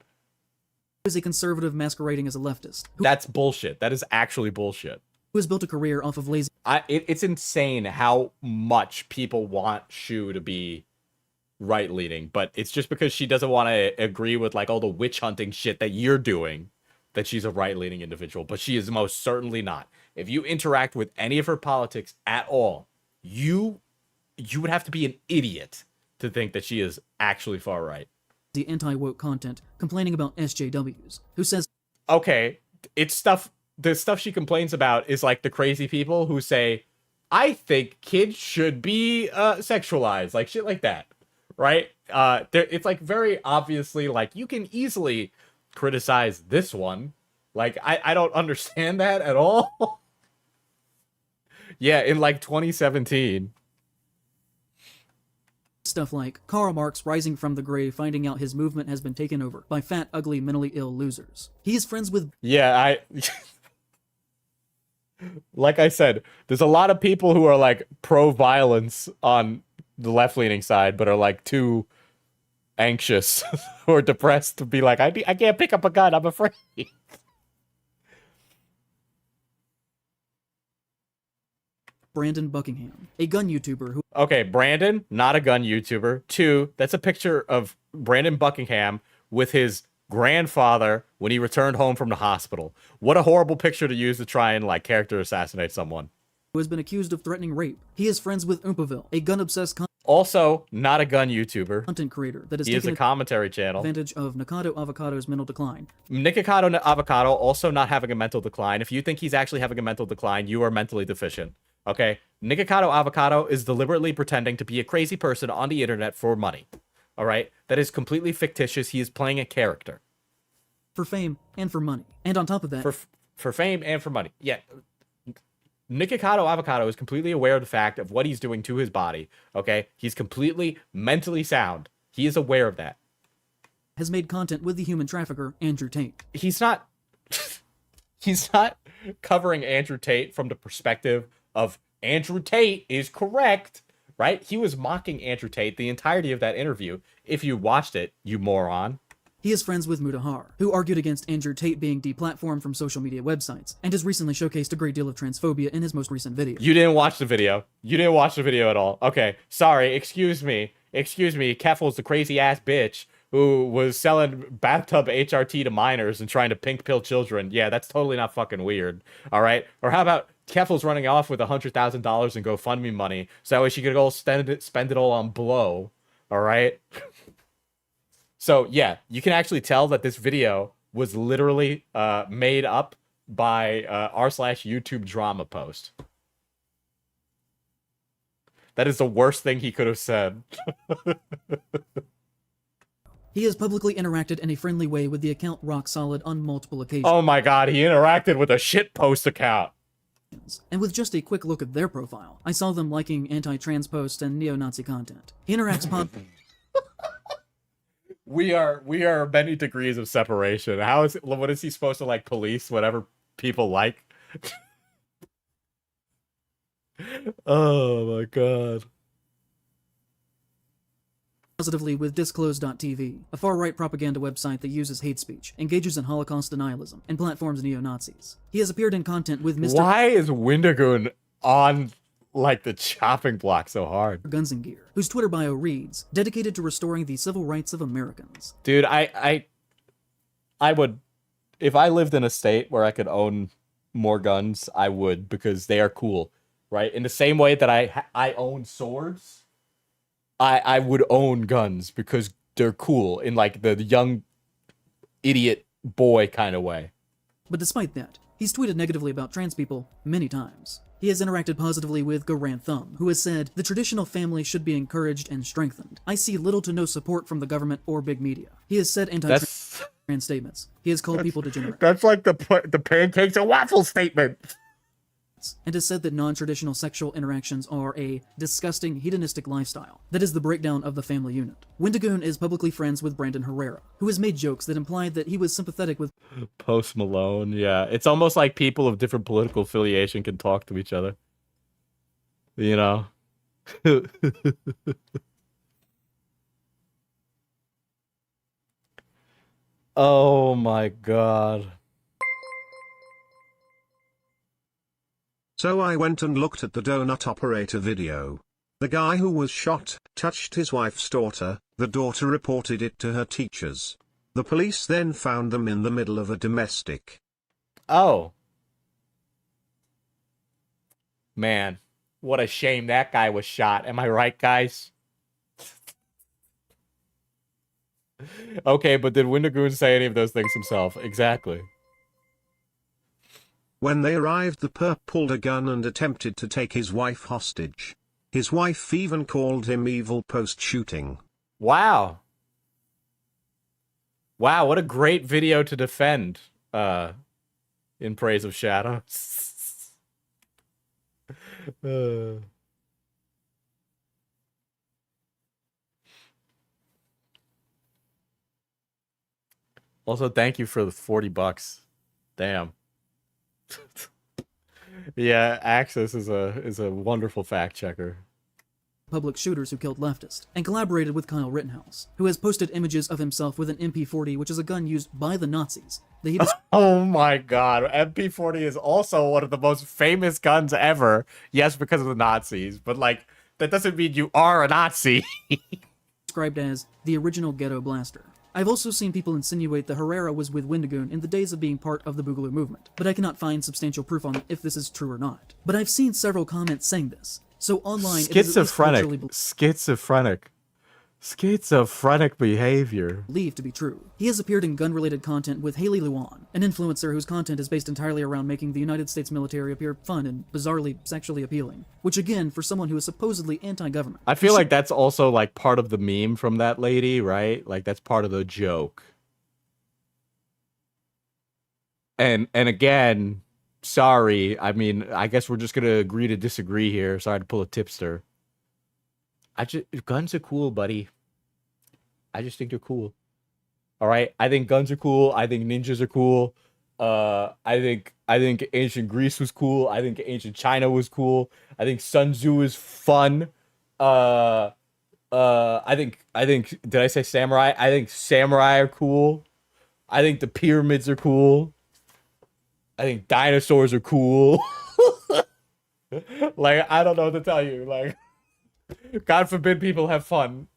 is a conservative masquerading as a leftist, who That's bullshit. That is actually bullshit. has built a career off of lazy It's insane how much people want Shu to be right-leaning, but it's just because she doesn't want to agree with like all the witch hunting shit that you're doing that she's a right-leaning individual, but she is most certainly not. If you interact with any of her politics at all, you would have to be an idiot to think that she is actually far right. anti-woke content, complaining about SJWs, who says Okay, it's stuff. The stuff she complains about is like the crazy people who say, "I think kids should be sexualized," like shit like that, right? It's like very obviously like you can easily criticize this one. Like I don't understand that at all. Yeah, in like 2017. stuff like Karl Marx rising from the grave, finding out his movement has been taken over by fat, ugly, mentally ill losers. He is friends with Yeah, like I said, there's a lot of people who are like pro-violence on the left-leaning side, but are like too anxious or depressed to be like, I can't pick up a gun, I'm afraid. Brandon Buckingham, a gun YouTuber who Okay, Brandon, not a gun YouTuber. 2, that's a picture of Brandon Buckingham with his grandfather when he returned home from the hospital. What a horrible picture to use to try and like character assassinate someone. has been accused of threatening rape. He is friends with Oompaville, a gun-obsessed Also, not a gun YouTuber. content creator that has He is taken a commentary channel. advantage of Nikocado Avocado's mental decline. Nikocado Avocado also not having a mental decline. If you think he's actually having a mental decline, you are mentally deficient. Okay? Nikocado Avocado is deliberately pretending to be a crazy person on the internet for money. All right? That is completely fictitious. He is playing a character. For fame and for money. And on top of that, For fame and for money. Yeah. Nikocado Avocado is completely aware of the fact of what he's doing to his body. Okay? He's completely mentally sound. He is aware of that. has made content with the human trafficker, Andrew Tate. He's not he's not covering Andrew Tate from the perspective of Andrew Tate is correct, right? He was mocking Andrew Tate the entirety of that interview. If you watched it, you moron. He is friends with Mutahar, who argued against Andrew Tate being deplatformed from social media websites, and has recently showcased a great deal of transphobia in his most recent video. You didn't watch the video. You didn't watch the video at all. Okay, sorry, excuse me. Keffel's the crazy ass bitch who was selling bathtub HRT to minors and trying to pink pill children. Yeah, that's totally not fucking weird. All right? Or how about Keffel's running off with $100,000 in GoFundMe money so that way she could go spend it all on blow. All right? So, yeah, you can actually tell that this video was literally made up by r/YouTube drama post. That is the worst thing he could have said. He has publicly interacted in a friendly way with the account Rock Solid on multiple occasions. Oh my god, he interacted with a shitpost account. And with just a quick look at their profile, I saw them liking anti-trans posts and neo-Nazi content. He interacts We are many degrees of separation. What is he supposed to like police whatever people like? Oh my god. positively with Disclose.tv, a far-right propaganda website that uses hate speech, engages in Holocaust denialism, and platforms neo-Nazis. He has appeared in content with Mr. Why is Wendigoon on like the chopping block so hard? Guns and Gear, whose Twitter bio reads, dedicated to restoring the civil rights of Americans. Dude, I would, if I lived in a state where I could own more guns, I would, because they are cool, right? In the same way that I own swords, I would own guns because they're cool in like the young idiot boy kind of way. But despite that, he's tweeted negatively about trans people many times. He has interacted positively with Goran Thumb, who has said, the traditional family should be encouraged and strengthened. I see little to no support from the government or big media. He has said anti-trans statements. He has called people degenerate. That's like the pancakes and waffles statement. And has said that non-traditional sexual interactions are a disgusting, hedonistic lifestyle. That is the breakdown of the family unit. Wendigoon is publicly friends with Brandon Herrera, who has made jokes that implied that he was sympathetic with Post Malone, yeah. It's almost like people of different political affiliation can talk to each other. You know? Oh my god. So I went and looked at the donut operator video. The guy who was shot touched his wife's daughter, the daughter reported it to her teachers. The police then found them in the middle of a domestic. Oh. Man, what a shame that guy was shot. Am I right, guys? Okay, but did Wendigoon say any of those things himself? Exactly. When they arrived, the perp pulled a gun and attempted to take his wife hostage. His wife even called him evil post-shooting. Wow. Wow, what a great video to defend in praise of Shadows. Also, thank you for the $40. Damn. Yeah, Axis is a wonderful fact checker. public shooters who killed leftists, and collaborated with Kyle Rittenhouse, who has posted images of himself with an MP40, which is a gun used by the Nazis. That he Oh my god, MP40 is also one of the most famous guns ever. Yes, because of the Nazis, but like, that doesn't mean you are a Nazi. described as the original ghetto blaster. I've also seen people insinuate that Herrera was with Wendigoon in the days of being part of the Boogaloo movement, but I cannot find substantial proof on if this is true or not. But I've seen several comments saying this, so online it is at least culturally Schizophrenic behavior. believed to be true. He has appeared in gun-related content with Haley Luan, an influencer whose content is based entirely around making the United States military appear fun and bizarrely sexually appealing, which again, for someone who is supposedly anti-government. I feel like that's also like part of the meme from that lady, right? Like that's part of the joke. And again, sorry, I mean, I guess we're just gonna agree to disagree here. Sorry to pull a tipster. Guns are cool, buddy. I just think they're cool. All right, I think guns are cool. I think ninjas are cool. I think ancient Greece was cool. I think ancient China was cool. I think Sun Tzu is fun. I think did I say samurai? I think samurai are cool. I think the pyramids are cool. I think dinosaurs are cool. Like, I don't know what to tell you. Like, God forbid people have fun.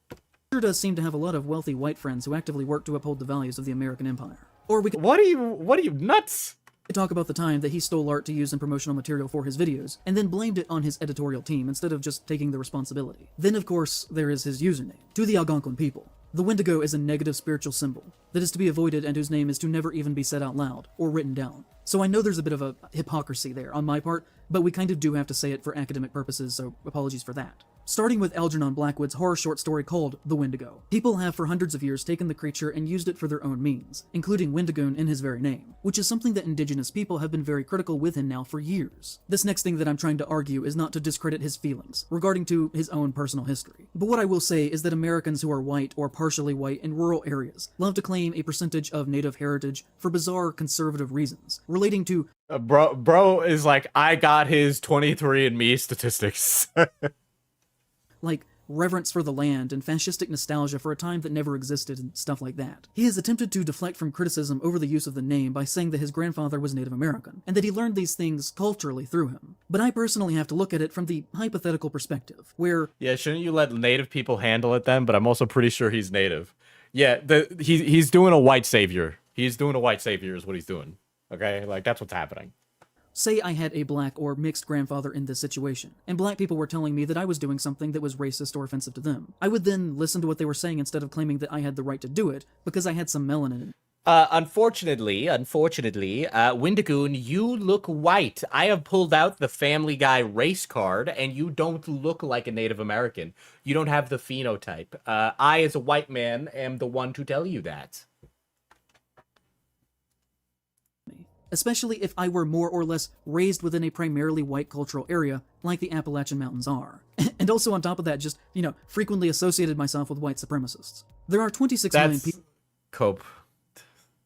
Sure does seem to have a lot of wealthy white friends who actively work to uphold the values of the American empire. Or we could What are you nuts? talk about the time that he stole art to use in promotional material for his videos, and then blamed it on his editorial team instead of just taking the responsibility. Then, of course, there is his username. To the Algonquin people, the Wendigo is a negative spiritual symbol that is to be avoided and whose name is to never even be said out loud or written down. So I know there's a bit of a hypocrisy there on my part, but we kind of do have to say it for academic purposes, so apologies for that. Starting with Algernon Blackwood's horror short story called The Wendigo. People have for hundreds of years taken the creature and used it for their own means, including Wendigoon in his very name, which is something that indigenous people have been very critical with him now for years. This next thing that I'm trying to argue is not to discredit his feelings regarding to his own personal history. But what I will say is that Americans who are white or partially white in rural areas love to claim a percentage of native heritage for bizarre conservative reasons, relating to Bro is like, I got his 23andMe statistics. like reverence for the land and fascistic nostalgia for a time that never existed and stuff like that. He has attempted to deflect from criticism over the use of the name by saying that his grandfather was Native American, and that he learned these things culturally through him. But I personally have to look at it from the hypothetical perspective, where Yeah, shouldn't you let native people handle it then? But I'm also pretty sure he's native. Yeah, he's doing a white savior. He's doing a white savior is what he's doing. Okay, like that's what's happening. say I had a black or mixed grandfather in this situation, and black people were telling me that I was doing something that was racist or offensive to them. I would then listen to what they were saying instead of claiming that I had the right to do it because I had some melanin in. Unfortunately, Wendigoon, you look white. I have pulled out the Family Guy race card, and you don't look like a Native American. You don't have the phenotype. I, as a white man, am the one to tell you that. Especially if I were more or less raised within a primarily white cultural area, like the Appalachian Mountains are. And also on top of that, just, frequently associated myself with white supremacists. There are 26 million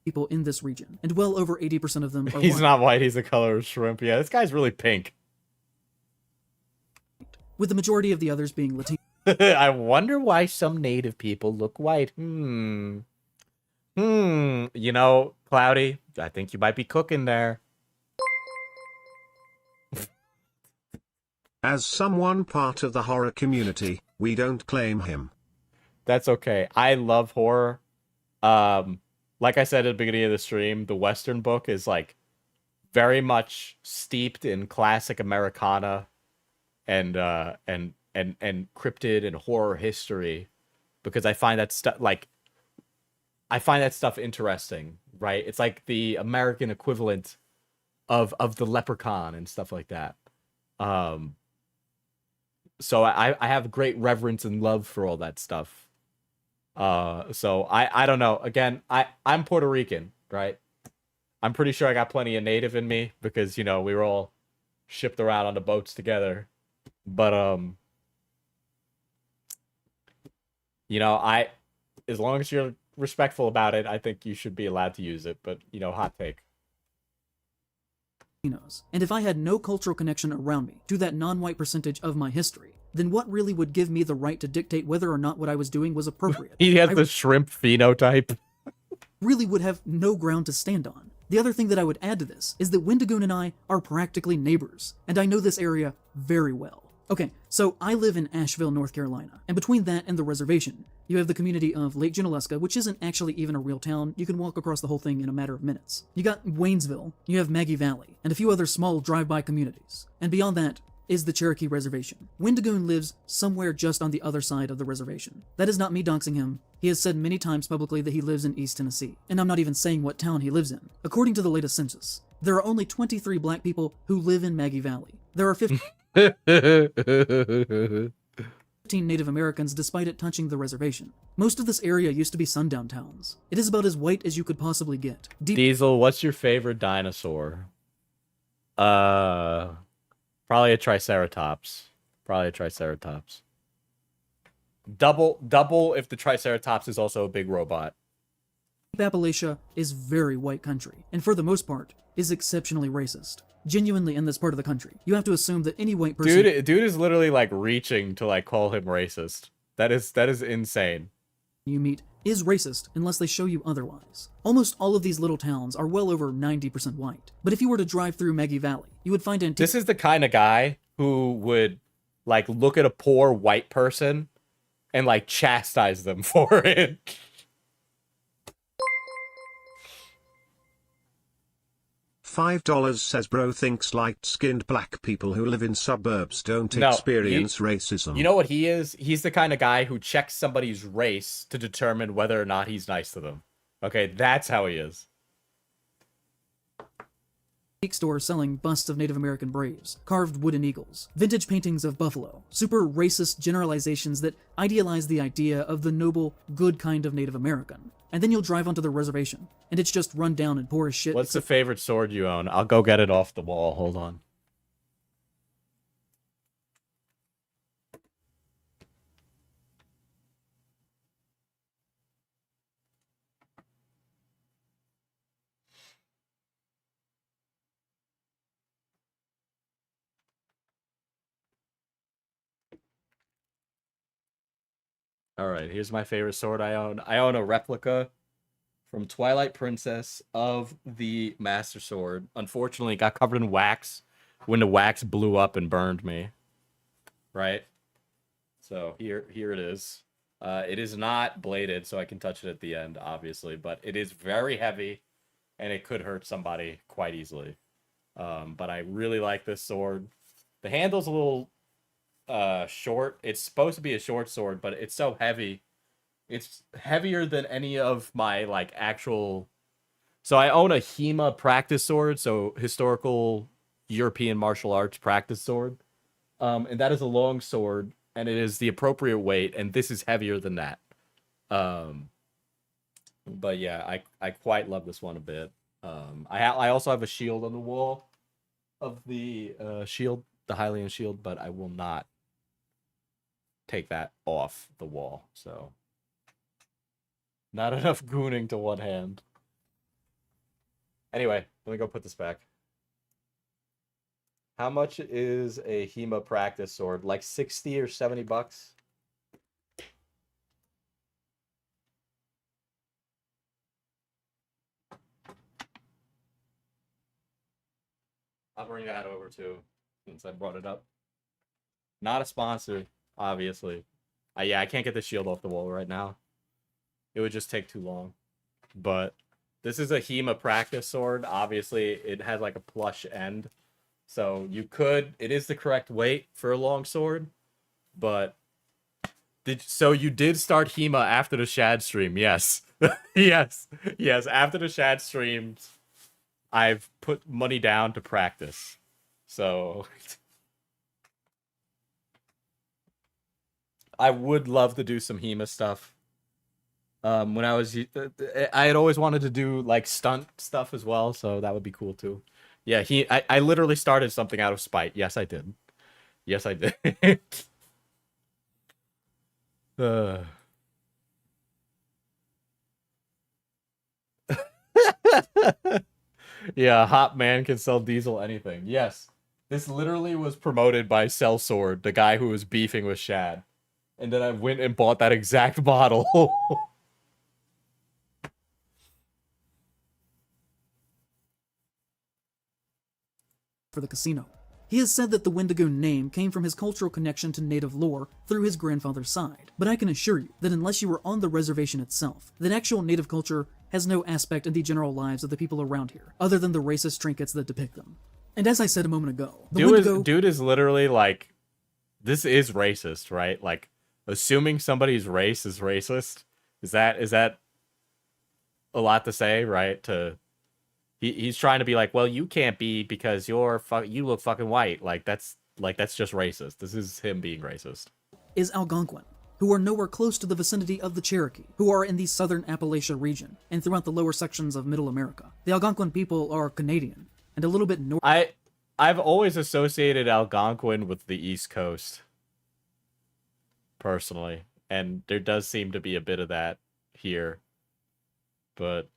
people in this region, and well over 80% of them are He's white. not white, he's the color of shrimp. Yeah, this guy's really pink. With the majority of the others being Latino. I wonder why some native people look white. Cloudy, I think you might be cooking there. As someone part of the horror community, we don't claim him. That's okay. I love horror. Like I said at the beginning of the stream, the Western book is like very much steeped in classic Americana and cryptid and horror history, because I find that stuff interesting, right? It's like the American equivalent of the Leprechaun and stuff like that. So I have great reverence and love for all that stuff. So I don't know. Again, I'm Puerto Rican, right? I'm pretty sure I got plenty of native in me because, we were all shipped around on the boats together. But as long as you're respectful about it, I think you should be allowed to use it. But you know, hot take. And if I had no cultural connection around me to that non-white percentage of my history, then what really would give me the right to dictate whether or not what I was doing was appropriate? He has the shrimp phenotype. Really would have no ground to stand on. The other thing that I would add to this is that Wendigoon and I are practically neighbors, and I know this area very well. Okay, so I live in Asheville, North Carolina, and between that and the reservation, you have the community of Lake Junaluska, which isn't actually even a real town. You can walk across the whole thing in a matter of minutes. You got Waynesville, you have Maggie Valley, and a few other small drive-by communities. And beyond that is the Cherokee Reservation. Wendigoon lives somewhere just on the other side of the reservation. That is not me doxing him. He has said many times publicly that he lives in East Tennessee, and I'm not even saying what town he lives in. According to the latest census, there are only 23 black people who live in Maggie Valley. There are 15 Native Americans despite it touching the reservation. Most of this area used to be sundown towns. It is about as white as you could possibly get. Diesel, what's your favorite dinosaur? Probably a Triceratops. Double if the Triceratops is also a big robot. Appalachia is very white country, and for the most part, is exceptionally racist. Genuinely in this part of the country, you have to assume that any white person... Dude is literally like reaching to like call him racist. That is insane. You meet is racist unless they show you otherwise. Almost all of these little towns are well over 90% white, but if you were to drive through Maggie Valley, you would find This is the kind of guy who would like look at a poor white person and like chastise them for it. $5 says bro thinks light-skinned black people who live in suburbs don't experience racism. You know what he is? He's the kind of guy who checks somebody's race to determine whether or not he's nice to them. Okay, that's how he is. Store selling busts of Native American braves, carved wooden eagles, vintage paintings of buffalo, super racist generalizations that idealize the idea of the noble, good kind of Native American. And then you'll drive onto the reservation, and it's just run down and poor as shit. What's the favorite sword you own? I'll go get it off the wall. Hold on. All right, here's my favorite sword I own. I own a replica from Twilight Princess of the Master Sword. Unfortunately, it got covered in wax when the wax blew up and burned me. Right? So here it is. It is not bladed, so I can touch it at the end, obviously, but it is very heavy, and it could hurt somebody quite easily. But I really like this sword. The handle's a little short. It's supposed to be a short sword, but it's so heavy. It's heavier than any of my like actual. So I own a HEMA practice sword, so historical European martial arts practice sword, and that is a long sword, and it is the appropriate weight, and this is heavier than that. But yeah, I quite love this one a bit. I also have a shield on the wall of the shield, the Hylian shield, but I will not take that off the wall. So not enough gooning to one hand. Anyway, let me go put this back. How much is a HEMA practice sword? Like 60 or 70 bucks? I'll bring that over too, since I brought it up. Not a sponsor, obviously. Yeah, I can't get the shield off the wall right now. It would just take too long. But this is a HEMA practice sword. Obviously, it has like a plush end. So you could, it is the correct weight for a long sword. But, so you did start HEMA after the Shad stream, yes. yes, after the Shad streams, I've put money down to practice. So I would love to do some HEMA stuff. When I was, I had always wanted to do like stunt stuff as well, so that would be cool too. Yeah, I literally started something out of spite. Yes, I did. Yes, I did. Yeah, hot man can sell diesel anything. Yes. This literally was promoted by Sellsword, the guy who was beefing with Shad. And then I went and bought that exact bottle. for the casino. He has said that the Wendigoon name came from his cultural connection to native lore through his grandfather's side, but I can assure you that unless you were on the reservation itself, that actual native culture has no aspect in the general lives of the people around here, other than the racist trinkets that depict them. And as I said a moment ago, the Wendigo... Dude is literally like, this is racist, right? Like, assuming somebody's race is racist, is that a lot to say, right? He's trying to be like, well, you can't be because you look fucking white. Like that's just racist. This is him being racist. Is Algonquin, who are nowhere close to the vicinity of the Cherokee, who are in the southern Appalachia region and throughout the lower sections of Middle America. The Algonquin people are Canadian and a little bit north. I've always associated Algonquin with the East Coast, personally, and there does seem to be a bit of that here, but.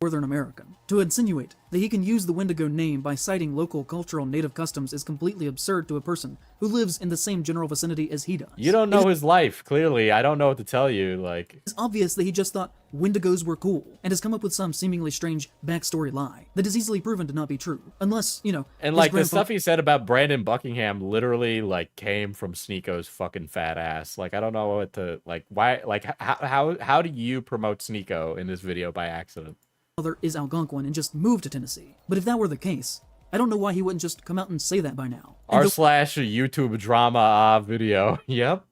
Northern American. To insinuate that he can use the Wendigo name by citing local cultural native customs is completely absurd to a person who lives in the same general vicinity as he does. You don't know his life, clearly. I don't know what to tell you, like... It's obvious that he just thought Wendigos were cool, and has come up with some seemingly strange backstory lie that is easily proven to not be true, unless, you know... And, like, the stuff he said about Brandon Buckingham literally, like, came from Sneeko's fucking fat ass. Like, I don't know what to... Like, why... Like, how do you promote Sneeko in this video by accident? Father is Algonquin and just moved to Tennessee. But if that were the case, I don't know why he wouldn't just come out and say that by now. r/YouTube drama video. Yep.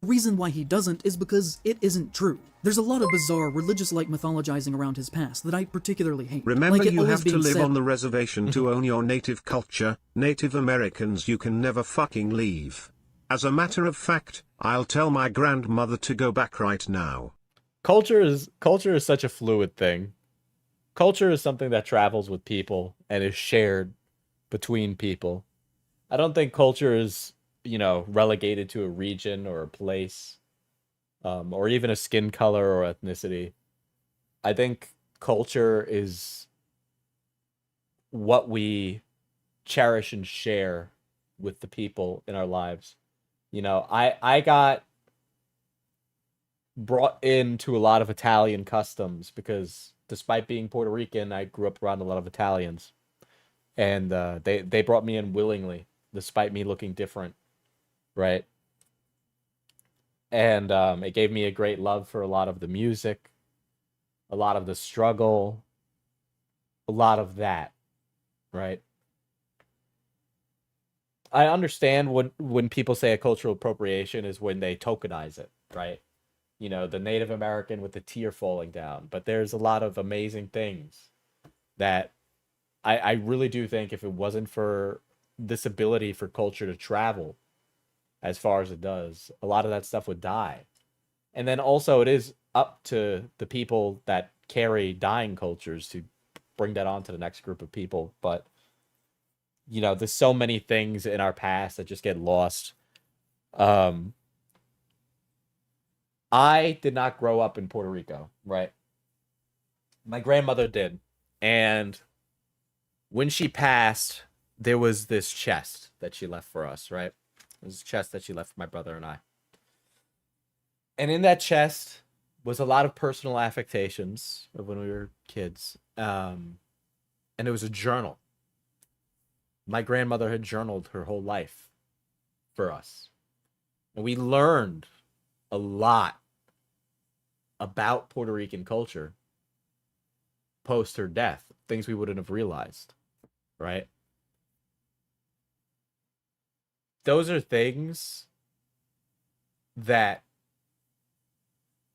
The reason why he doesn't is because it isn't true. There's a lot of bizarre religious-like mythologizing around his past that I particularly hate. Remember, like you have to live on the reservation to own your native culture. Native Americans, you can never fucking leave. As a matter of fact, I'll tell my grandmother to go back right now. Culture is such a fluid thing. Culture is something that travels with people and is shared between people. I don't think culture is, you know, relegated to a region or a place, or even a skin color or ethnicity. I think culture is what we cherish and share with the people in our lives. You know, I got brought into a lot of Italian customs because despite being Puerto Rican, I grew up around a lot of Italians. And they brought me in willingly, despite me looking different, right? And it gave me a great love for a lot of the music, a lot of the struggle, a lot of that, right? I understand when people say a cultural appropriation is when they tokenize it, right? You know, the Native American with the tear falling down. But there's a lot of amazing things that I really do think if it wasn't for this ability for culture to travel as far as it does, a lot of that stuff would die. And then also it is up to the people that carry dying cultures to bring that on to the next group of people. But, you know, there's so many things in our past that just get lost. I did not grow up in Puerto Rico, right? My grandmother did. And when she passed, there was this chest that she left for us, right? It was a chest that she left for my brother and I. And in that chest was a lot of personal affectations of when we were kids. And it was a journal. My grandmother had journaled her whole life for us. And we learned a lot about Puerto Rican culture post her death, things we wouldn't have realized, right? Those are things that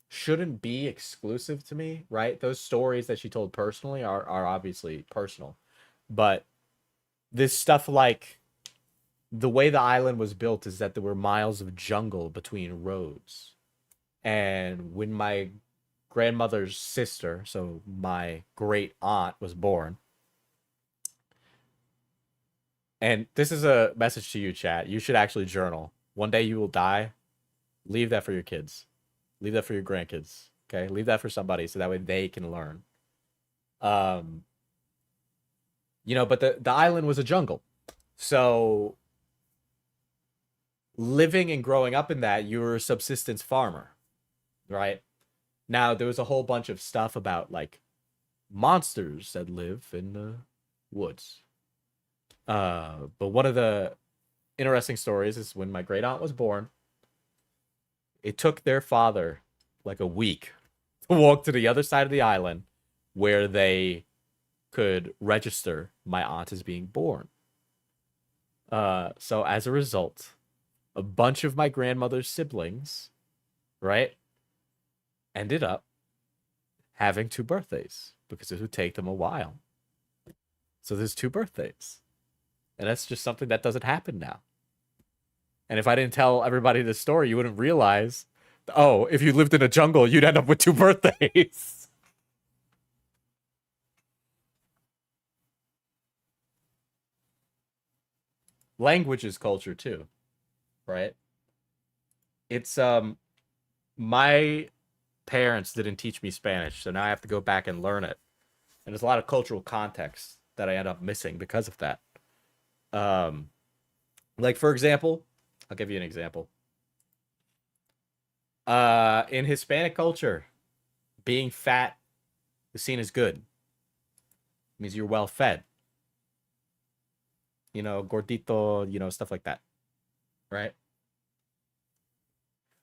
shouldn't be exclusive to me, right? Those stories that she told personally are obviously personal, but this stuff, like the way the island was built is that there were miles of jungle between roads. And when my grandmother's sister, so my great aunt, was born, and this is a message to you, chat, you should actually journal. One day you will die. Leave that for your kids. Leave that for your grandkids. Okay? Leave that for somebody so that way they can learn. You know, but the island was a jungle. So living and growing up in that, you were a subsistence farmer, right? Now, there was a whole bunch of stuff about, like, monsters that live in the woods. But one of the interesting stories is when my great aunt was born, it took their father like a week to walk to the other side of the island where they could register my aunt as being born. So as a result, a bunch of my grandmother's siblings, right, ended up having 2 birthdays because it would take them a while. So there's 2 birthdays. And that's just something that doesn't happen now. And if I didn't tell everybody this story, you wouldn't realize, oh, if you lived in a jungle, you'd end up with 2 birthdays. Language is culture too, right? It's my parents didn't teach me Spanish, so now I have to go back and learn it. And there's a lot of cultural context that I end up missing because of that. Like, for example, I'll give you an example. In Hispanic culture, being fat is seen as good. It means you're well fed. You know, gordito, you know, stuff like that. Right?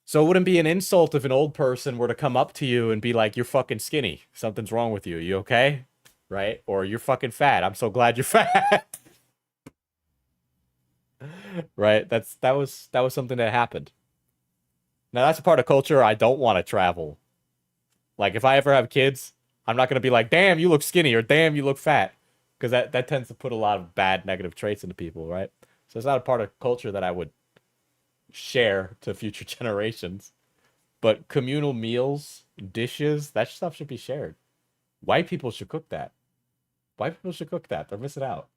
So it wouldn't be an insult if an old person were to come up to you and be like, you're fucking skinny. Something's wrong with you. You okay? Right? Or you're fucking fat. I'm so glad you're fat. Right? That was something that happened. Now that's a part of culture I don't want to travel. Like, if I ever have kids, I'm not going to be like, damn, you look skinny, or damn, you look fat. Because that tends to put a lot of bad negative traits into people, right? So it's not a part of culture that I would share to future generations. But communal meals, dishes, that stuff should be shared. White people should cook that. White people should cook that. They're missing out.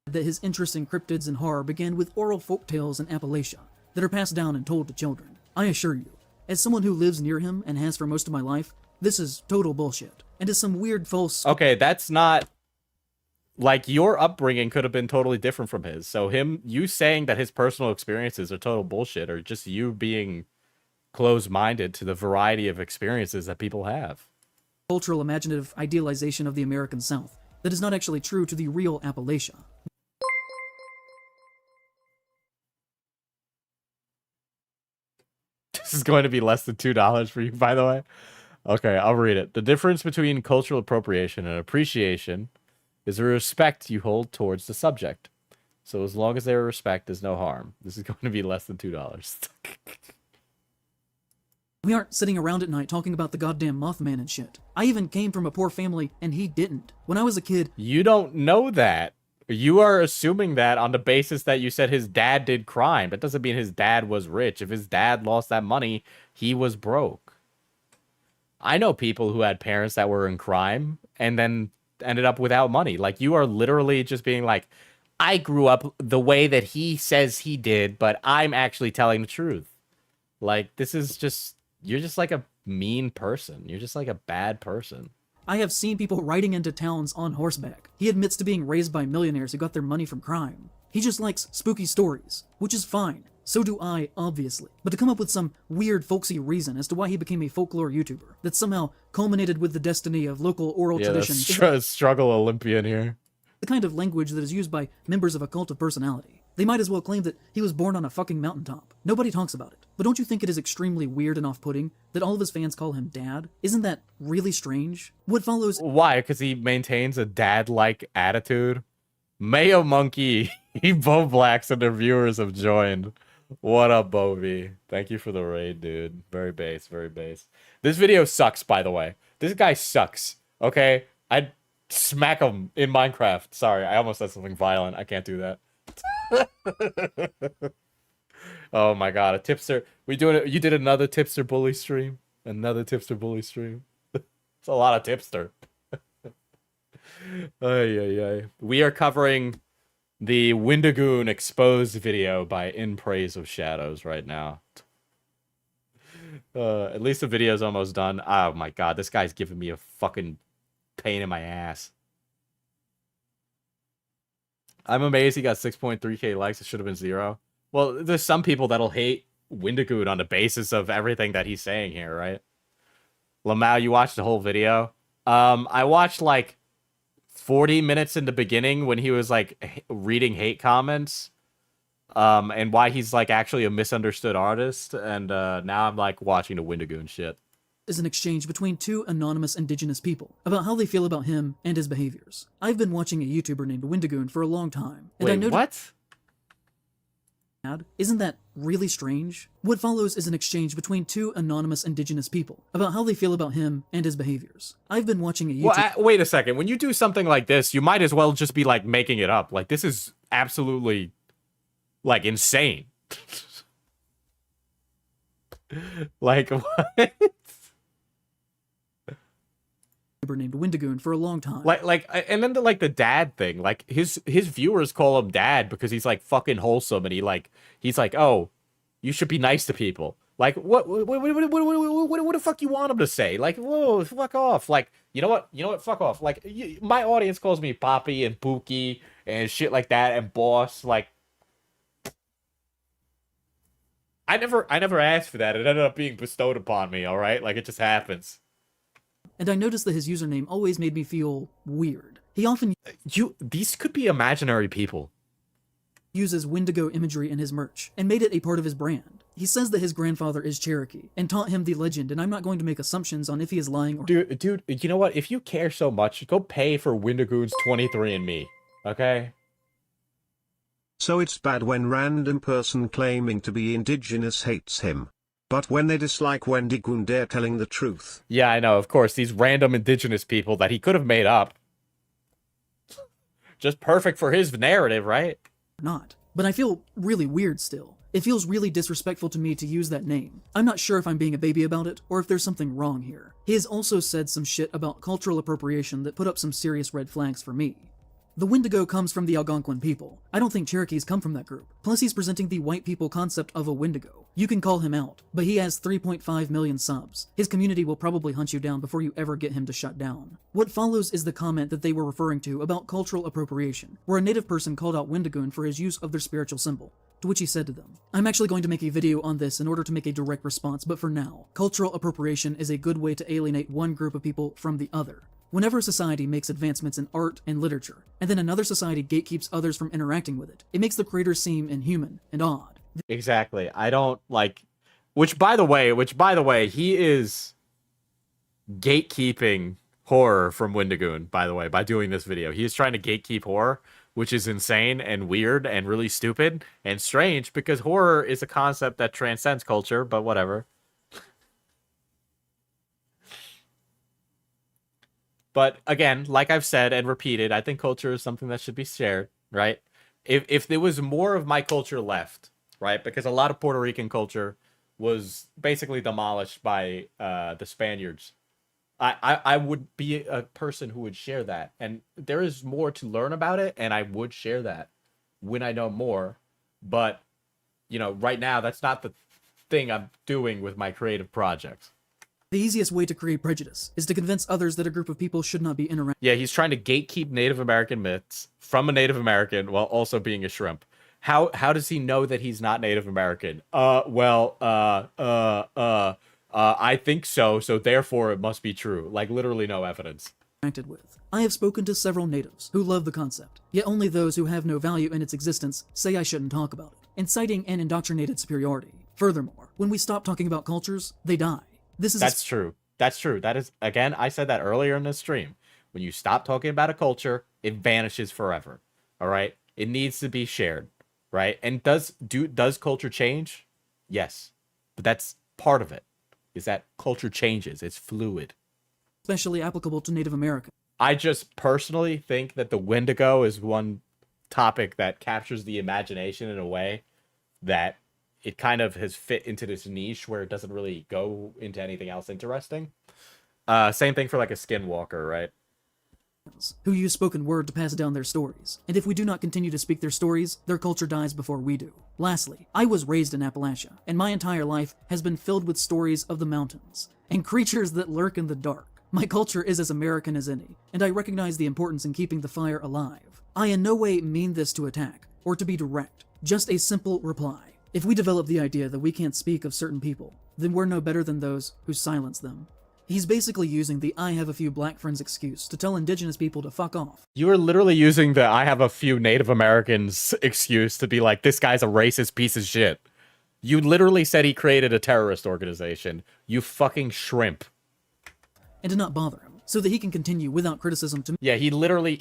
That his interest in cryptids and horror began with oral folktales in Appalachia that are passed down and told to children. I assure you, as someone who lives near him and has for most of my life, this is total bullshit, and is some weird false... Okay, that's not... Like, your upbringing could have been totally different from his. So you saying that his personal experiences are total bullshit, or just you being closed-minded to the variety of experiences that people have. Cultural imaginative idealization of the American South that is not actually true to the real Appalachia. This is going to be less than $2 for you, by the way. Okay, I'll read it. The difference between cultural appropriation and appreciation is the respect you hold towards the subject. So as long as there is respect, there's no harm. This is going to be less than $2. We aren't sitting around at night talking about the goddamn Mothman and shit. I even came from a poor family, and he didn't. When I was a kid... You don't know that. You are assuming that on the basis that you said his dad did crime. That doesn't mean his dad was rich. If his dad lost that money, he was broke. I know people who had parents that were in crime and then ended up without money. Like, you are literally just being like, I grew up the way that he says he did, but I'm actually telling the truth. Like, this is just... You're just like a mean person. You're just like a bad person. I have seen people riding into towns on horseback. He admits to being raised by millionaires who got their money from crime. He just likes spooky stories, which is fine. So do I, obviously. But to come up with some weird folksy reason as to why he became a folklore YouTuber that somehow culminated with the destiny of local oral tradition... Struggle Olympian here. The kind of language that is used by members of a cult of personality. They might as well claim that he was born on a fucking mountaintop. Nobody talks about it. But don't you think it is extremely weird and off-putting that all of his fans call him Dad? Isn't that really strange? What follows... Why? Because he maintains a dad-like attitude? Mayo Monkey, Bo Blacks and their viewers have joined. What up, Bovey? Thank you for the raid, dude. Very base, very base. This video sucks, by the way. This guy sucks, okay? I'd smack him in Minecraft. Sorry, I almost said something violent. I can't do that. Oh my god, a tipster. You did another tipster bully stream. Another tipster bully stream. It's a lot of tipster. Ay. We are covering the Wendigoon exposed video by In Praise of Shadows right now. At least the video's almost done. Oh my god, this guy's giving me a fucking pain in my ass. I'm amazed he got 6.3k likes. It should have been 0. Well, there's some people that'll hate Wendigoon on the basis of everything that he's saying here, right? Lamau, you watched the whole video? I watched like 40 minutes in the beginning when he was like reading hate comments. And why he's like actually a misunderstood artist, and now I'm like watching the Wendigoon shit. Is an exchange between two anonymous indigenous people about how they feel about him and his behaviors. I've been watching a YouTuber named Wendigoon for a long time, and Wait, I noticed what? Isn't that really strange? What follows is an exchange between two anonymous indigenous people about how they feel about him and his behaviors. I've been watching a YouTube... Well, wait a second. When you do something like this, you might as well just be like making it up. Like, this is absolutely like insane. Like, what? named Wendigoon for a long time. And then the dad thing. Like his viewers call him dad because he's like fucking wholesome, and he's like, oh, you should be nice to people. Like, what the fuck you want him to say? Like, whoa, fuck off. Like, you know what? Fuck off. Like, my audience calls me Poppy and Pookie and shit like that, and boss. Like, I never asked for that. It ended up being bestowed upon me. All right, like it just happens. And I noticed that his username always made me feel weird. He often These could be imaginary people. Uses Wendigo imagery in his merch and made it a part of his brand. He says that his grandfather is Cherokee and taught him the legend, and I'm not going to make assumptions on if he is lying or... Dude, you know what? If you care so much, go pay for Wendigoon's 23andMe, okay? So it's bad when random person claiming to be indigenous hates him. But when they dislike Wendigoon, they're telling the truth. Yeah, I know, of course, these random indigenous people that he could have made up. Just perfect for his narrative, right? Not. But I feel really weird still. It feels really disrespectful to me to use that name. I'm not sure if I'm being a baby about it, or if there's something wrong here. He has also said some shit about cultural appropriation that put up some serious red flags for me. The Wendigo comes from the Algonquin people. I don't think Cherokees come from that group. Plus he's presenting the white people concept of a Wendigo. You can call him out, but he has 3.5 million subs. His community will probably hunt you down before you ever get him to shut down. What follows is the comment that they were referring to about cultural appropriation, where a native person called out Wendigoon for his use of their spiritual symbol, to which he said to them, I'm actually going to make a video on this in order to make a direct response, but for now, cultural appropriation is a good way to alienate one group of people from the other. Whenever a society makes advancements in art and literature, and then another society gatekeeps others from interacting with it, it makes the creator seem inhuman and odd. Exactly. I don't like... Which, by the way, he is gatekeeping horror from Wendigoon, by the way, by doing this video. He is trying to gatekeep horror, which is insane and weird and really stupid and strange, because horror is a concept that transcends culture, but whatever. But again, like I've said and repeated, I think culture is something that should be shared, right? If there was more of my culture left, right? Because a lot of Puerto Rican culture was basically demolished by the Spaniards. I would be a person who would share that. And there is more to learn about it, and I would share that when I know more. But, you know, right now, that's not the thing I'm doing with my creative projects. The easiest way to create prejudice is to convince others that a group of people should not be interacting. Yeah, he's trying to gatekeep Native American myths from a Native American while also being a shrimp. How does he know that he's not Native American? I think so therefore it must be true. Like, literally no evidence. With. I have spoken to several natives who love the concept, yet only those who have no value in its existence say I shouldn't talk about it, inciting an indoctrinated superiority. Furthermore, when we stop talking about cultures, they die. That's true. That's true. That is, again, I said that earlier in the stream. When you stop talking about a culture, it vanishes forever. All right? It needs to be shared, right? And does culture change? Yes. But that's part of it. Is that culture changes. It's fluid. Especially applicable to Native Americans. I just personally think that the Wendigo is one topic that captures the imagination in a way that it kind of has fit into this niche where it doesn't really go into anything else interesting. Same thing for like a skinwalker, right? who use spoken word to pass down their stories, and if we do not continue to speak their stories, their culture dies before we do. Lastly, I was raised in Appalachia, and my entire life has been filled with stories of the mountains and creatures that lurk in the dark. My culture is as American as any, and I recognize the importance in keeping the fire alive. I in no way mean this to attack, or to be direct, just a simple reply. If we develop the idea that we can't speak of certain people, then we're no better than those who silence them. He's basically using the I have a few black friends excuse to tell indigenous people to fuck off. You are literally using the I have a few Native Americans excuse to be like, this guy's a racist piece of shit. You literally said he created a terrorist organization. You fucking shrimp. And to not bother him, so that he can continue without criticism to Yeah, he literally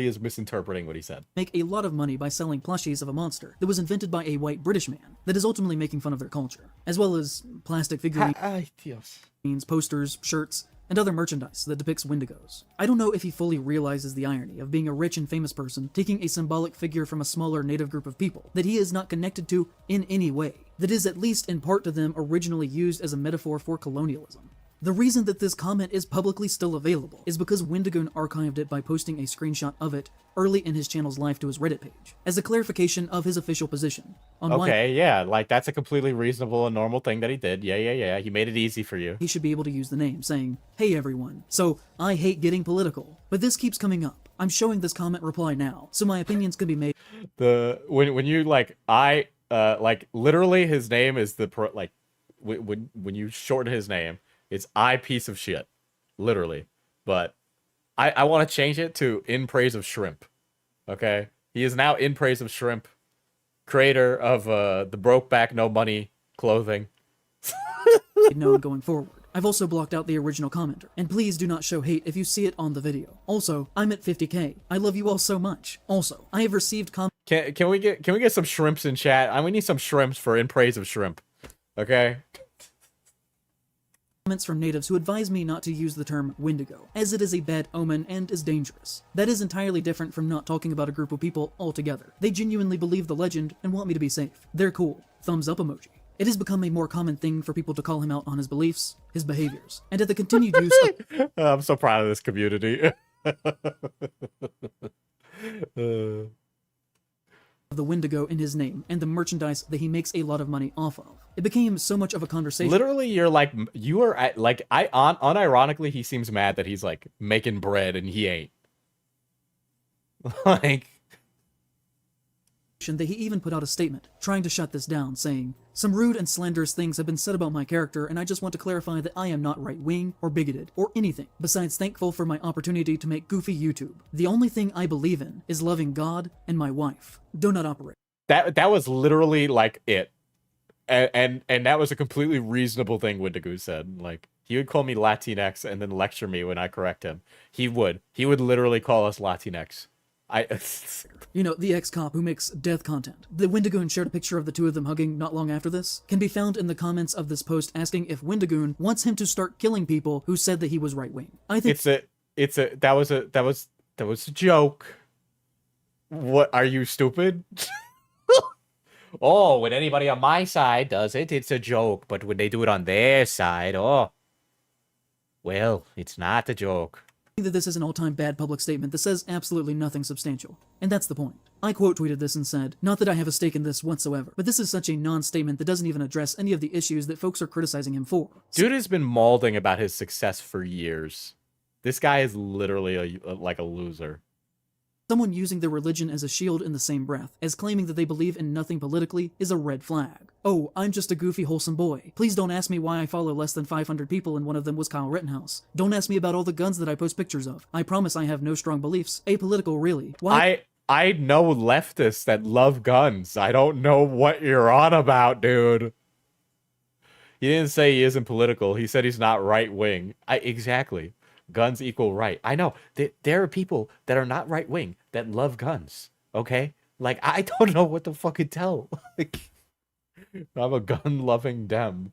is misinterpreting what he said. make a lot of money by selling plushies of a monster that was invented by a white British man that is ultimately making fun of their culture, as well as plastic figurines, Ay, Dios. posters, shirts, and other merchandise that depicts Wendigos. I don't know if he fully realizes the irony of being a rich and famous person taking a symbolic figure from a smaller native group of people that he is not connected to in any way, that is at least in part to them originally used as a metaphor for colonialism. The reason that this comment is publicly still available is because Wendigoon archived it by posting a screenshot of it early in his channel's life to his Reddit page, as a clarification of his official position on why Okay, yeah, like that's a completely reasonable and normal thing that he did. Yeah. He made it easy for you. he should be able to use the name, saying, "Hey everyone, so I hate getting political, but this keeps coming up. I'm showing this comment reply now, so my opinions can be made." When you like literally his name is when you shorten his name, it's I piece of shit, literally. But I want to change it to in praise of shrimp. Okay, he is now in praise of shrimp, creator of the broke back no money clothing. known going forward. I've also blocked out the original commenter, and please do not show hate if you see it on the video. Also, I'm at 50k. I love you all so much. Also, I have received Can we get some shrimps in chat? We need some shrimps for in praise of shrimp. Okay. comments from natives who advise me not to use the term Wendigo, as it is a bad omen and is dangerous. That is entirely different from not talking about a group of people altogether. They genuinely believe the legend and want me to be safe. They're cool. Thumbs up emoji. It has become a more common thing for people to call him out on his beliefs, his behaviors, and at the continued use of I'm so proud of this community. the Wendigo in his name and the merchandise that he makes a lot of money off of. It became so much of a conversation. Literally, you are at unironically, he seems mad that he's like making bread and he ain't. Like, that he even put out a statement trying to shut this down, saying, "Some rude and slanderous things have been said about my character, and I just want to clarify that I am not right-wing or bigoted or anything, besides thankful for my opportunity to make goofy YouTube. The only thing I believe in is loving God and my wife. Do not operate." that was literally like it. And that was a completely reasonable thing Wendigoon said. Like, he would call me Latinx and then lecture me when I correct him. He would literally call us Latinx. You know, the ex-cop who makes death content. The Wendigoon shared a picture of the two of them hugging not long after this. Can be found in the comments of this post asking if Wendigoon wants him to start killing people who said that he was right-wing. I think that was a joke. What, are you stupid? Oh, when anybody on my side does it, it's a joke. But when they do it on their side, oh, well, it's not a joke. that this is an all-time bad public statement that says absolutely nothing substantial. And that's the point. I quote-tweeted this and said, "Not that I have a stake in this whatsoever, but this is such a non-statement that doesn't even address any of the issues that folks are criticizing him for." Dude has been mauling about his success for years. This guy is literally like a loser. Someone using their religion as a shield in the same breath as claiming that they believe in nothing politically is a red flag. "Oh, I'm just a goofy, wholesome boy. Please don't ask me why I follow less than 500 people and one of them was Kyle Rittenhouse. Don't ask me about all the guns that I post pictures of. I promise I have no strong beliefs. Apolitical, really. Why?" I know leftists that love guns. I don't know what you're on about, dude. He didn't say he isn't political. He said he's not right-wing. Exactly. Guns equal right. I know. There are people that are not right-wing that love guns, okay? Like, I don't know what to fucking tell. Like, I'm a gun-loving dem.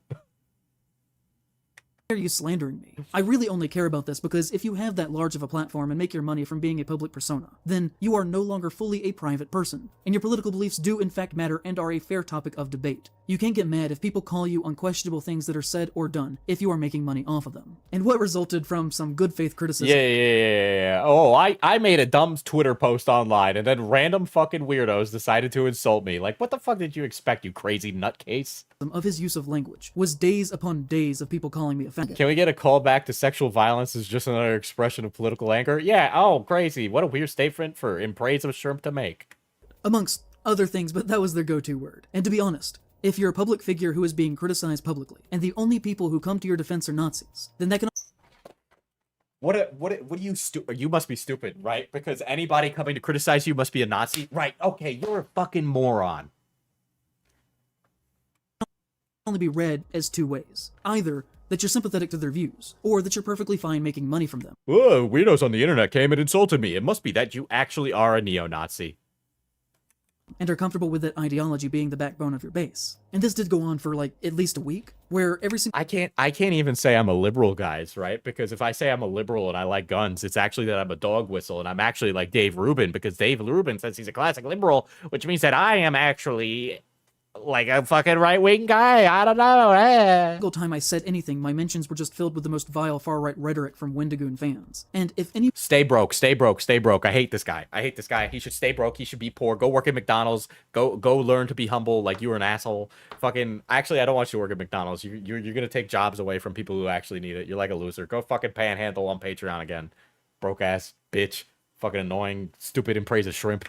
are you slandering me? I really only care about this because if you have that large of a platform and make your money from being a public persona, then you are no longer fully a private person, and your political beliefs do in fact matter and are a fair topic of debate. You can't get mad if people call you on questionable things that are said or done if you are making money off of them. And what resulted from some good faith criticism. Yeah. Oh, I made a dumb Twitter post online, and then random fucking weirdos decided to insult me. Like, what the fuck did you expect, you crazy nutcase? Of his use of language was days upon days of people calling me a faggot. Can we get a call back to sexual violence is just another expression of political anger? Yeah, oh, crazy. What a weird statement for in praise of shrimp to make. Amongst other things, but that was their go-to word. And to be honest, if you're a public figure who is being criticized publicly, and the only people who come to your defense are Nazis, then that can... What do you you must be stupid, right? Because anybody coming to criticize you must be a Nazi? Right, okay, you're a fucking moron. only be read as two ways. Either that you're sympathetic to their views, or that you're perfectly fine making money from them. Whoa, weirdos on the internet came and insulted me. It must be that you actually are a neo-Nazi. And are comfortable with that ideology being the backbone of your base. And this did go on for like at least a week, where every single... I can't even say I'm a liberal, guys, right? Because if I say I'm a liberal and I like guns, it's actually that I'm a dog whistle, and I'm actually like Dave Rubin, because Dave Rubin says he's a classic liberal, which means that I am actually like a fucking right-wing guy. I don't know. Single time I said anything, my mentions were just filled with the most vile far-right rhetoric from Wendigoon fans. And if any... Stay broke, stay broke, stay broke. I hate this guy. I hate this guy. He should stay broke. He should be poor. Go work at McDonald's. Go learn to be humble like you were an asshole. Fucking... Actually, I don't want you to work at McDonald's. You're gonna take jobs away from people who actually need it. You're like a loser. Go fucking panhandle on Patreon again. Broke ass bitch. Fucking annoying, stupid in praise of shrimp.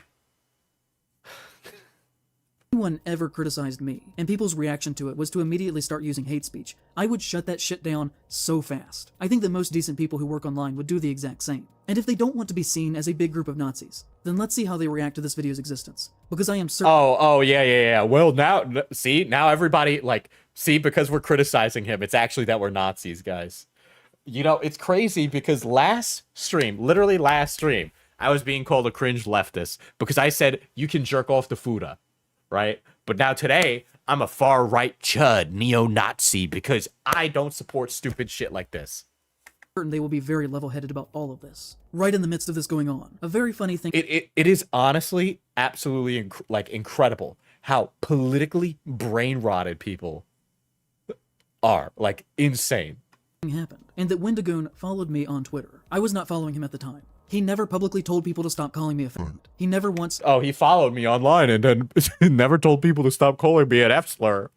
anyone ever criticized me, and people's reaction to it was to immediately start using hate speech, I would shut that shit down so fast. I think that most decent people who work online would do the exact same. And if they don't want to be seen as a big group of Nazis, then let's see how they react to this video's existence. Because I am certain... Oh, yeah. Well, now everybody, like, see, because we're criticizing him, it's actually that we're Nazis, guys. You know, it's crazy because literally last stream, I was being called a cringe leftist because I said you can jerk off to Fuda, right? But now today, I'm a far-right chud neo-Nazi because I don't support stupid shit like this. They will be very level-headed about all of this. Right in the midst of this going on, a very funny thing... It is honestly absolutely incredible how politically brain-rotted people are. Like, insane. ...happened, and that Wendigoon followed me on Twitter. I was not following him at the time. He never publicly told people to stop calling me a faggot. He never once... Oh, he followed me online and then never told people to stop calling me an F-slur.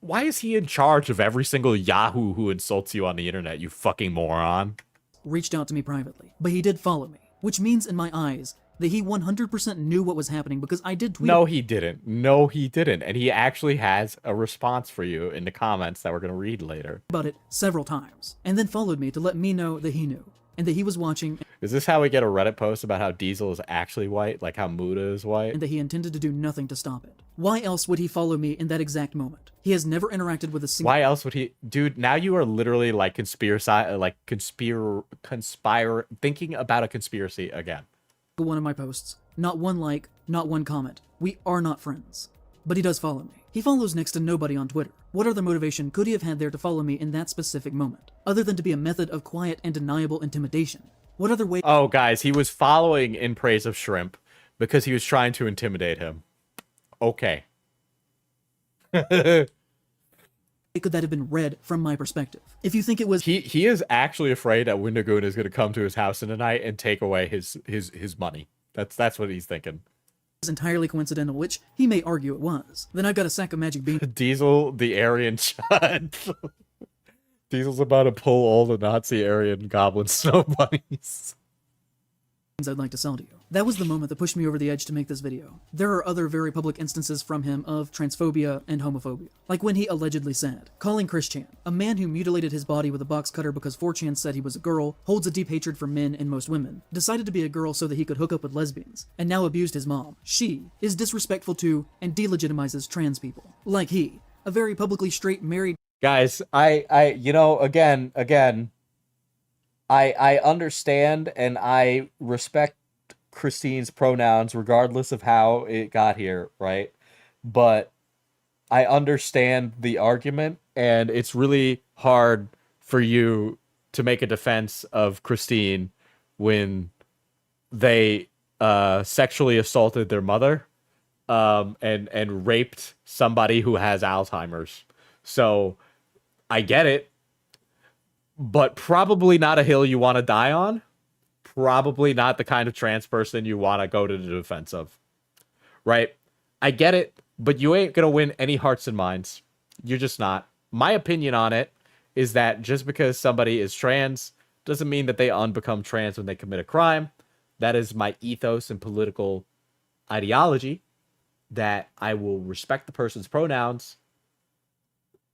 Why is he in charge of every single Yahoo who insults you on the internet, you fucking moron? Reached out to me privately, but he did follow me, which means in my eyes that he 100% knew what was happening because I did tweet... No, he didn't. And he actually has a response for you in the comments that we're going to read later. ...about it several times, and then followed me to let me know that he knew, and that he was watching... Is this how we get a Reddit post about how Diesel is actually white? Like how Muda is white? ...and that he intended to do nothing to stop it. Why else would he follow me in that exact moment? He has never interacted with a single... Why else would he... Dude, now you are literally like thinking about a conspiracy again. ...one of my posts. Not one like, not one comment. We are not friends. But he does follow me. He follows next to nobody on Twitter. What other motivation could he have had there to follow me in that specific moment? Other than to be a method of quiet and deniable intimidation. What other way... Oh, guys, he was following in praise of Shrimp because he was trying to intimidate him. Okay. Could that have been read from my perspective? If you think it was... He is actually afraid that Wendigoon is going to come to his house in the night and take away his money. That's what he's thinking. ...was entirely coincidental, which he may argue it was. Then I've got a sack of magic beans. Diesel, the Aryan chud. Diesel's about to pull all the Nazi Aryan goblin snow bunnies. ...I'd like to sell to you. That was the moment that pushed me over the edge to make this video. There are other very public instances from him of transphobia and homophobia. Like when he allegedly said, calling Chris Chan, a man who mutilated his body with a box cutter because 4chan said he was a girl, holds a deep hatred for men and most women, decided to be a girl so that he could hook up with lesbians, and now abused his mom. She is disrespectful to and delegitimizes trans people. Like he, a very publicly straight married... Guys, you know, again, I understand and I respect Christine's pronouns regardless of how it got here, right? But I understand the argument and it's really hard for you to make a defense of Christine when they sexually assaulted their mother and raped somebody who has Alzheimer's. So I get it, but probably not a hill you want to die on. Probably not the kind of trans person you want to go to the defense of. Right? I get it, but you ain't going to win any hearts and minds. You're just not. My opinion on it is that just because somebody is trans doesn't mean that they unbecome trans when they commit a crime. That is my ethos and political ideology, that I will respect the person's pronouns,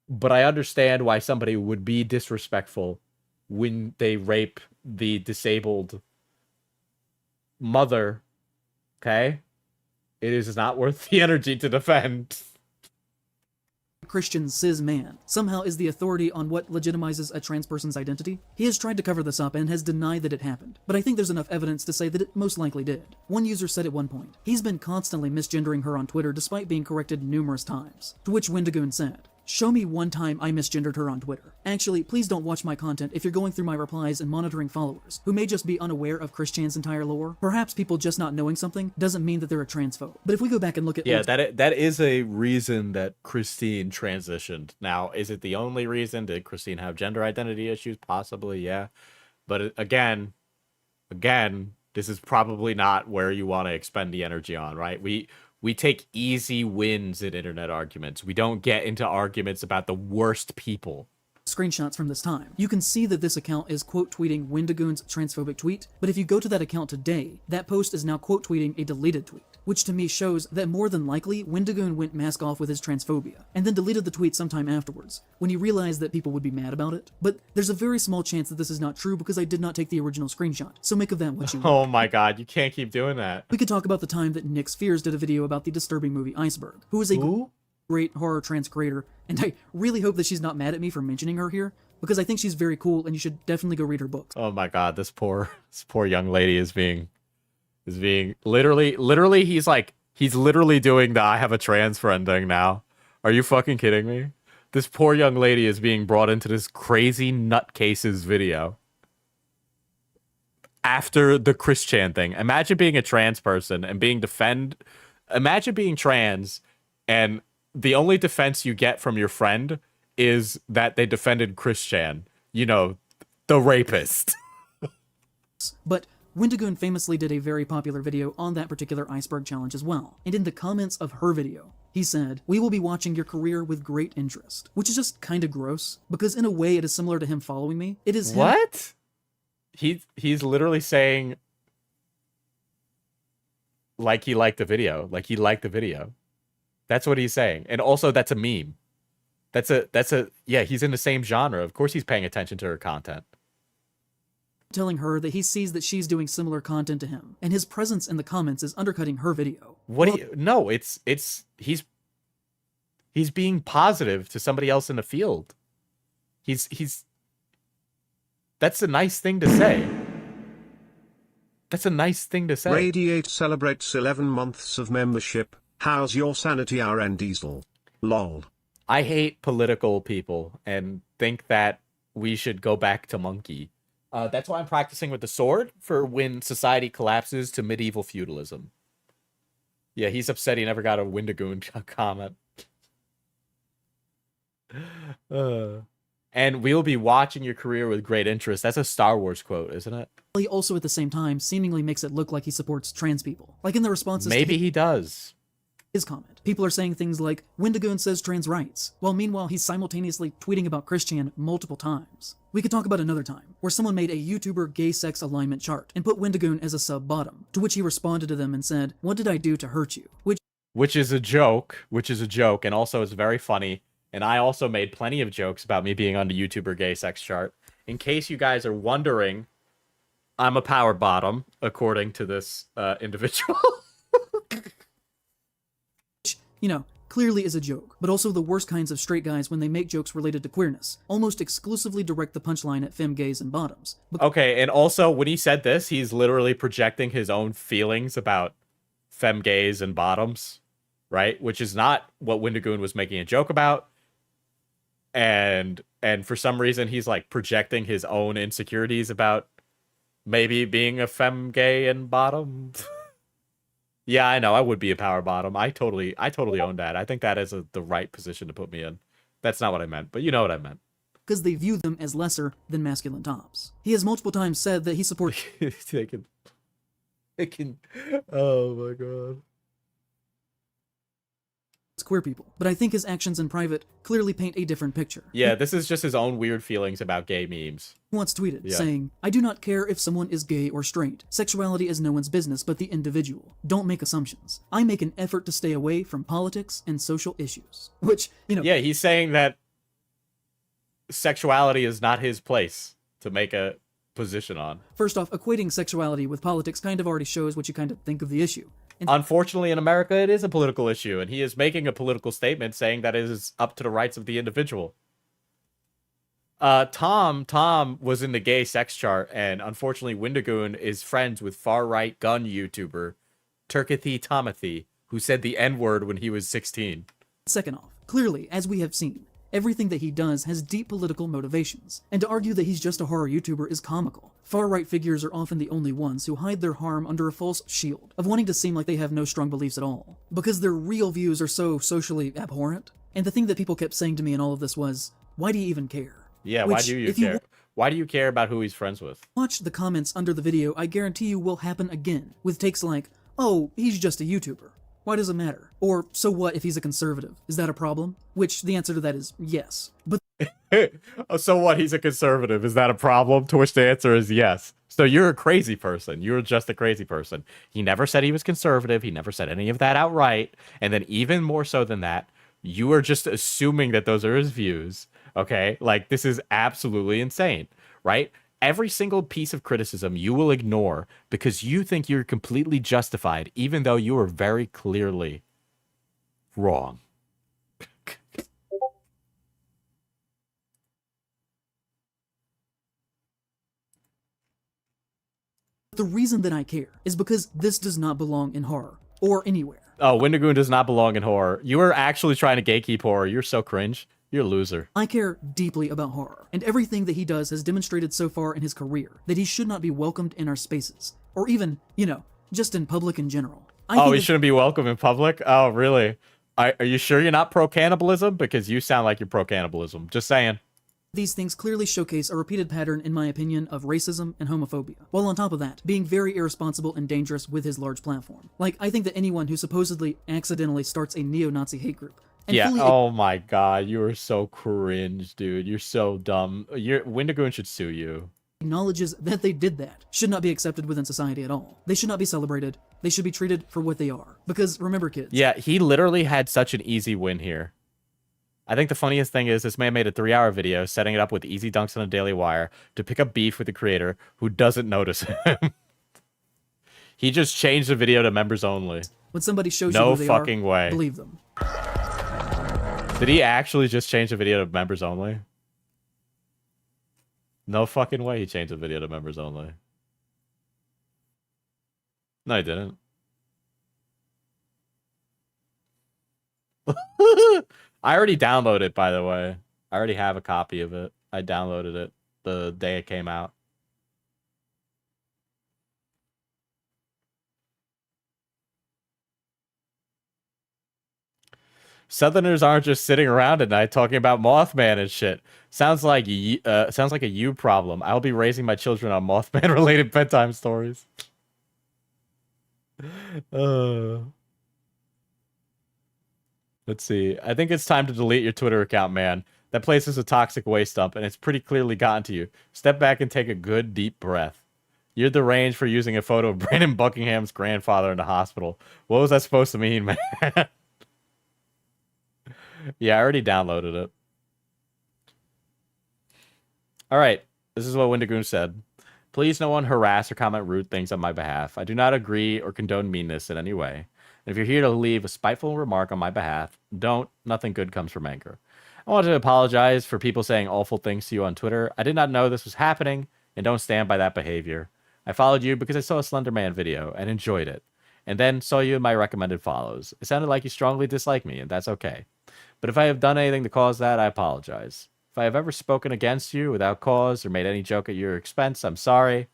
but I understand why somebody would be disrespectful when they rape the disabled mother. Okay? It is not worth the energy to defend. Christian cis man somehow is the authority on what legitimizes a trans person's identity. He has tried to cover this up and has denied that it happened, but I think there's enough evidence to say that it most likely did. One user said at one point, he's been constantly misgendering her on Twitter despite being corrected numerous times, to which Wendigoon said, "Show me one time I misgendered her on Twitter. Actually, please don't watch my content if you're going through my replies and monitoring followers, who may just be unaware of Christian's entire lore. Perhaps people just not knowing something doesn't mean that they're a transphobe. But if we go back and look at... Yeah, that is a reason that Christine transitioned. Now, is it the only reason? Did Christine have gender identity issues? Possibly, yeah. But again, this is probably not where you want to expend the energy on, right? We take easy wins in internet arguments. We don't get into arguments about the worst people. Screenshots from this time, you can see that this account is quote tweeting Wendigoon's transphobic tweet, but if you go to that account today, that post is now quote tweeting a deleted tweet, which to me shows that more than likely Wendigoon went mask off with his transphobia, and then deleted the tweet sometime afterwards, when he realized that people would be mad about it. But there's a very small chance that this is not true because I did not take the original screenshot, so make of that what you want. Oh my god, you can't keep doing that. We could talk about the time that Nick Spears did a video about the disturbing movie Iceberg, who is a great horror trans creator, and I really hope that she's not mad at me for mentioning her here, because I think she's very cool and you should definitely go read her books. Oh my god, this poor young lady is being literally he's literally doing the I have a trans friend thing now. Are you fucking kidding me? This poor young lady is being brought into this crazy nutcases video after the Christian thing. Imagine being a trans person and imagine being trans and the only defense you get from your friend is that they defended Christian, the rapist. But Wendigoon famously did a very popular video on that particular iceberg challenge as well, and in the comments of her video, he said, "We will be watching your career with great interest," which is just kind of gross, because in a way it is similar to him following me. It is him. What? He's literally saying like he liked the video, That's what he's saying. And also that's a meme. Yeah, he's in the same genre. Of course he's paying attention to her content. Telling her that he sees that she's doing similar content to him, and his presence in the comments is undercutting her video. No, he's being positive to somebody else in the field. That's a nice thing to say. That's a nice thing to say. Radiate celebrates 11 months of membership. How's your sanity, RN Diesel? Lol. I hate political people and think that we should go back to monkey. That's why I'm practicing with the sword for when society collapses to medieval feudalism. Yeah, he's upset he never got a Wendigoon comment. And we'll be watching your career with great interest. That's a Star Wars quote, isn't it? He also at the same time seemingly makes it look like he supports trans people. Like in the responses Maybe he does. His comment. People are saying things like, Wendigoon says trans rights, while meanwhile he's simultaneously tweeting about Christian multiple times. We could talk about another time, where someone made a YouTuber gay sex alignment chart and put Wendigoon as a sub-bottom, to which he responded to them and said, "What did I do to hurt you?" Which is a joke, and also is very funny, and I also made plenty of jokes about me being on the YouTuber gay sex chart. In case you guys are wondering, I'm a power bottom, according to this individual. Clearly is a joke, but also the worst kinds of straight guys when they make jokes related to queerness, almost exclusively direct the punchline at femme gays and bottoms. Okay, and also when he said this, he's literally projecting his own feelings about femme gays and bottoms, right? Which is not what Wendigoon was making a joke about. and for some reason he's like projecting his own insecurities about maybe being a femme gay and bottom. Yeah, I know. I would be a power bottom. I totally own that. I think that is the right position to put me in. That's not what I meant, but you know what I meant. Because they view them as lesser than masculine tops. He has multiple times said that he supports They can. Oh my god. queer people, but I think his actions in private clearly paint a different picture. Yeah, this is just his own weird feelings about gay memes. He once tweeted, saying, "I do not care if someone is gay or straight. Sexuality is no one's business but the individual. Don't make assumptions. I make an effort to stay away from politics and social issues." Which, you know... Yeah, he's saying that sexuality is not his place to make a position on. First off, equating sexuality with politics kind of already shows what you kind of think of the issue. And unfortunately, in America, it is a political issue, and he is making a political statement saying that it is up to the rights of the individual. Tom was in the gay sex chart, and unfortunately, Wendigoon is friends with far-right gun YouTuber Turkathy Tomothy, who said the N-word when he was 16. Second off, clearly, as we have seen, everything that he does has deep political motivations, and to argue that he's just a horror YouTuber is comical. Far-right figures are often the only ones who hide their harm under a false shield of wanting to seem like they have no strong beliefs at all, because their real views are so socially abhorrent. And the thing that people kept saying to me in all of this was, why do you even care? Yeah, why do you care? Why do you care about who he's friends with? Watch the comments under the video, I guarantee you will happen again, with takes like, "Oh, he's just a YouTuber. Why does it matter?" Or, "So what if he's a conservative? Is that a problem?" Which the answer to that is yes. But so what? He's a conservative. Is that a problem? To which the answer is yes. So you're a crazy person. You're just a crazy person. He never said he was conservative. He never said any of that outright. And then even more so than that, you are just assuming that those are his views. Okay? Like, this is absolutely insane, right? Every single piece of criticism you will ignore because you think you're completely justified, even though you are very clearly wrong. the reason that I care is because this does not belong in horror, or anywhere. Oh, Wendigoon does not belong in horror. You are actually trying to gatekeep horror. You're so cringe. You're a loser. I care deeply about horror, and everything that he does has demonstrated so far in his career that he should not be welcomed in our spaces, or even, you know, just in public in general. He shouldn't be welcome in public? Oh, really? Are you sure you're not pro-cannibalism? Because you sound like you're pro-cannibalism. Just saying. These things clearly showcase a repeated pattern, in my opinion, of racism and homophobia, while on top of that, being very irresponsible and dangerous with his large platform. Like, I think that anyone who supposedly accidentally starts a neo-Nazi hate group oh my god, you are so cringe, dude. You're so dumb. Wendigoon should sue you. Acknowledges that they did that should not be accepted within society at all. They should not be celebrated. They should be treated for what they are. Because remember, kids. Yeah, he literally had such an easy win here. I think the funniest thing is this man made a 3-hour video setting it up with easy dunks on a Daily Wire to pick up beef with the creator who doesn't notice him. He just changed the video to members only. When somebody shows you who they fucking are, way. believe them. Did he actually just change the video to members only? No fucking way he changed the video to members only. No, he didn't. I already downloaded it, by the way. I already have a copy of it. I downloaded it the day it came out. Southerners aren't just sitting around at night talking about Mothman and shit. Sounds like a you problem. I'll be raising my children on Mothman-related bedtime stories. Let's see. I think it's time to delete your Twitter account, man. That place is a toxic waste dump, and it's pretty clearly gotten to you. Step back and take a good, deep breath. You're deranged for using a photo of Brandon Buckingham's grandfather in the hospital. What was that supposed to mean, man? Yeah, I already downloaded it. All right. This is what Wendigoon said. Please no one harass or comment rude things on my behalf. I do not agree or condone meanness in any way. And if you're here to leave a spiteful remark on my behalf, don't. Nothing good comes from anger. I want to apologize for people saying awful things to you on Twitter. I did not know this was happening and don't stand by that behavior. I followed you because I saw a Slender Man video and enjoyed it. and then saw you in my recommended follows. It sounded like you strongly dislike me, and that's okay. But if I have done anything to cause that, I apologize. If I have ever spoken against you without cause or made any joke at your expense, I'm sorry.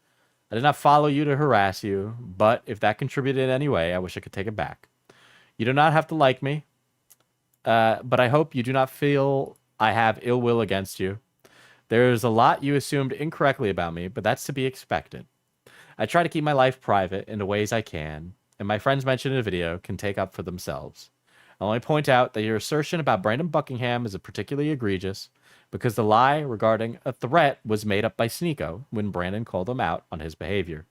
I did not follow you to harass you, but if that contributed in any way, I wish I could take it back. You do not have to like me, but I hope you do not feel I have ill will against you. There's a lot you assumed incorrectly about me, but that's to be expected. I try to keep my life private in the ways I can, and my friends mentioned in the video can take up for themselves. I'll only point out that your assertion about Brandon Buckingham is particularly egregious because the lie regarding a threat was made up by Sneeko when Brandon called him out on his behavior.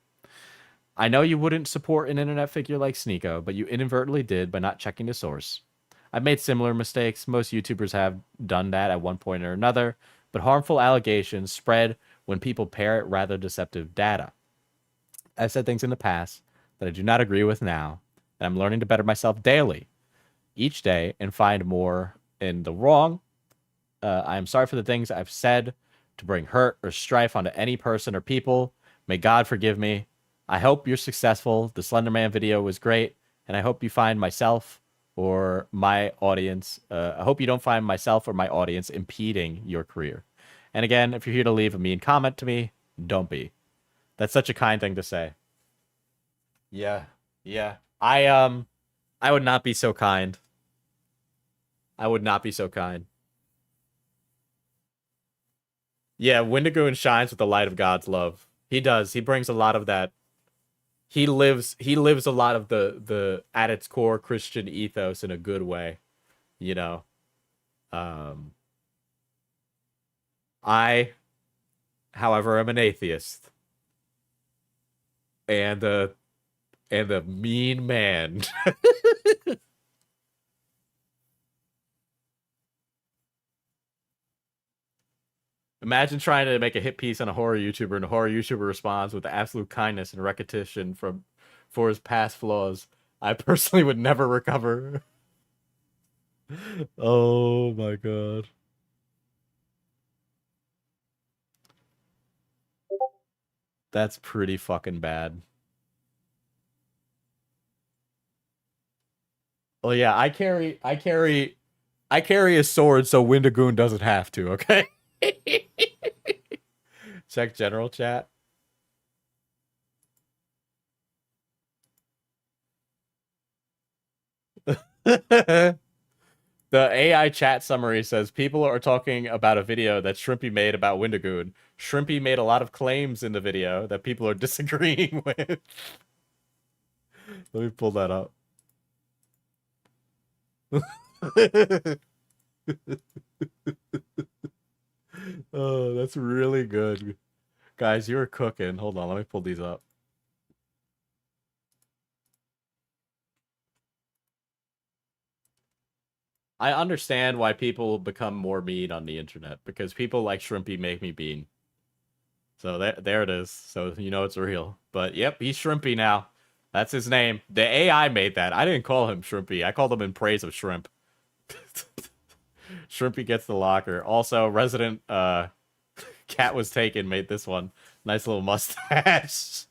I know you wouldn't support an internet figure like Sneeko, but you inadvertently did by not checking the source. I've made similar mistakes. Most YouTubers have done that at one point or another, but harmful allegations spread when people parrot rather deceptive data. I've said things in the past that I do not agree with now, and I'm learning to better myself daily, each day, and find more in the wrong. I am sorry for the things I've said to bring hurt or strife onto any person or people. May God forgive me. I hope you're successful. The Slenderman video was great, and I hope you find myself or my audience. I hope you don't find myself or my audience impeding your career. And again, if you're here to leave a mean comment to me, don't be. That's such a kind thing to say. Yeah. I would not be so kind. I would not be so kind. Yeah, Wendigoon shines with the light of God's love. He does. He brings a lot of that. He lives a lot of the at its core Christian ethos in a good way, you know. I, however, am an atheist. And a mean man. Imagine trying to make a hit piece on a horror YouTuber, and a horror YouTuber responds with absolute kindness and recognition for his past flaws. I personally would never recover. Oh my god. That's pretty fucking bad. Well, yeah, I carry a sword so Wendigoon doesn't have to, okay? Check general chat. The AI chat summary says people are talking about a video that Shrimpy made about Wendigoon. Shrimpy made a lot of claims in the video that people are disagreeing with. Let me pull that up. Oh, that's really good. Guys, you're cooking. Hold on, let me pull these up. I understand why people become more mean on the internet, because people like Shrimpy make me mean. So there it is. So you know it's real. But yep, he's Shrimpy now. That's his name. The AI made that. I didn't call him Shrimpy. I called him in praise of Shrimp. Shrimpy gets the locker. Also, Resident Cat Was Taken made this one. Nice little mustache.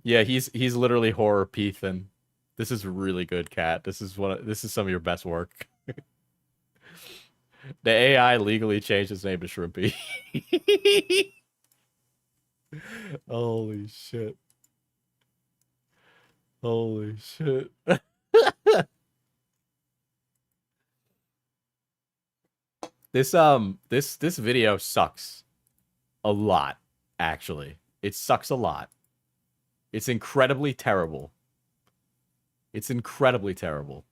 Yeah, he's literally horror Pethan. This is really good, Cat. This is some of your best work. The AI legally changed his name to Shrimpy. Holy shit. Holy shit. This video sucks a lot, actually. It sucks a lot. It's incredibly terrible. It's incredibly terrible.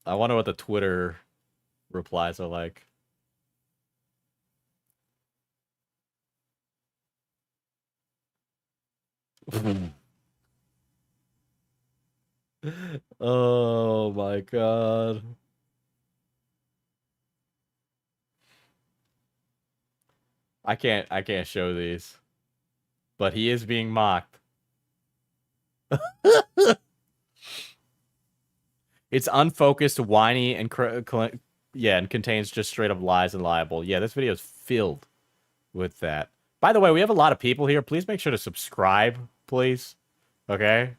I wonder what the Twitter replies are like. Oh my god. I can't show these. But he is being mocked. It's unfocused, whiny, and and contains just straight up lies and liable. Yeah, this video is filled with that. By the way, we have a lot of people here. Please make sure to subscribe, please. Okay?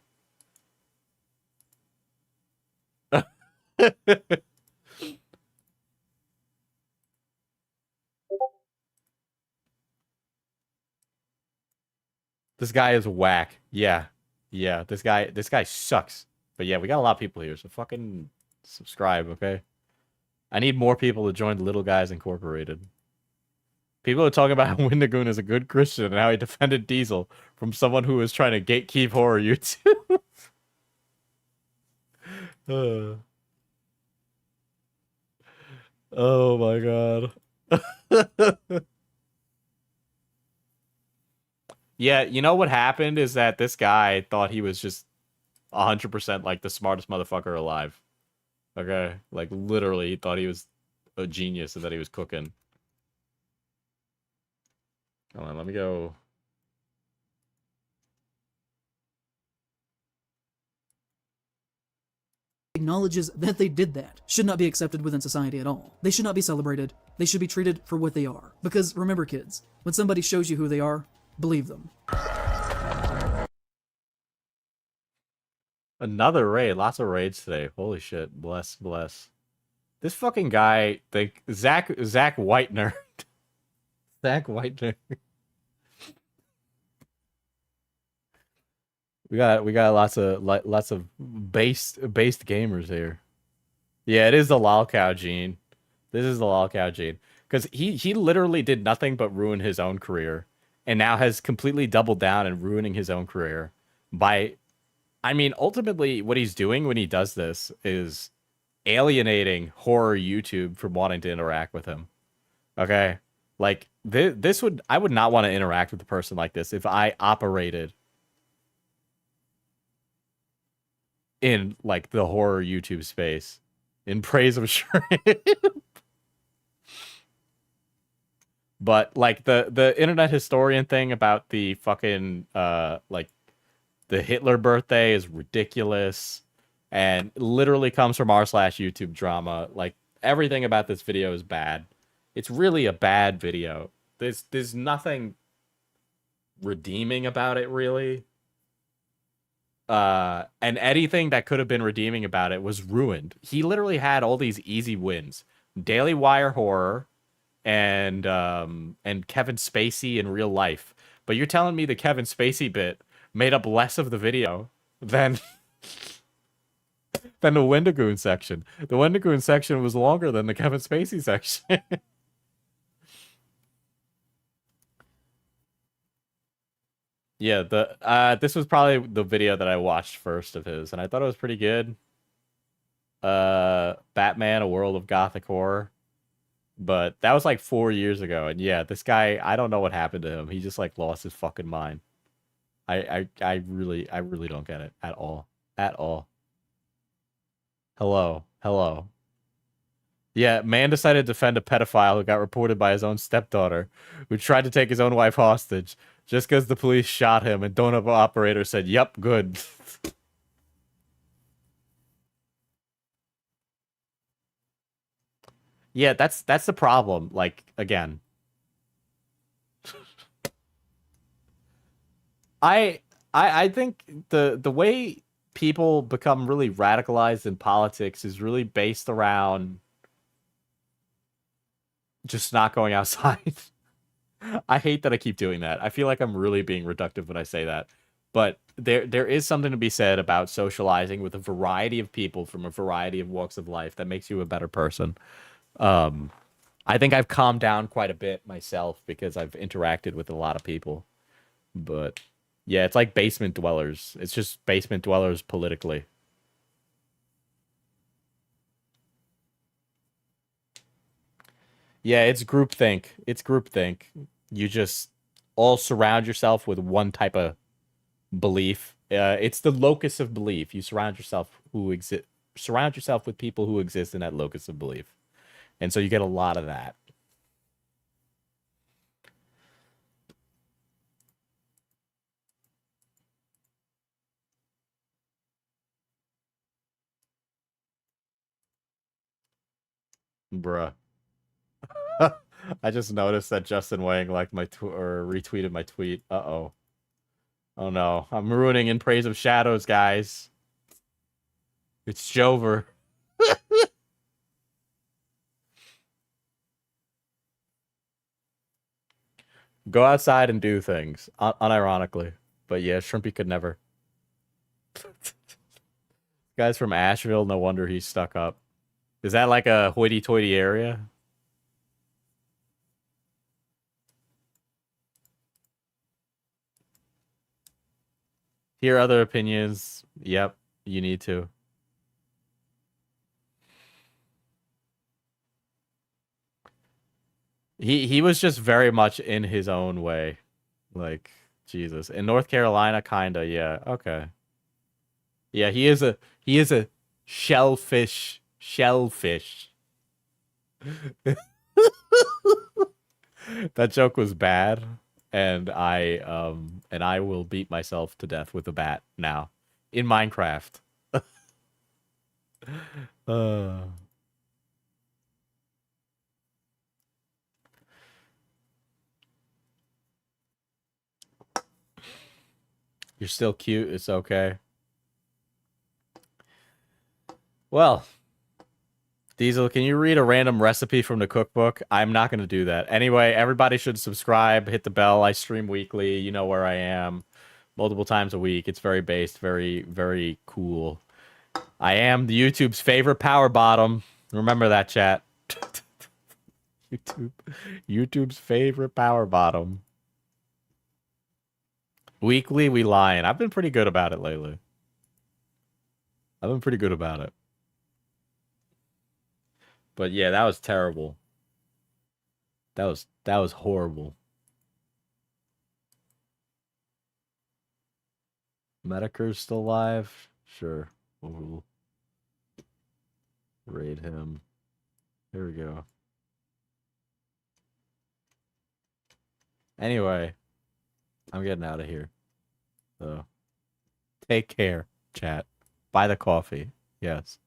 This guy is whack. Yeah. Yeah, this guy sucks. But yeah, we got a lot of people here, so fucking subscribe, okay? I need more people to join the Little Guys Incorporated. People are talking about how Wendigoon is a good Christian and how he defended Diesel from someone who was trying to gatekeep horror YouTube. Oh my god. Yeah, you know what happened is that this guy thought he was just 100% like the smartest motherfucker alive. Okay? Like, literally, he thought he was a genius and that he was cooking. Hold on, let me go. Acknowledges that they did that should not be accepted within society at all. They should not be celebrated. They should be treated for what they are. Because remember, kids, when somebody shows you who they are, believe them. Another raid. Lots of raids today. Holy shit. Bless, bless. This fucking guy, Zach Whitener. Zach Whitener. We got lots of based gamers here. Yeah, it is the lolcow gene. This is the lolcow gene. Because he literally did nothing but ruin his own career. And now has completely doubled down and ruining his own career by... I mean, ultimately, what he's doing when he does this is alienating horror YouTube from wanting to interact with him. Okay? Like, I would not want to interact with a person like this if I operated in, like, the horror YouTube space. In praise of shrimp. But, like, the internet historian thing about the fucking, like, the Hitler birthday is ridiculous and literally comes from r/YouTube drama. Like, everything about this video is bad. It's really a bad video. There's nothing redeeming about it, really. And anything that could have been redeeming about it was ruined. He literally had all these easy wins. Daily Wire horror and Kevin Spacey in real life. But you're telling me the Kevin Spacey bit made up less of the video than the Wendigoon section. The Wendigoon section was longer than the Kevin Spacey section. Yeah, this was probably the video that I watched first of his, and I thought it was pretty good. Batman, A World of Gothic Horror. But that was like 4 years ago, and yeah, this guy, I don't know what happened to him. He just like lost his fucking mind. I really don't get it at all. At all. Hello. Hello. Yeah, man decided to defend a pedophile who got reported by his own stepdaughter, who tried to take his own wife hostage, just because the police shot him and donut operator said, "Yup, good." Yeah, that's the problem. Like, again. I think the way people become really radicalized in politics is really based around just not going outside. I hate that I keep doing that. I feel like I'm really being reductive when I say that. But there is something to be said about socializing with a variety of people from a variety of walks of life that makes you a better person. I think I've calmed down quite a bit myself because I've interacted with a lot of people. But yeah, it's like basement dwellers. It's just basement dwellers politically. Yeah, it's groupthink. It's groupthink. You just all surround yourself with one type of belief. It's the locus of belief. You surround yourself with people who exist in that locus of belief. And so you get a lot of that. Bruh. I just noticed that Justin Wang liked my or retweeted my tweet. Uh-oh. Oh no. I'm ruining In Praise of Shadows, guys. It's Jover. Go outside and do things. Unironically. But yeah, Shrimpy could never. Guy's from Asheville, no wonder he's stuck up. Is that like a hoity-toity area? Hear other opinions. Yep, you need to. He was just very much in his own way. Like, Jesus. In North Carolina, kinda, yeah. Okay. Yeah, he is a shellfish. That joke was bad, and I will beat myself to death with a bat now in Minecraft. You're still cute. It's okay. Well, Diesel, can you read a random recipe from the cookbook? I'm not going to do that. Anyway, everybody should subscribe, hit the bell. I stream weekly. You know where I am. Multiple times a week. It's very based, very, very cool. I am the YouTube's favorite power bottom. Remember that, chat. YouTube's favorite power bottom. Weekly, we lying. I've been pretty good about it lately. I've been pretty good about it. But yeah, that was terrible. That was horrible. Medicur's still alive? Sure. We'll raid him. Here we go. Anyway, I'm getting out of here. So, take care, chat. Buy the coffee. Yes.